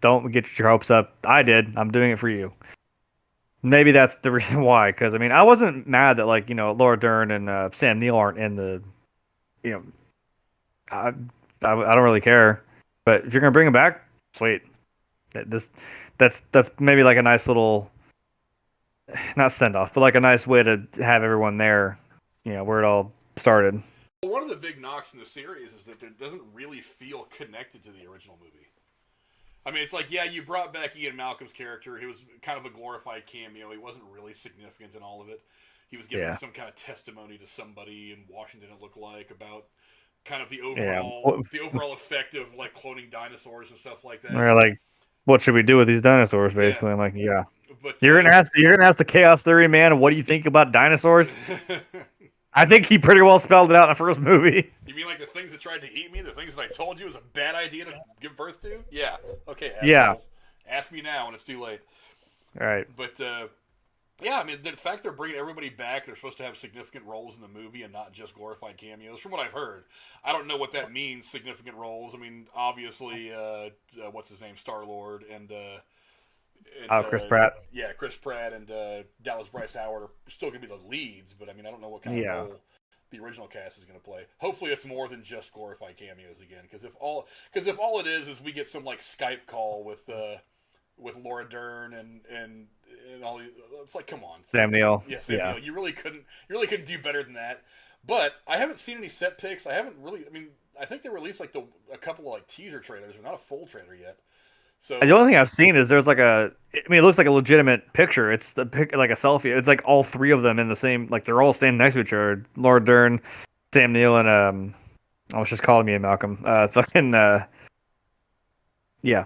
don't get your hopes up. I did. I'm doing it for you. Maybe that's the reason why. Because I wasn't mad that Laura Dern and Sam Neill aren't in the, I don't really care. But if you're gonna bring them back, sweet. That's maybe like a nice little, not send off, but like a nice way to have everyone there, where it all started. One of the big knocks in the series is that it doesn't really feel connected to the original movie. I mean, it's like, yeah, you brought back Ian Malcolm's character. He was kind of a glorified cameo. He wasn't really significant in all of it. He was giving some kind of testimony to somebody in Washington, it looked like, about kind of the overall effect of like cloning dinosaurs and stuff like that. We're like, what should we do with these dinosaurs? Basically, I'm like, yeah. But you're gonna ask the Chaos Theory man, what do you think about dinosaurs? I think he pretty well spelled it out in the first movie. You mean like the things that tried to eat me, the things that I told you was a bad idea to give birth to? Yeah. Okay. Assholes. Yeah. Ask me now when it's too late. All right. But yeah, I mean, the fact they're bringing everybody back, they're supposed to have significant roles in the movie and not just glorified cameos, from what I've heard. I don't know what that means, significant roles. I mean, obviously, what's his name, Star-Lord, and Chris Pratt. Yeah, Chris Pratt and Dallas Bryce Howard are still going to be the leads, but I mean, I don't know what kind of role the original cast is going to play. Hopefully, it's more than just glorified cameos again, because if all it is we get some like Skype call with Laura Dern and all these, it's like, come on, Sam Neill. Yeah, Sam Neill. You really couldn't do better than that. But I haven't seen any set pics. I think they released like a couple of like teaser trailers, but not a full trailer yet. So the only thing I've seen is there's like it looks like a legitimate picture. It's like a selfie. It's like all three of them in the same, like they're all standing next to each other. Laura Dern, Sam Neill, and I was just calling me Malcolm. Yeah.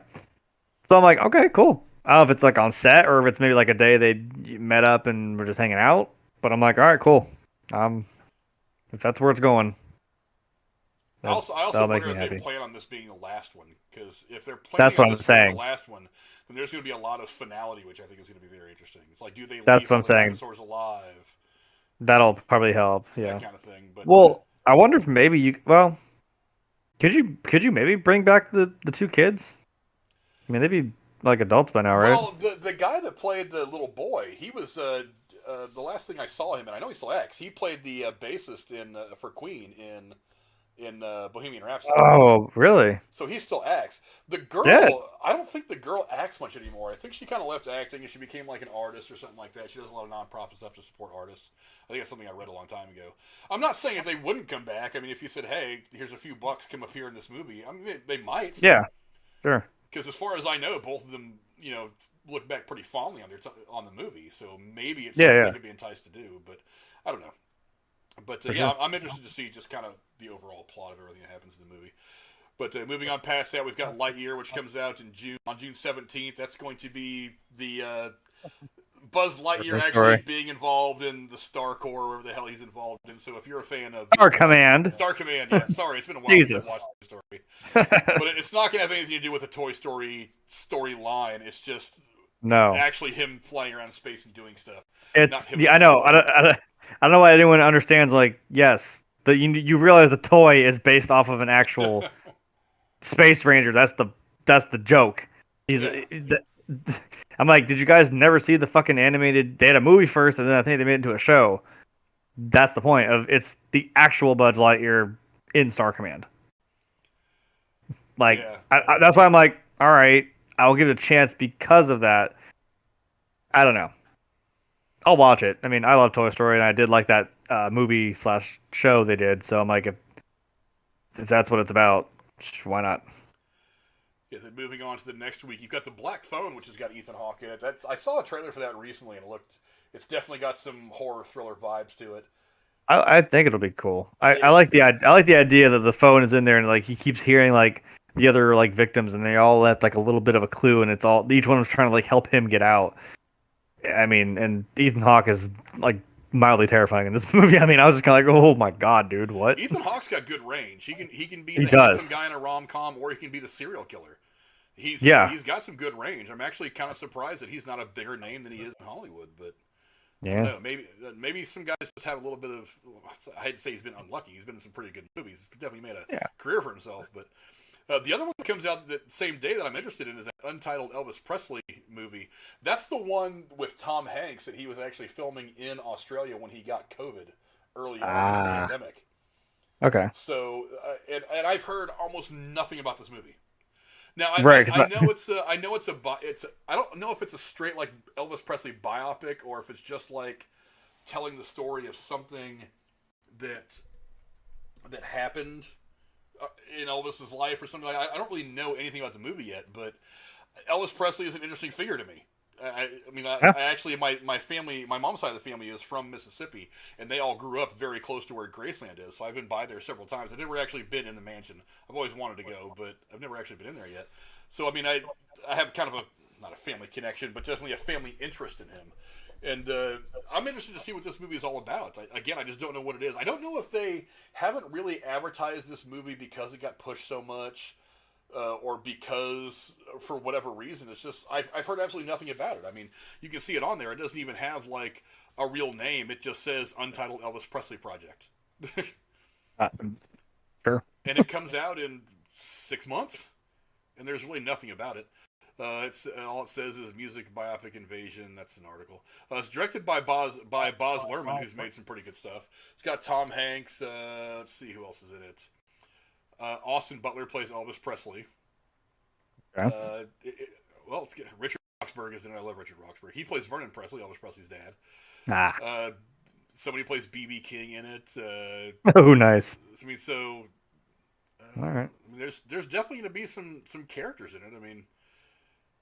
So I'm like, okay, cool. I don't know if it's like on set or if it's maybe like a day they met up and were just hanging out. But I'm like, all right, cool. If that's where it's going, I also that'll make wonder me if they happy. plan on this being the last one, because if they're planning That's on what I'm this being the saying. last one, then there's going to be a lot of finality, which I think is going to be very interesting. It's like, do they That's leave what all I'm the saying. dinosaurs alive? That'll probably help. That Yeah. kind of thing. But Well, I wonder if maybe you. Well, could you maybe bring back the two kids? I mean, they'd be like adults by now, right? well, the guy that played the little boy, he was the last thing I saw him, and I know he's still acts. He played the bassist in for Queen in Bohemian Rhapsody. Oh, really? So he still acts. The Yeah. girl, I don't think the girl acts much anymore. I think she kind of left acting and she became like an artist or something like that. She does a lot of nonprofit stuff to support artists. I think that's something I read a long time ago. I'm not saying that they wouldn't come back. I mean, if you said, "Hey, here's a few bucks, come up here in this movie," I mean, they might. Yeah. Sure. Because as far as I know, both of them, look back pretty fondly on on the movie. So maybe it's something Yeah. they could be enticed to do. But I don't know. But For yeah, sure. I'm interested to see just kind of the overall plot of everything that happens in the movie. But moving on past that, we've got Lightyear, which comes out in June on June 17th. That's going to be the Buzz Lightyear actually Story. being involved in the Star Corps, whatever the hell he's involved in. So if you're a fan of Our command. Star Command, yeah, sorry, it's been a while Jesus. since I've watched Toy Story, but it's not going to have anything to do with the Toy Story storyline. It's just No. actually him flying around space and doing stuff. It's him yeah, I know. being I don't know why anyone understands. Like, yes, you realize the toy is based off of an actual Space Ranger. That's the joke. He's. Yeah. I'm like, did you guys never see the fucking animated? They had a movie first, and then I think they made it into a show. That's the point of it's the actual Buzz Lightyear in Star Command. Like, Yeah. that's why I'm like, all right, I'll give it a chance because of that. I don't know. I'll watch it. I mean, I love Toy Story, and I did like that movie/show they did. So I'm like, if that's what it's about, why not? Yeah, then moving on to the next week, you've got the Black Phone, which has got Ethan Hawke in it. I saw a trailer for that recently, and it's definitely got some horror thriller vibes to it. I think it'll be cool. I like the idea that the phone is in there, and like he keeps hearing like the other like victims, and they all left like a little bit of a clue, and it's all each one was trying to like help him get out. I mean, and Ethan Hawke is like mildly terrifying in this movie. I mean, I was just kind of like, oh my god, dude, what? Ethan Hawke's got good range. He can be He the does. handsome guy in a rom-com, or he can be the serial killer. He's got some good range. I'm actually kind of surprised that he's not a bigger name than he is in Hollywood. But I don't know, maybe some guys just have a little bit of. I hate to say he's been unlucky. He's been in some pretty good movies. He's definitely made a career for himself. But the other one that comes out the same day that I'm interested in is that untitled Elvis Presley movie. That's the one with Tom Hanks that he was actually filming in Australia when he got COVID early on in the pandemic. Okay. So, and I've heard almost nothing about this movie. Now, I know it's I don't know if it's a straight like Elvis Presley biopic or if it's just like telling the story of something that happened in Elvis's life or something. I don't really know anything about the movie yet, but Elvis Presley is an interesting figure to me. I actually, my family, my mom's side of the family is from Mississippi, and they all grew up very close to where Graceland is. So I've been by there several times. I've never actually been in the mansion. I've always wanted to go, but I've never actually been in there yet. So I mean, I have kind of not a family connection, but definitely a family interest in him. And I'm interested to see what this movie is all about. I just don't know what it is. I don't know if they haven't really advertised this movie because it got pushed so much. Or because for whatever reason, it's just I've heard absolutely nothing about it. I mean, you can see it on there. It doesn't even have like a real name. It just says Untitled Elvis Presley Project. Sure. And it comes out in 6 months, and there's really nothing about it. It's all it says is music biopic invasion. That's an article. It's directed by Boz Lerman, who's made some pretty good stuff. It's got Tom Hanks. Let's see who else is in it. Austin Butler plays Elvis Presley. Okay. It's good. Richard Roxburgh is in it. I love Richard Roxburgh. He plays Vernon Presley, Elvis Presley's dad. Somebody plays B.B. King in it. Oh, nice. I mean, so. All right. I mean, there's definitely going to be some characters in it. I mean,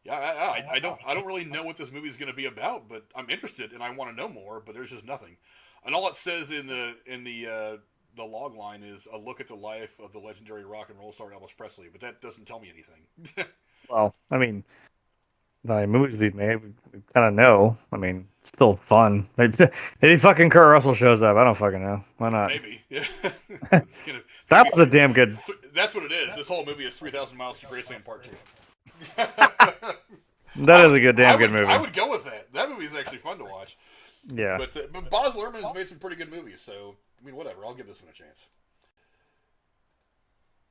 yeah, I don't really know what this movie is going to be about, but I'm interested and I want to know more. But there's just nothing, and all it says in the log line is a look at the life of the legendary rock and roll star Elvis Presley, but that doesn't tell me anything. Well, I mean, the movies we've made, we kind of know. I mean, it's still fun. Maybe fucking Kurt Russell shows up. I don't fucking know. Why not? Maybe. Yeah. It's gonna That be was a damn good. That's what it is. This whole movie is 3,000 Miles to Graceland Part 2. That is a damn good movie. I would go with that. That movie is actually fun to watch. Yeah. But Baz Luhrmann has made some pretty good movies, so I mean, whatever. I'll give this one a chance.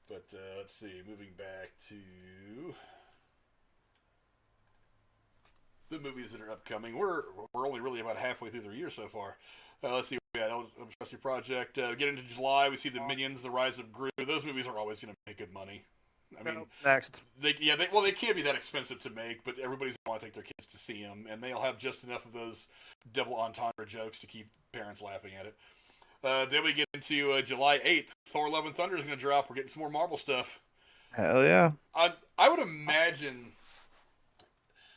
But let's see. Moving back to the movies that are upcoming. We're only really about halfway through the year so far. Let's see. We got Trusty Project. Get into July. We see the Minions, The Rise of Gru. Those movies are always going to make good money. I mean, next. They can't be that expensive to make, but everybody's going to want to take their kids to see them, and they'll have just enough of those double entendre jokes to keep parents laughing at it. Then we get into July 8th. Thor: Love and Thunder is going to drop. We're getting some more Marvel stuff. Hell yeah. I would imagine.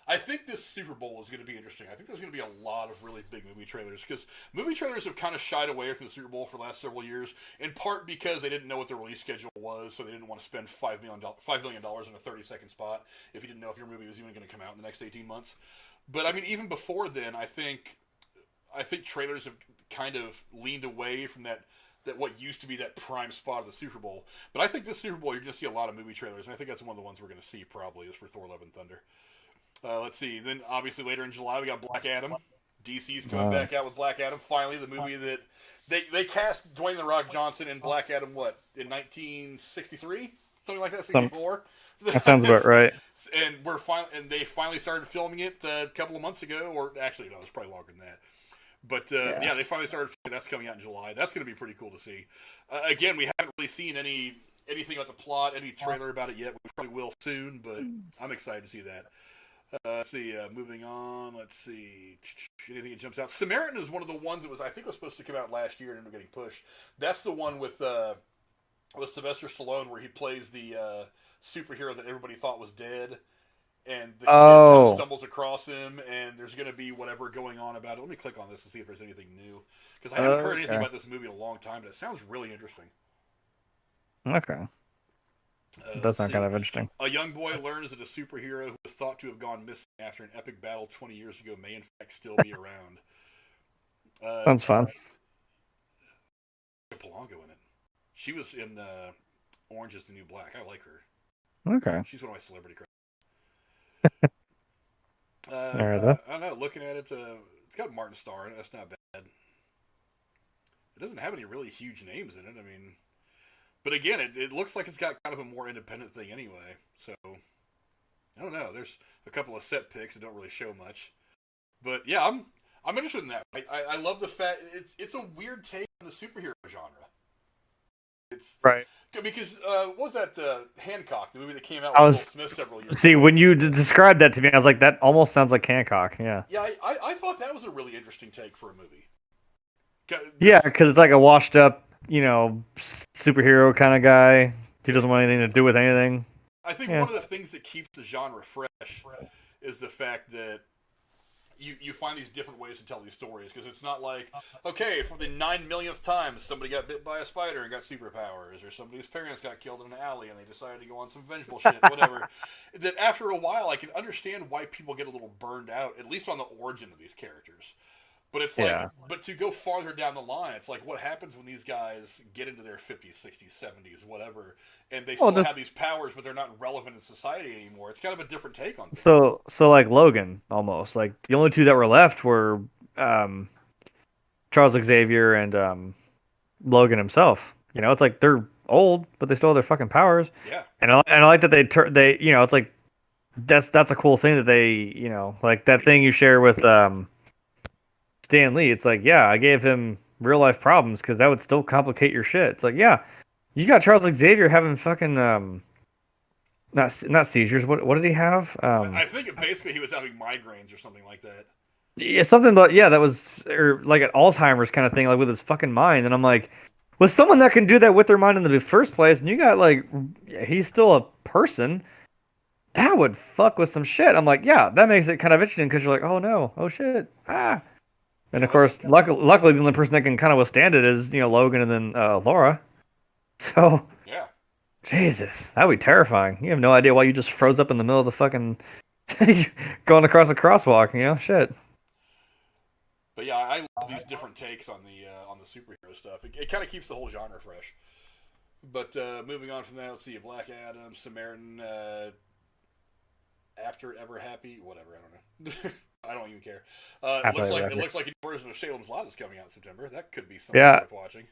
I think this Super Bowl is going to be interesting. I think there's going to be a lot of really big movie trailers because movie trailers have kind of shied away from the Super Bowl for the last several years, in part because they didn't know what the release schedule was, so they didn't want to spend $5 million in a 30-second spot if you didn't know if your movie was even going to come out in the next 18 months. But I mean, even before then, I think trailers have kind of leaned away from that what used to be that prime spot of the Super Bowl. But I think this Super Bowl, you're going to see a lot of movie trailers, and I think that's one of the ones we're going to see probably is for Thor: Love and Thunder. Let's see. Then, obviously, later in July, we got Black Adam. DC's coming back out with Black Adam. Finally, the movie that they cast Dwayne "The Rock" Johnson in Black Adam. What, in 1963, something like that, 64. That sounds about right. And they finally started filming it a couple of months ago, or actually, no, it's probably longer than that. But yeah, they finally started. That's coming out in July. That's going to be pretty cool to see. Again, we haven't really seen anything about the plot, any trailer about it yet. We probably will soon, but I'm excited to see that. Let's see. Moving on. Let's see. Anything that jumps out. Samaritan is one of the ones that I think was supposed to come out last year and ended up getting pushed. That's the one with Sylvester Stallone where he plays the superhero that everybody thought was dead, and the kid kind of stumbles across him, and there's going to be whatever going on about it. Let me click on this to see if there's anything new because I haven't heard anything about this movie in a long time, but it sounds really interesting. Okay. That sounds kind of interesting. A young boy learns that a superhero who was thought to have gone missing after an epic battle 20 years ago may in fact still be around. Sounds fun. Polanco in it. She was in Orange is the New Black. I like her. Okay. She's one of my celebrity crushes. I don't know. Looking at it, it's got Martin Starr in it. That's not bad. It doesn't have any really huge names in it. I mean... But again, it looks like it's got kind of a more independent thing anyway. So, I don't know. There's a couple of set pics that don't really show much. But yeah, I'm interested in that. I love the fact it's a weird take on the superhero genre. It's right. Because what was that Hancock, the movie that came out with Will Smith several years ago? See, when you described that to me, I was like, that almost sounds like Hancock. Yeah. Yeah, I thought that was a really interesting take for a movie. Yeah, because it's like a washed up, superhero kind of guy. He doesn't want anything to do with anything. I think one of the things that keeps the genre fresh is the fact that you find these different ways to tell these stories. Because it's not like, okay, for the 9 millionth time, somebody got bit by a spider and got superpowers, or somebody's parents got killed in an alley and they decided to go on some vengeful shit, whatever. That after a while, I can understand why people get a little burned out, at least on the origin of these characters. But it's like, but to go farther down the line, it's like, what happens when these guys get into their 50s, 60s, 70s, whatever, and they still have these powers, but they're not relevant in society anymore? It's kind of a different take on things. So like Logan, almost. Like, the only two that were left were Charles Xavier and Logan himself. It's like they're old, but they still have their fucking powers. Yeah. And I like that they it's like, that's a cool thing that they, like that thing you share with Stan Lee. It's like, yeah, I gave him real life problems because that would still complicate your shit. It's like, yeah, you got Charles Xavier having fucking not seizures. What did he have? I think basically he was having migraines or something like that. Yeah, something that was or like an Alzheimer's kind of thing, like with his fucking mind. And I'm like, with someone that can do that with their mind in the first place, and you got like, he's still a person. That would fuck with some shit. I'm like, yeah, that makes it kind of interesting because you're like, oh no, oh shit, ah. And of course, luckily, the only person that can kind of withstand it is, Logan and then Laura. So, yeah, Jesus, that would be terrifying. You have no idea why you just froze up in the middle of the fucking Going across a crosswalk, shit. But yeah, I love these different takes on the superhero stuff. It kind of keeps the whole genre fresh. But moving on from that, let's see, Black Adam, Samaritan, After Ever Happy, whatever, I don't know. I don't even care. It looks like a version of Salem's Lot is coming out in September. That could be something worth watching.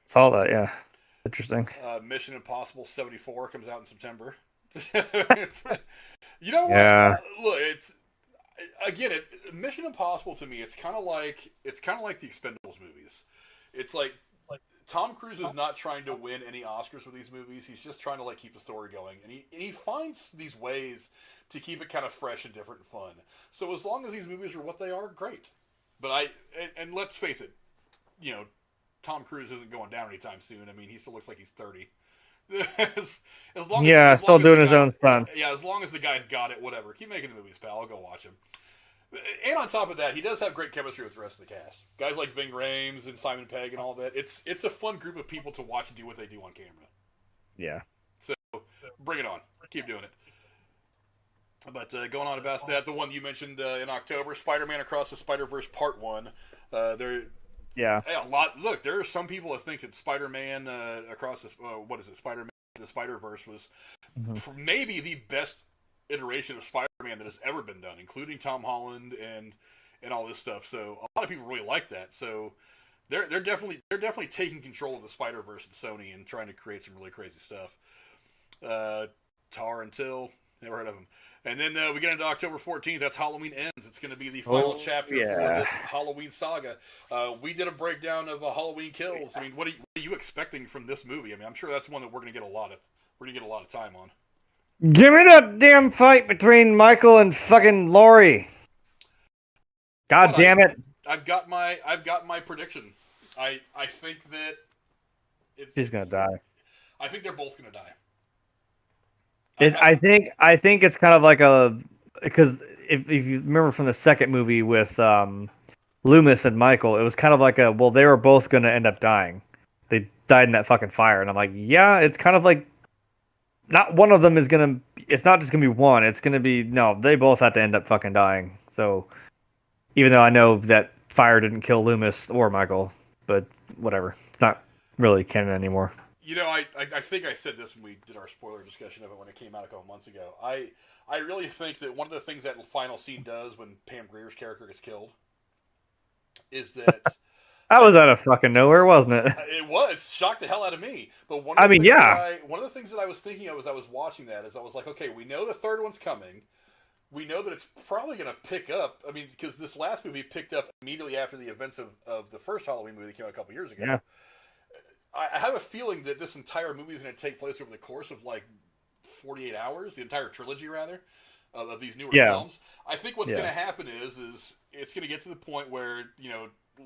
Saw that, yeah. Interesting. Mission Impossible 74 comes out in September. You know what? Yeah. Look, Mission Impossible to me. It's kind of like the Expendables movies. It's like Tom Cruise is not trying to win any Oscars with these movies. He's just trying to keep the story going, and he finds these ways to keep it kind of fresh and different and fun. So as long as these movies are what they are, great. But and let's face it, Tom Cruise isn't going down anytime soon. I mean, he still looks like he's 30. Still doing his own stuff. Yeah, as long as the guy's got it, whatever. Keep making the movies, pal. I'll go watch him. And on top of that, he does have great chemistry with the rest of the cast. Guys like Ving Rhames and Simon Pegg and all that. It's a fun group of people to watch do what they do on camera. Yeah. So bring it on. Keep doing it. But going on about that, the one you mentioned in October, Spider-Man Across the Spider-Verse Part 1. Yeah. A lot. Look, there are some people that think that Spider-Man Across the Spider-Man the Spider-Verse was maybe the best iteration of Spider-Man that has ever been done, including Tom Holland and all this stuff. So a lot of people really like that. So they're definitely taking control of the Spider-Verse at Sony and trying to create some really crazy stuff. Tar and Till, never heard of them. And then we get into October 14th. That's Halloween Ends. It's going to be the final chapter for this Halloween saga. We did a breakdown of Halloween Kills. I mean, what are you expecting from this movie? I mean, I'm sure that's one that we're going to get a lot of time on. Give me that damn fight between Michael and fucking Laurie. God damn it! I've got my prediction. I think that he's gonna die. I think they're both gonna die. I think it's kind of because if you remember from the second movie with Loomis and Michael, it was kind of they were both gonna end up dying. They died in that fucking fire, and I'm like, yeah, it's kind of like. Not one of them is gonna. It's not just gonna be one. It's gonna be no. They both have to end up fucking dying. So, even though I know that fire didn't kill Loomis or Michael, but whatever. It's not really canon anymore. I think I said this when we did our spoiler discussion of it when it came out a couple months ago. I really think that one of the things that final scene does when Pam Grier's character gets killed is that. That was out of fucking nowhere, wasn't it? It was. It shocked the hell out of me. But one of the things that I was thinking of as I was watching that is I was like, okay, we know the third one's coming. We know that it's probably going to pick up. I mean, because this last movie picked up immediately after the events of the first Halloween movie that came out a couple years ago. Yeah. I have a feeling that this entire movie is going to take place over the course of 48 hours, the entire trilogy, rather, of these newer films. I think what's going to happen is it's going to get to the point where,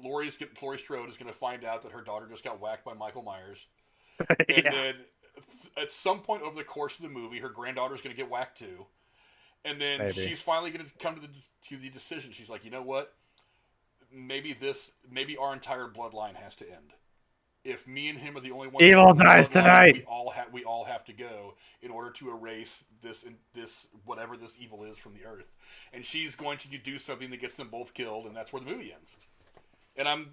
Laurie Strode is going to find out that her daughter just got whacked by Michael Myers. And then at some point over the course of the movie, her granddaughter is going to get whacked too. And then she's finally going to come to the decision. She's like, you know what? Maybe our entire bloodline has to end. If me and him are the only ones, evil dies tonight. We all have to go in order to erase this whatever this evil is from the earth. And she's going to do something that gets them both killed, and that's where the movie ends. And I'm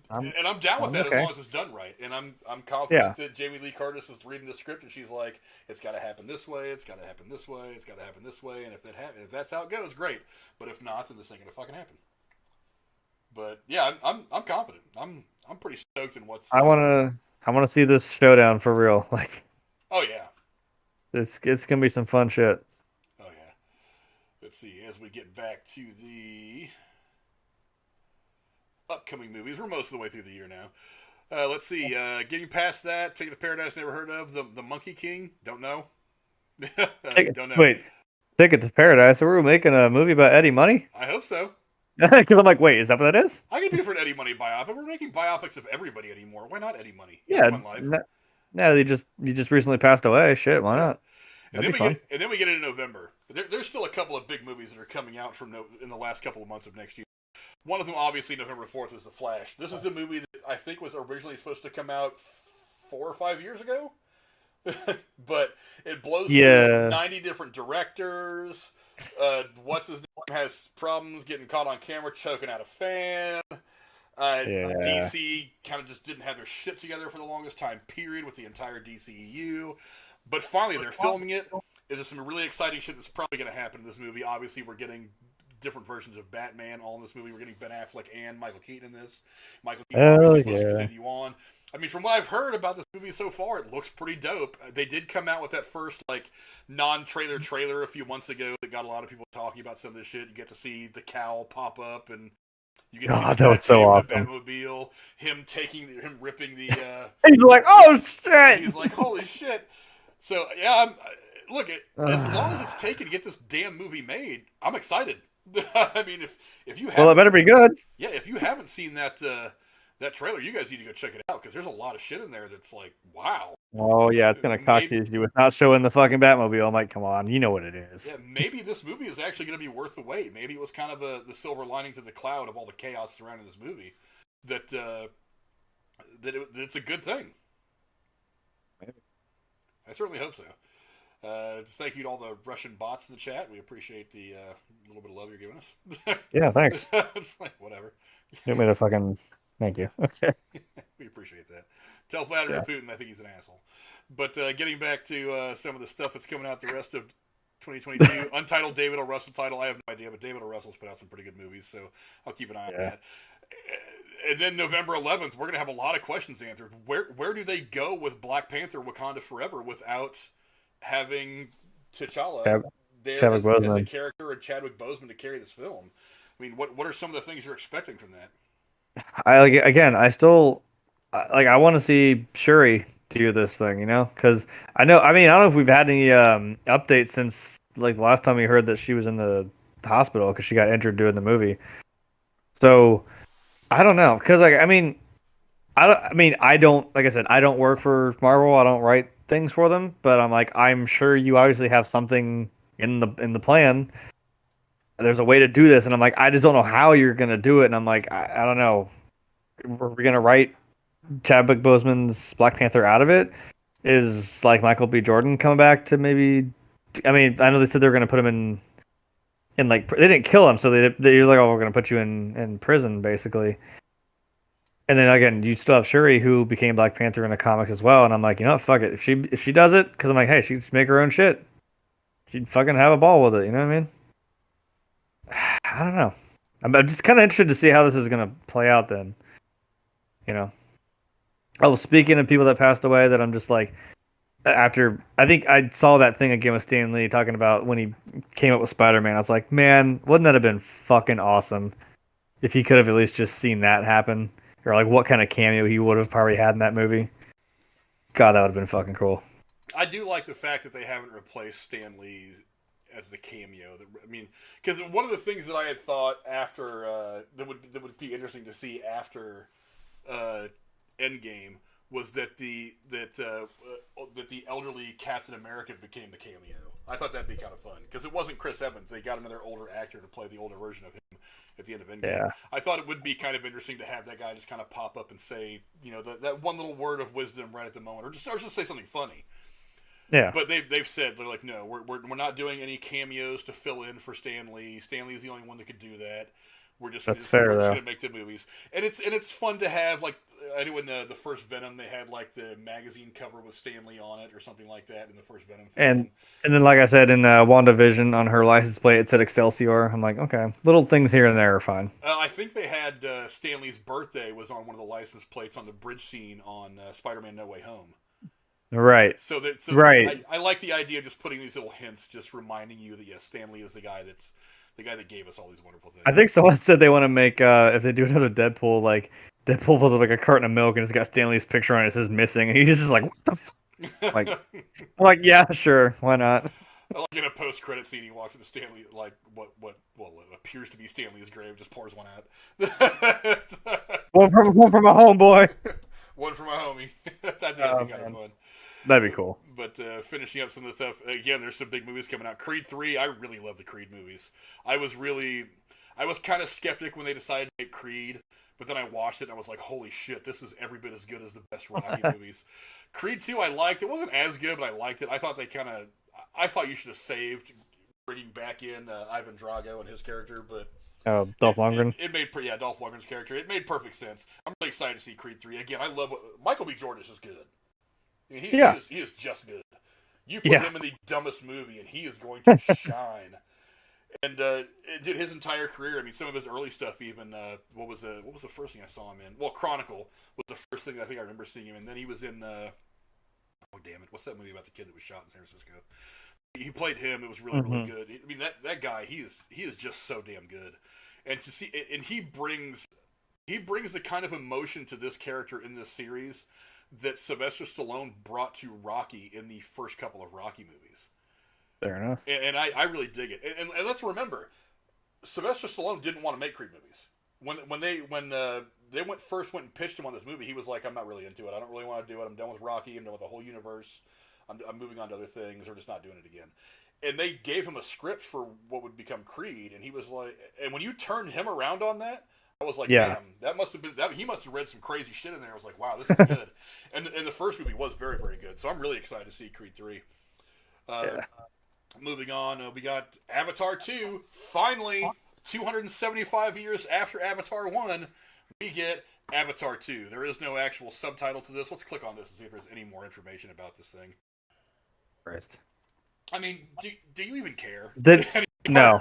down with that as long as it's done right. And I'm confident that Jamie Lee Curtis is reading the script and she's like, it's got to happen this way, it's got to happen this way, it's got to happen this way, and if that's how it goes, great. But if not, then this ain't gonna fucking happen. But yeah, I'm confident. I'm pretty stoked in what's. I wanna see this showdown for real. Oh yeah. It's gonna be some fun shit. Oh yeah. Let's see as we get back to the upcoming movies. We're most of the way through the year now. Let's see. Getting past that, Ticket to Paradise, never heard of. The Monkey King, don't know. Don't know. Wait, Ticket to Paradise? Are we making a movie about Eddie Money? I hope so. Because I'm like, wait, is that what that is? I can do for an Eddie Money biopic. We're making biopics of everybody anymore. Why not Eddie Money? Yeah. No, you just recently passed away. Shit, why not? And then we get into November. There's still a couple of big movies that are coming out in the last couple of months of next year. One of them, obviously, November 4th, is The Flash. This is the movie that I think was originally supposed to come out 4 or 5 years ago. But it blows through 90 different directors. What's his name has problems getting caught on camera choking out a fan. Yeah. DC kind of just didn't have their shit together for the longest time period with the entire DCEU. But finally, they're filming it. There's some really exciting shit that's probably going to happen in this movie. Obviously, we're getting different versions of Batman all in this movie. We're getting Ben Affleck and Michael Keaton in this. Michael Keaton obviously supposed to continue on. I mean, from what I've heard about this movie so far, it looks pretty dope. They did come out with that first like non-trailer trailer a few months ago that got a lot of people talking about some of this shit. You get to see the cowl pop up, and you get to see that was so awesome. the Batmobile, him ripping the. He's like, oh shit! He's like, holy shit! So yeah, look, as long as it's taken to get this damn movie made, I'm excited. I mean, if you it better be good. Yeah, if you haven't seen that trailer, you guys need to go check it out because there's a lot of shit in there that's like, wow. Oh yeah, it's gonna cock you with not showing the fucking Batmobile. I'm like, come on, you know what it is. Yeah, maybe this movie is actually going to be worth the wait. Maybe it was kind of the silver lining to the cloud of all the chaos surrounding this movie. That it's a good thing. Maybe. I certainly hope so. Thank you to all the Russian bots in the chat. We appreciate the little bit of love you're giving us. Yeah, thanks. It's like, whatever. You want me to fucking... Thank you. Okay. We appreciate that. Tell Vladimir Putin I think he's an asshole. But getting back to some of the stuff that's coming out the rest of 2022, Untitled David O. Russell title, I have no idea, but David O. Russell's put out some pretty good movies, so I'll keep an eye on that. And then November 11th, we're going to have a lot of questions answered. Where do they go with Black Panther Wakanda Forever without having T'Challa there as a character and Chadwick Boseman to carry this film? I mean, what are some of the things you're expecting from that? I still want to see Shuri do this thing, you know, because I don't know if we've had any updates since like the last time we heard that she was in the hospital because she got injured doing the movie. So I don't know, because I don't, like I said, I don't work for Marvel. I don't write things for them, but I'm sure you obviously have something in the plan. There's a way to do this, and I'm like, I just don't know how you're gonna do it, and I'm like, I don't know. We're gonna write Chadwick Boseman's Black Panther out of it? Is like Michael B. Jordan coming back to maybe? I mean, I know they said they were gonna put him in like, they didn't kill him, so they're like, oh, we're gonna put you in prison basically. And then again, you still have Shuri, who became Black Panther in the comics as well, and I'm like, you know what, fuck it. If she does it, because I'm like, hey, she should make her own shit. She'd fucking have a ball with it, you know what I mean? I don't know. I'm just kind of interested to see how this is going to play out then. You know? Oh, speaking of people that passed away, that I'm just like, after, I think I saw that thing again with Stan Lee talking about when he came up with Spider-Man. I was like, man, wouldn't that have been fucking awesome if he could have at least just seen that happen? Or like what kind of cameo he would have probably had in that movie. God, that would have been fucking cool. I do like the fact that they haven't replaced Stan Lee as the cameo. I mean, because one of the things that I had thought after that would be interesting to see after Endgame was that the elderly Captain America became the cameo. I thought that'd be kind of fun because it wasn't Chris Evans. They got another older actor to play the older version of him at the end of Endgame. Yeah. I thought it would be kind of interesting to have that guy just kind of pop up and say, you know, that one little word of wisdom right at the moment, or just say something funny. Yeah. But they've said, they're like, no, we're not doing any cameos to fill in for Stan Lee. Stan Lee's the only one that could do that. We're just going to make the movies, and it's fun to have, like, I know in the first Venom they had like the magazine cover with Stan Lee on it or something like that in the first Venom film. And then, like I said, in WandaVision on her license plate it said Excelsior. I'm like, okay, little things here and there are fine. I think they had Stan Lee's birthday was on one of the license plates on the bridge scene on Spider-Man: No Way Home. Right. So right. I like the idea of just putting these little hints, just reminding you that yes, Stan Lee is the guy that gave us all these wonderful things. I think someone said they want to make if they do another Deadpool, like Deadpool pulls up like a carton of milk and it's got Stan Lee's picture on it. It says missing, and he's just like, what the fuck? Like, I'm like, yeah, sure, why not? I like in a post-credit scene, he walks into Stan Lee, like what appears to be Stan Lee's grave, just pours one out. one from a homeboy. One from a homie. That'd be kind of fun. That'd be cool. But finishing up some of the stuff, again, there's some big movies coming out. Creed 3, I really love the Creed movies. I was kind of skeptic when they decided to make Creed, but then I watched it and I was like, holy shit, this is every bit as good as the best Rocky movies. Creed 2 I liked. It wasn't as good, but I liked it. I thought you should have saved bringing back in Ivan Drago and his character, but Oh, Dolph Lundgren. It made Dolph Lundgren's character. It made perfect sense. I'm really excited to see Creed 3 again. I love what Michael B. Jordan is just good. I mean, he is just good. You put him in the dumbest movie, and he is going to shine. And dude, his entire career. I mean, some of his early stuff. Even what was the first thing I saw him in? Well, Chronicle was the first thing I think I remember seeing him in. Then he was in. Oh damn it! What's that movie about the kid that was shot in San Francisco? He played him. It was really really good. I mean, that guy. He is just so damn good. And to see, and he brings the kind of emotion to this character in this series that Sylvester Stallone brought to Rocky in the first couple of Rocky movies. Fair enough. And I really dig it. And let's remember, Sylvester Stallone didn't want to make Creed movies. When they first went and pitched him on this movie, he was like, I'm not really into it. I don't really want to do it. I'm done with Rocky. I'm done with the whole universe. I'm moving on to other things. We're just not doing it again. And they gave him a script for what would become Creed, and he was like, and when you turned him around on that, I was like, damn, that must have been that. He must have read some crazy shit in there. I was like, wow, this is good. and the first movie was very, very good. So I'm really excited to see Creed 3. Moving on, we got Avatar 2. Finally, 275 years after Avatar 1, we get Avatar 2. There is no actual subtitle to this. Let's click on this and see if there's any more information about this thing. Christ. I mean, do you even care? No.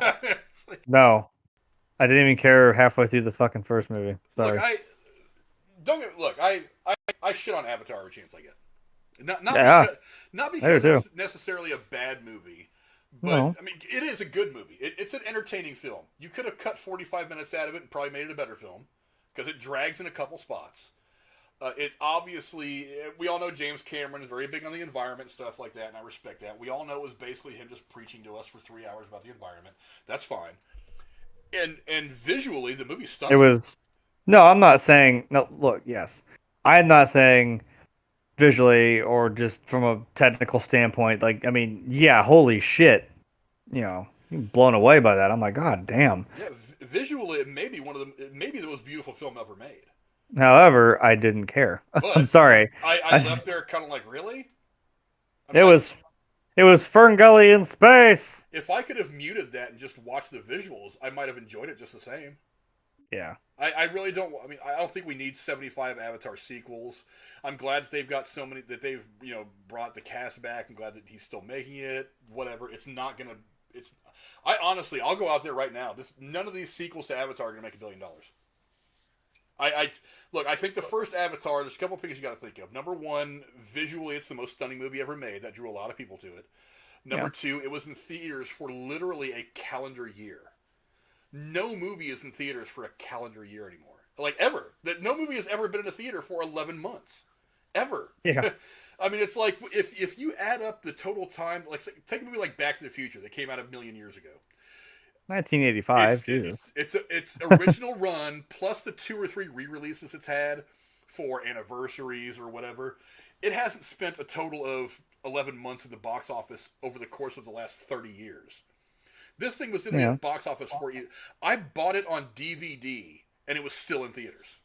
No. I didn't even care halfway through the fucking first movie. Sorry. Look, I shit on Avatar every chance I get. Not because it's necessarily a bad movie, but I mean, it is a good movie. It's an entertaining film. You could have cut 45 minutes out of it and probably made it a better film because it drags in a couple spots. It obviously, we all know James Cameron is very big on the environment, stuff like that, and I respect that. We all know it was basically him just preaching to us for 3 hours about the environment. That's fine. And visually, the movie's stunning. It was. No, I'm not saying. No, look, yes. I'm not saying visually or just from a technical standpoint. Like, I mean, yeah, holy shit. You know, blown away by that. I'm like, God damn. Yeah, visually, it may be the most beautiful film ever made. However, I didn't care. But I'm sorry. I left there kind of like, really? It was Ferngully in space. If I could have muted that and just watched the visuals, I might have enjoyed it just the same. Yeah. I really don't. I mean, I don't think we need 75 Avatar sequels. I'm glad that they've got so many that they've brought the cast back. I'm glad that he's still making it. Whatever. It's not gonna. I'll go out there right now. None of these sequels to Avatar are gonna make $1 billion. Look, I think the first Avatar, there's a couple of things you got to think of. Number one, visually, it's the most stunning movie ever made. That drew a lot of people to it. Number two, it was in theaters for literally a calendar year. No movie is in theaters for a calendar year anymore. Like, ever. No movie has ever been in a theater for 11 months. Ever. Yeah. I mean, it's like, if you add up the total time, like, take a movie like Back to the Future that came out a million years ago. 1985. It's original run plus the 2 or 3 re-releases it's had for anniversaries or whatever. It hasn't spent a total of 11 months in the box office over the course of the last 30 years. This thing was in the box office for you. I bought it on DVD and it was still in theaters.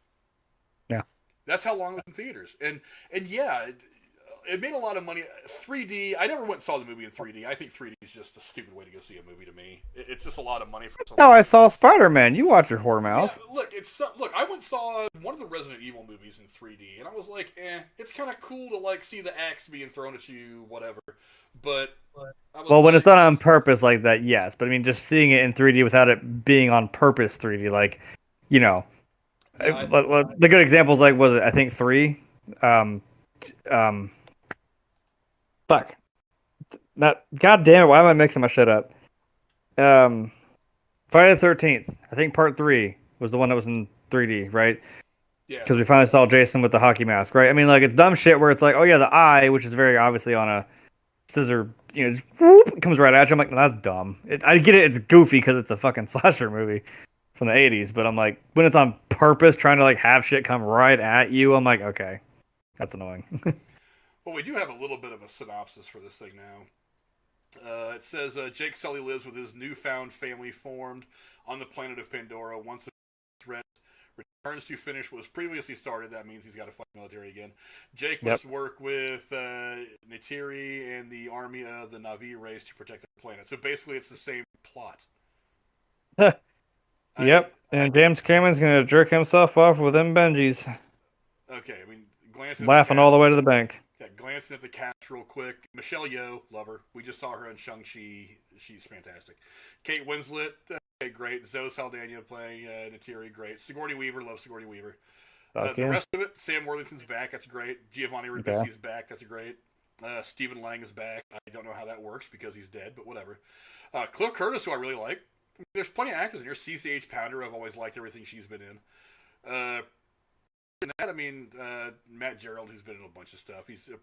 Yeah, that's how long it was in theaters. And yeah. It made a lot of money. 3D, I never went and saw the movie in 3D. I think 3D is just a stupid way to go see a movie to me. It's just a lot of money for something. Oh, I saw Spider-Man. You watch your whore mouth. Yeah, look, I went and saw one of the Resident Evil movies in 3D, and I was like, it's kind of cool to like see the axe being thrown at you, whatever. But when it's done on purpose like that, yes. But I mean, just seeing it in 3D without it being on purpose 3D, like, the good examples, like, was it? I think 3. Fuck. God damn it, why am I mixing my shit up? Friday the 13th. I think part 3 was the one that was in 3D, right? Yeah. Because we finally saw Jason with the hockey mask, right? I mean, like, it's dumb shit where it's like, oh yeah, the eye, which is very obviously on a scissor, just whoop, it comes right at you. I'm like, no, that's dumb. I get it, it's goofy because it's a fucking slasher movie from the 80s, but I'm like, when it's on purpose, trying to like have shit come right at you, I'm like, okay, that's annoying. Well, we do have a little bit of a synopsis for this thing now. It says, Jake Sully lives with his newfound family formed on the planet of Pandora. Once a threat Returns to finish what was previously started. That means he's got to fight military again. Jake must work with Neytiri and the army of the Na'vi race to protect the planet. So basically, it's the same plot. Yep. And James Cameron's gonna jerk himself off with them Benjis. Okay, I mean, glancing laughing all the way to the bank. Yeah, glancing at the cast real quick. Michelle Yeoh, love her. We just saw her in Shang-Chi. She's fantastic. Kate Winslet, great. Zoe Saldana playing Neytiri, great. Sigourney Weaver, love Sigourney Weaver. The rest of it, Sam Worthington's back, that's great. Giovanni Ribisi's back, that's great. Stephen Lang is back. I don't know how that works because he's dead, but whatever. Cliff Curtis, who I really like. There's plenty of actors in here. CCH Pounder, I've always liked everything she's been in. That, I mean, Matt Gerald, who's been in a bunch of stuff. He's a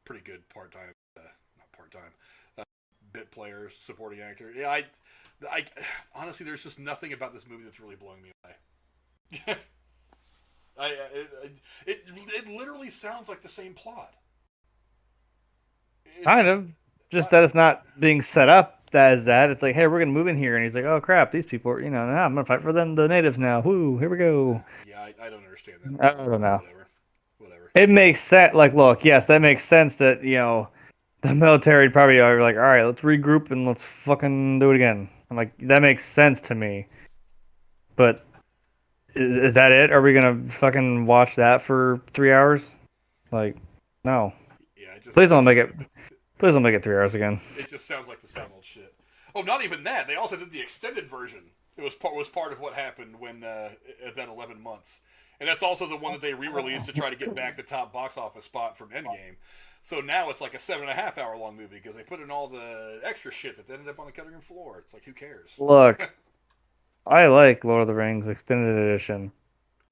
pretty good part-time, not part-time, bit player, supporting actor. Yeah, I honestly, there's just nothing about this movie that's really blowing me away. It literally sounds like the same plot. Kind of. Just that it's not being set up as that. It's like, hey, we're going to move in here. And he's like, oh, crap, these people are, now I'm going to fight for them, the natives now. Woo, here we go. Yeah, I don't understand that. I don't know. Whatever. It makes sense. Like, look, yes, that makes sense that, the military probably are like, all right, let's regroup and let's fucking do it again. I'm like, that makes sense to me. But is that it? Are we going to fucking watch that for 3 hours? Like, no. Yeah, Please don't make it 3 hours again. It just sounds like the same old shit. Oh, not even that. They also did the extended version. It was part of what happened when at that 11 months. And that's also the one that they re-released to try to get back the top box office spot from Endgame. So now it's like a 7.5 hour long movie because they put in all the extra shit that ended up on the cutting room floor. It's like, who cares? Look, I like Lord of the Rings Extended Edition,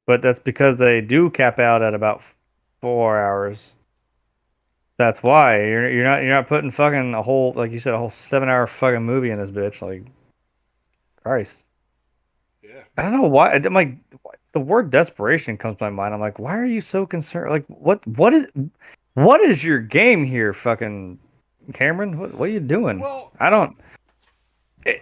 but that's because they do cap out at about 4 hours. That's why you're not putting fucking a whole, like you said, a whole 7 hour fucking movie in this bitch. Like, Christ. Yeah. I don't know why. I'm like, the word desperation comes to my mind. I'm like, why are you so concerned? Like, what is your game here, fucking Cameron? What are you doing? Well,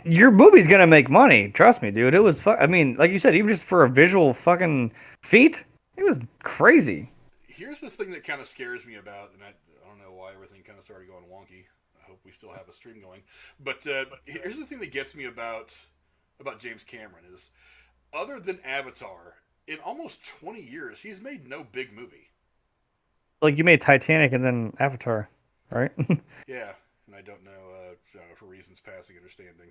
your movie's gonna make money. Trust me, dude. It was I mean, like you said, even just for a visual fucking feat, it was crazy. Here's the thing that kind of scares me about, and I don't know why everything kind of started going wonky. I hope we still have a stream going. But here's the thing that gets me about James Cameron is, other than Avatar, in almost 20 years, he's made no big movie. Like, you made Titanic and then Avatar, right? Yeah, and I don't know, for reasons passing understanding,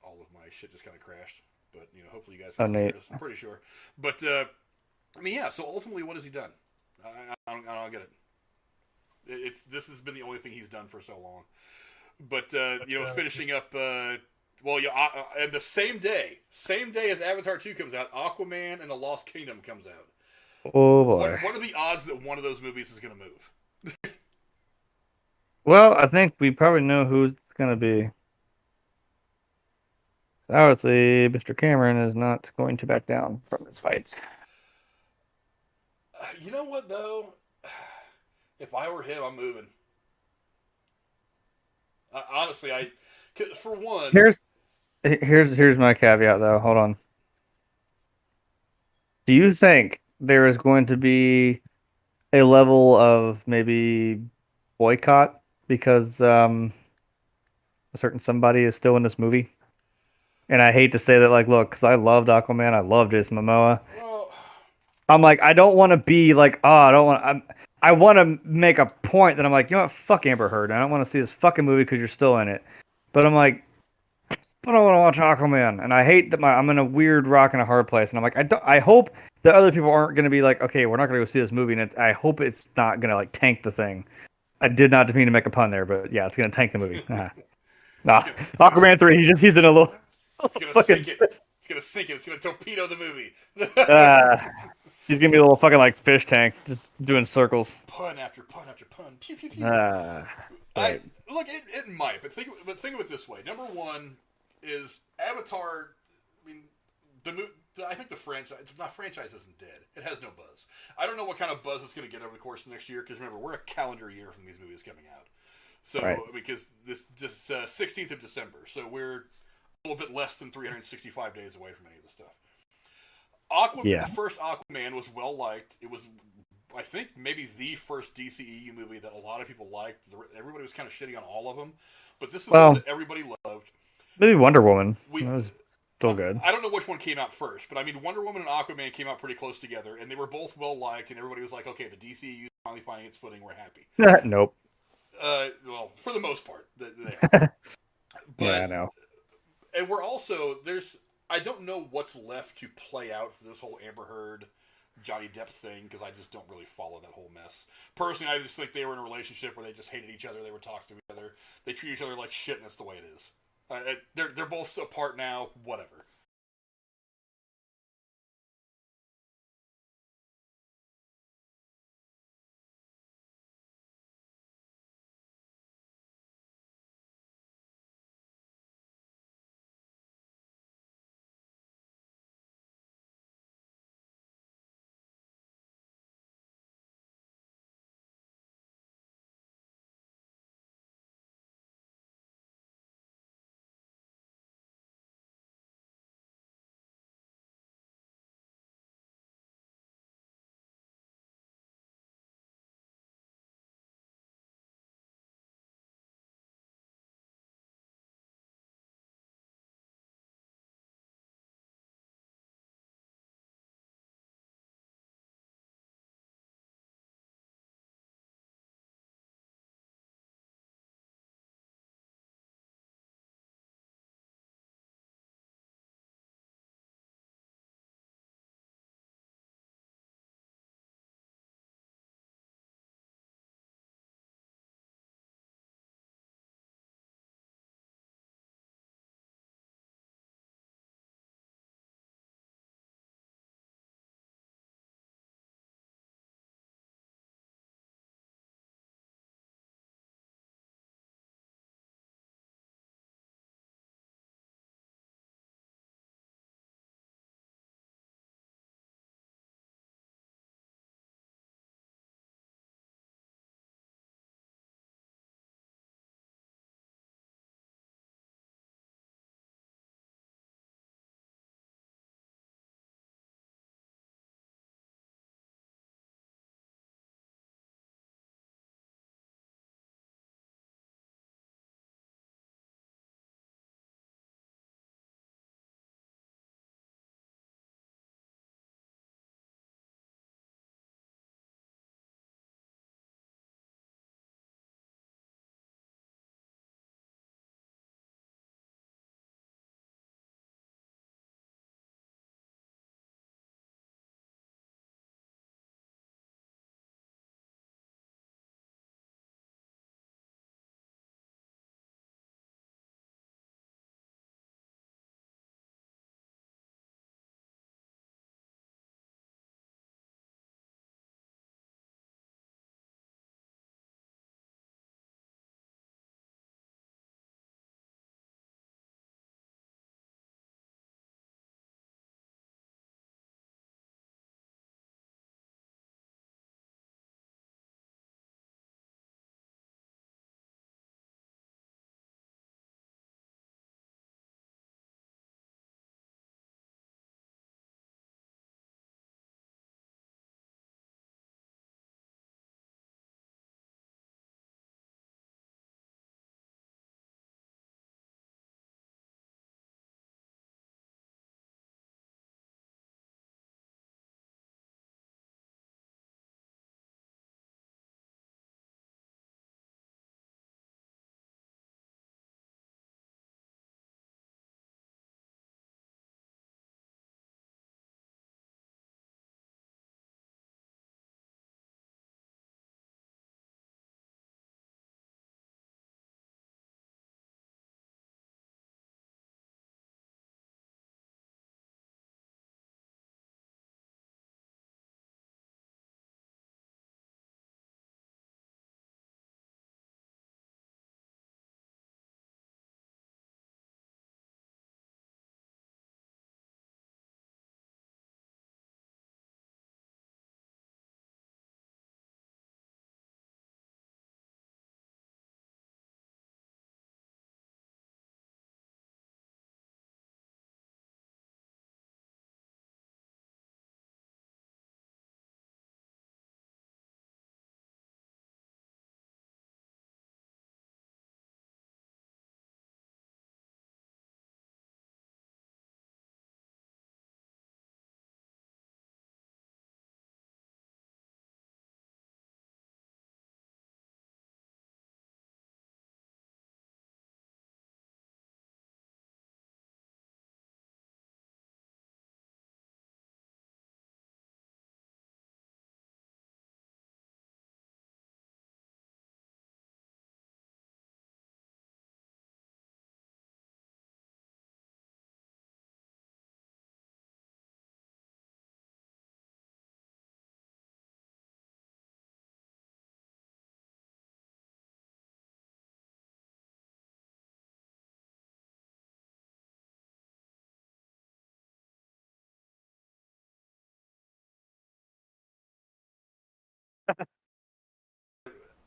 all of my shit just kind of crashed. But, hopefully you guys can see this. I'm pretty sure. But, I mean, yeah, so ultimately, what has he done? I don't get it. This has been the only thing he's done for so long. But, finishing up, and the same day as Avatar 2 comes out, Aquaman and the Lost Kingdom comes out. Oh, boy. What are the odds that one of those movies is going to move? Well, I think we probably know who's going to be. Obviously, Mr. Cameron is not going to back down from this fight. You know what, though? If I were him, I'm moving. Honestly, for one... Here's my caveat, though. Hold on. Do you think there is going to be a level of maybe boycott because a certain somebody is still in this movie? And I hate to say that, like, look, because I loved Aquaman, I loved Jason Momoa. Well, I'm like, I don't want to be like, I want to make a point that I'm like, you know what, fuck Amber Heard. I don't want to see this fucking movie because you're still in it. But I'm like, but I want to watch Aquaman, and I hate that I'm in a weird rock and a hard place. And I'm like, I hope that other people aren't going to be like, okay, we're not going to go see this movie, and I hope it's not going to like tank the thing. I did not mean to make a pun there, but yeah, it's going to tank the movie. Nah, Aquaman 3, he's in a little. It's going to sink it. It's going to sink it. It's going to torpedo the movie. He's gonna be a little fucking like fish tank, just doing circles. Pun after pun after pun. Pew pew pew. Right. Look, it might, but think of it this way. Number one is Avatar. I mean, I think the franchise. Franchise isn't dead. It has no buzz. I don't know what kind of buzz it's going to get over the course of next year. Because remember, we're a calendar year from these movies coming out. So because this 16th of December, so we're a little bit less than 365 days away from any of the stuff. Yeah. The first Aquaman was well liked. It was, I think, maybe the first DCEU movie that a lot of people liked. Everybody was kind of shitty on all of them, but this is one that everybody loved. Maybe Wonder Woman. That was still good. I don't know which one came out first, but I mean, Wonder Woman and Aquaman came out pretty close together, and they were both well liked, and everybody was like, "Okay, the DCEU is finally finding its footing. We're happy." Nope. Well, for the most part, they are. But, yeah, I know. And we're also I don't know what's left to play out for this whole Amber Heard, Johnny Depp thing, because I just don't really follow that whole mess. Personally, I just think they were in a relationship where they just hated each other. They were toxic to each other. They treat each other like shit, and that's the way it is. They're both apart now. Whatever.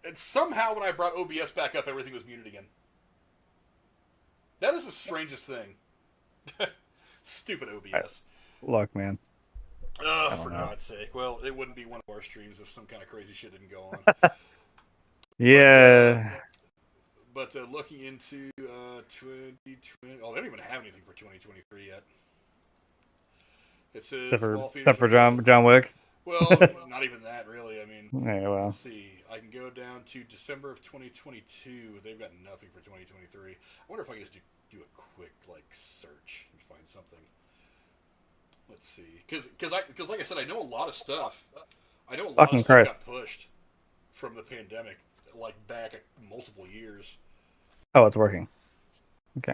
And somehow when I brought OBS back up, everything was muted again. That is the strangest thing. Stupid OBS. Look, man. For God's sake. Well, it wouldn't be one of our streams if some kind of crazy shit didn't go on. Yeah. But looking into 2020... Oh, they don't even have anything for 2023 yet. It says... Except for John Wick. Well, not even that, really. I mean, yeah, well. Let's see. I can go down to December of 2022. They've got nothing for 2023. I wonder if I can just do a quick, search and find something. Let's see. Because like I said, I know a lot of stuff. I know a lot of stuff got pushed from the pandemic, back multiple years. Oh, it's working. Okay.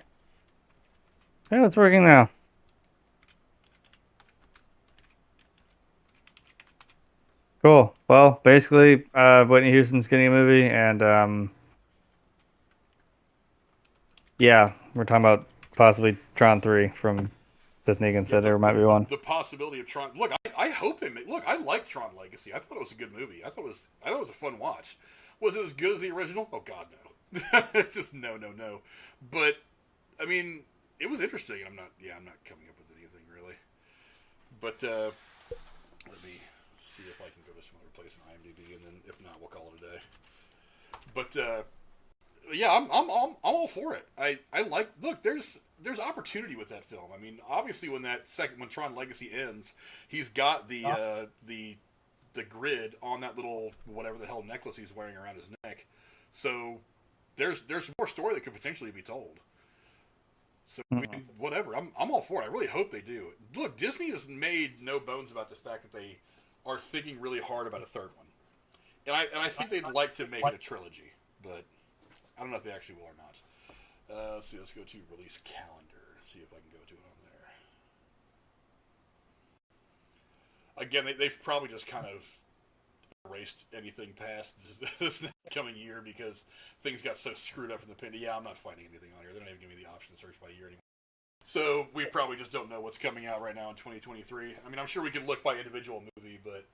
Yeah, it's working now. Cool. Well, basically, Whitney Houston's getting a movie, and yeah, we're talking about possibly Tron 3 from Seth Negan said there might be one. The possibility of Tron. Look, I hope they make. Look, I like Tron Legacy. I thought it was a good movie. I thought it was a fun watch. Was it as good as the original? Oh God, no. It's just no. But I mean, it was interesting, and I'm not coming up with anything really. But let me see if I can go to some other place in IMDb, and then if not, we'll call it a day. But yeah, I'm all for it. I like. Look, there's opportunity with that film. I mean, obviously, when Tron Legacy ends, he's got the grid on that little whatever the hell necklace he's wearing around his neck. So there's more story that could potentially be told. So I mean, whatever. I'm all for it. I really hope they do. Look, Disney has made no bones about the fact that they are thinking really hard about a third one, and I think they'd like to make it a trilogy, but I don't know if they actually will or not. Let's see. Let's go to release calendar. See if I can go to it on there. Again, they've probably just kind of erased anything past this coming year because things got so screwed up from the pandemic. Yeah, I'm not finding anything on here. They're not even giving me the option to search by year anymore. So we probably just don't know what's coming out right now in 2023. I mean, I'm sure we could look by individual movie, but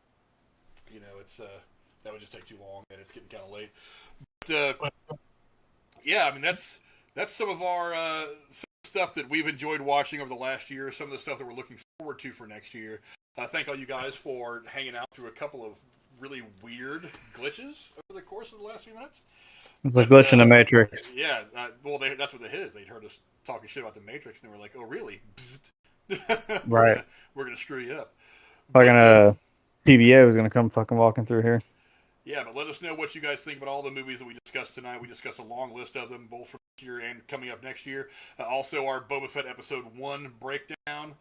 it's that would just take too long, and it's getting kind of late. But yeah, I mean that's some of our stuff that we've enjoyed watching over the last year. Some of the stuff that we're looking forward to for next year. Thank all you guys for hanging out through a couple of really weird glitches over the course of the last few minutes. It's a glitch in the Matrix. Yeah, well, that's what they hit. They'd heard us talking shit about the Matrix, and they were like, "Oh, really? Right. We're gonna screw you up." Fucking TBA was gonna come fucking walking through here. Yeah, but let us know what you guys think about all the movies that we discussed tonight. We discussed a long list of them, both from this year and coming up next year. Also, our Boba Fett Episode One breakdown.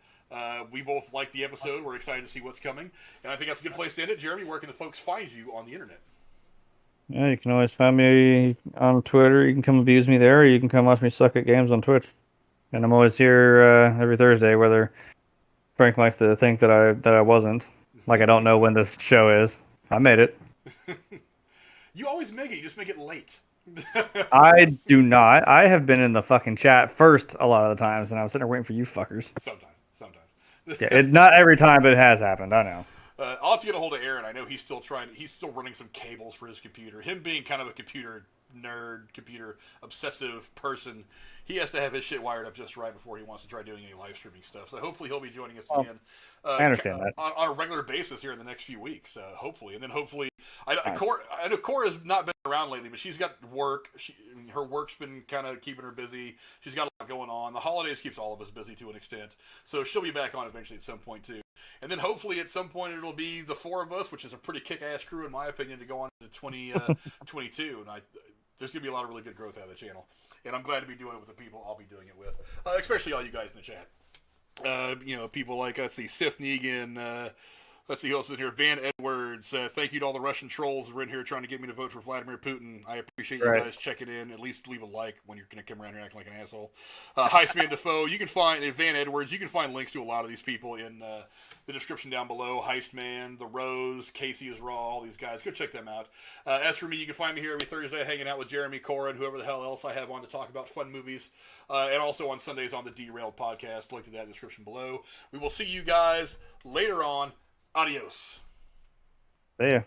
We both liked the episode. We're excited to see what's coming. And I think that's a good place to end it. Jeremy, where can the folks find you on the internet? Yeah, you can always find me on Twitter. You can come abuse me there, or you can come watch me suck at games on Twitch. And I'm always here every Thursday, whether Frank likes to think that I wasn't. Like I don't know when this show is. I made it. You always make it. You just make it late. I do not. I have been in the fucking chat first a lot of the times, and I was sitting there waiting for you fuckers. Sometimes. Yeah, not every time, but it has happened. I know. I'll have to get a hold of Aaron. I know he's still running some cables for his computer. Him being kind of a computer nerd, computer obsessive person, he has to have his shit wired up just right before he wants to try doing any live streaming stuff. So hopefully he'll be joining us again. I understand that. On a regular basis here in the next few weeks, hopefully. And then hopefully, I know Cora's not been around lately, but she's got work. Her work's been kind of keeping her busy. She's got a lot going on. The holidays keeps all of us busy to an extent. So she'll be back on eventually at some point too. And then hopefully at some point it'll be the four of us, which is a pretty kick-ass crew in my opinion, to go on to 2022. And there's going to be a lot of really good growth out of the channel. And I'm glad to be doing it with the people I'll be doing it with. Especially all you guys in the chat. People like, let's see, Sith Negan, let's see who else is in here, Van Edwards, thank you to all the Russian trolls who are in here trying to get me to vote for Vladimir Putin. I appreciate you guys checking in. At least leave a like when you're going to come around here acting like an asshole. Heistman Defoe, you can find, Van Edwards, you can find links to a lot of these people in the description down below. Heistman, The Rose, Casey is Raw, all these guys. Go check them out. As for me, you can find me here every Thursday hanging out with Jeremy, Cora, and whoever the hell else I have on to talk about fun movies. And also on Sundays on the Derailed podcast. Link to that in the description below. We will see you guys later on. Adios. See ya.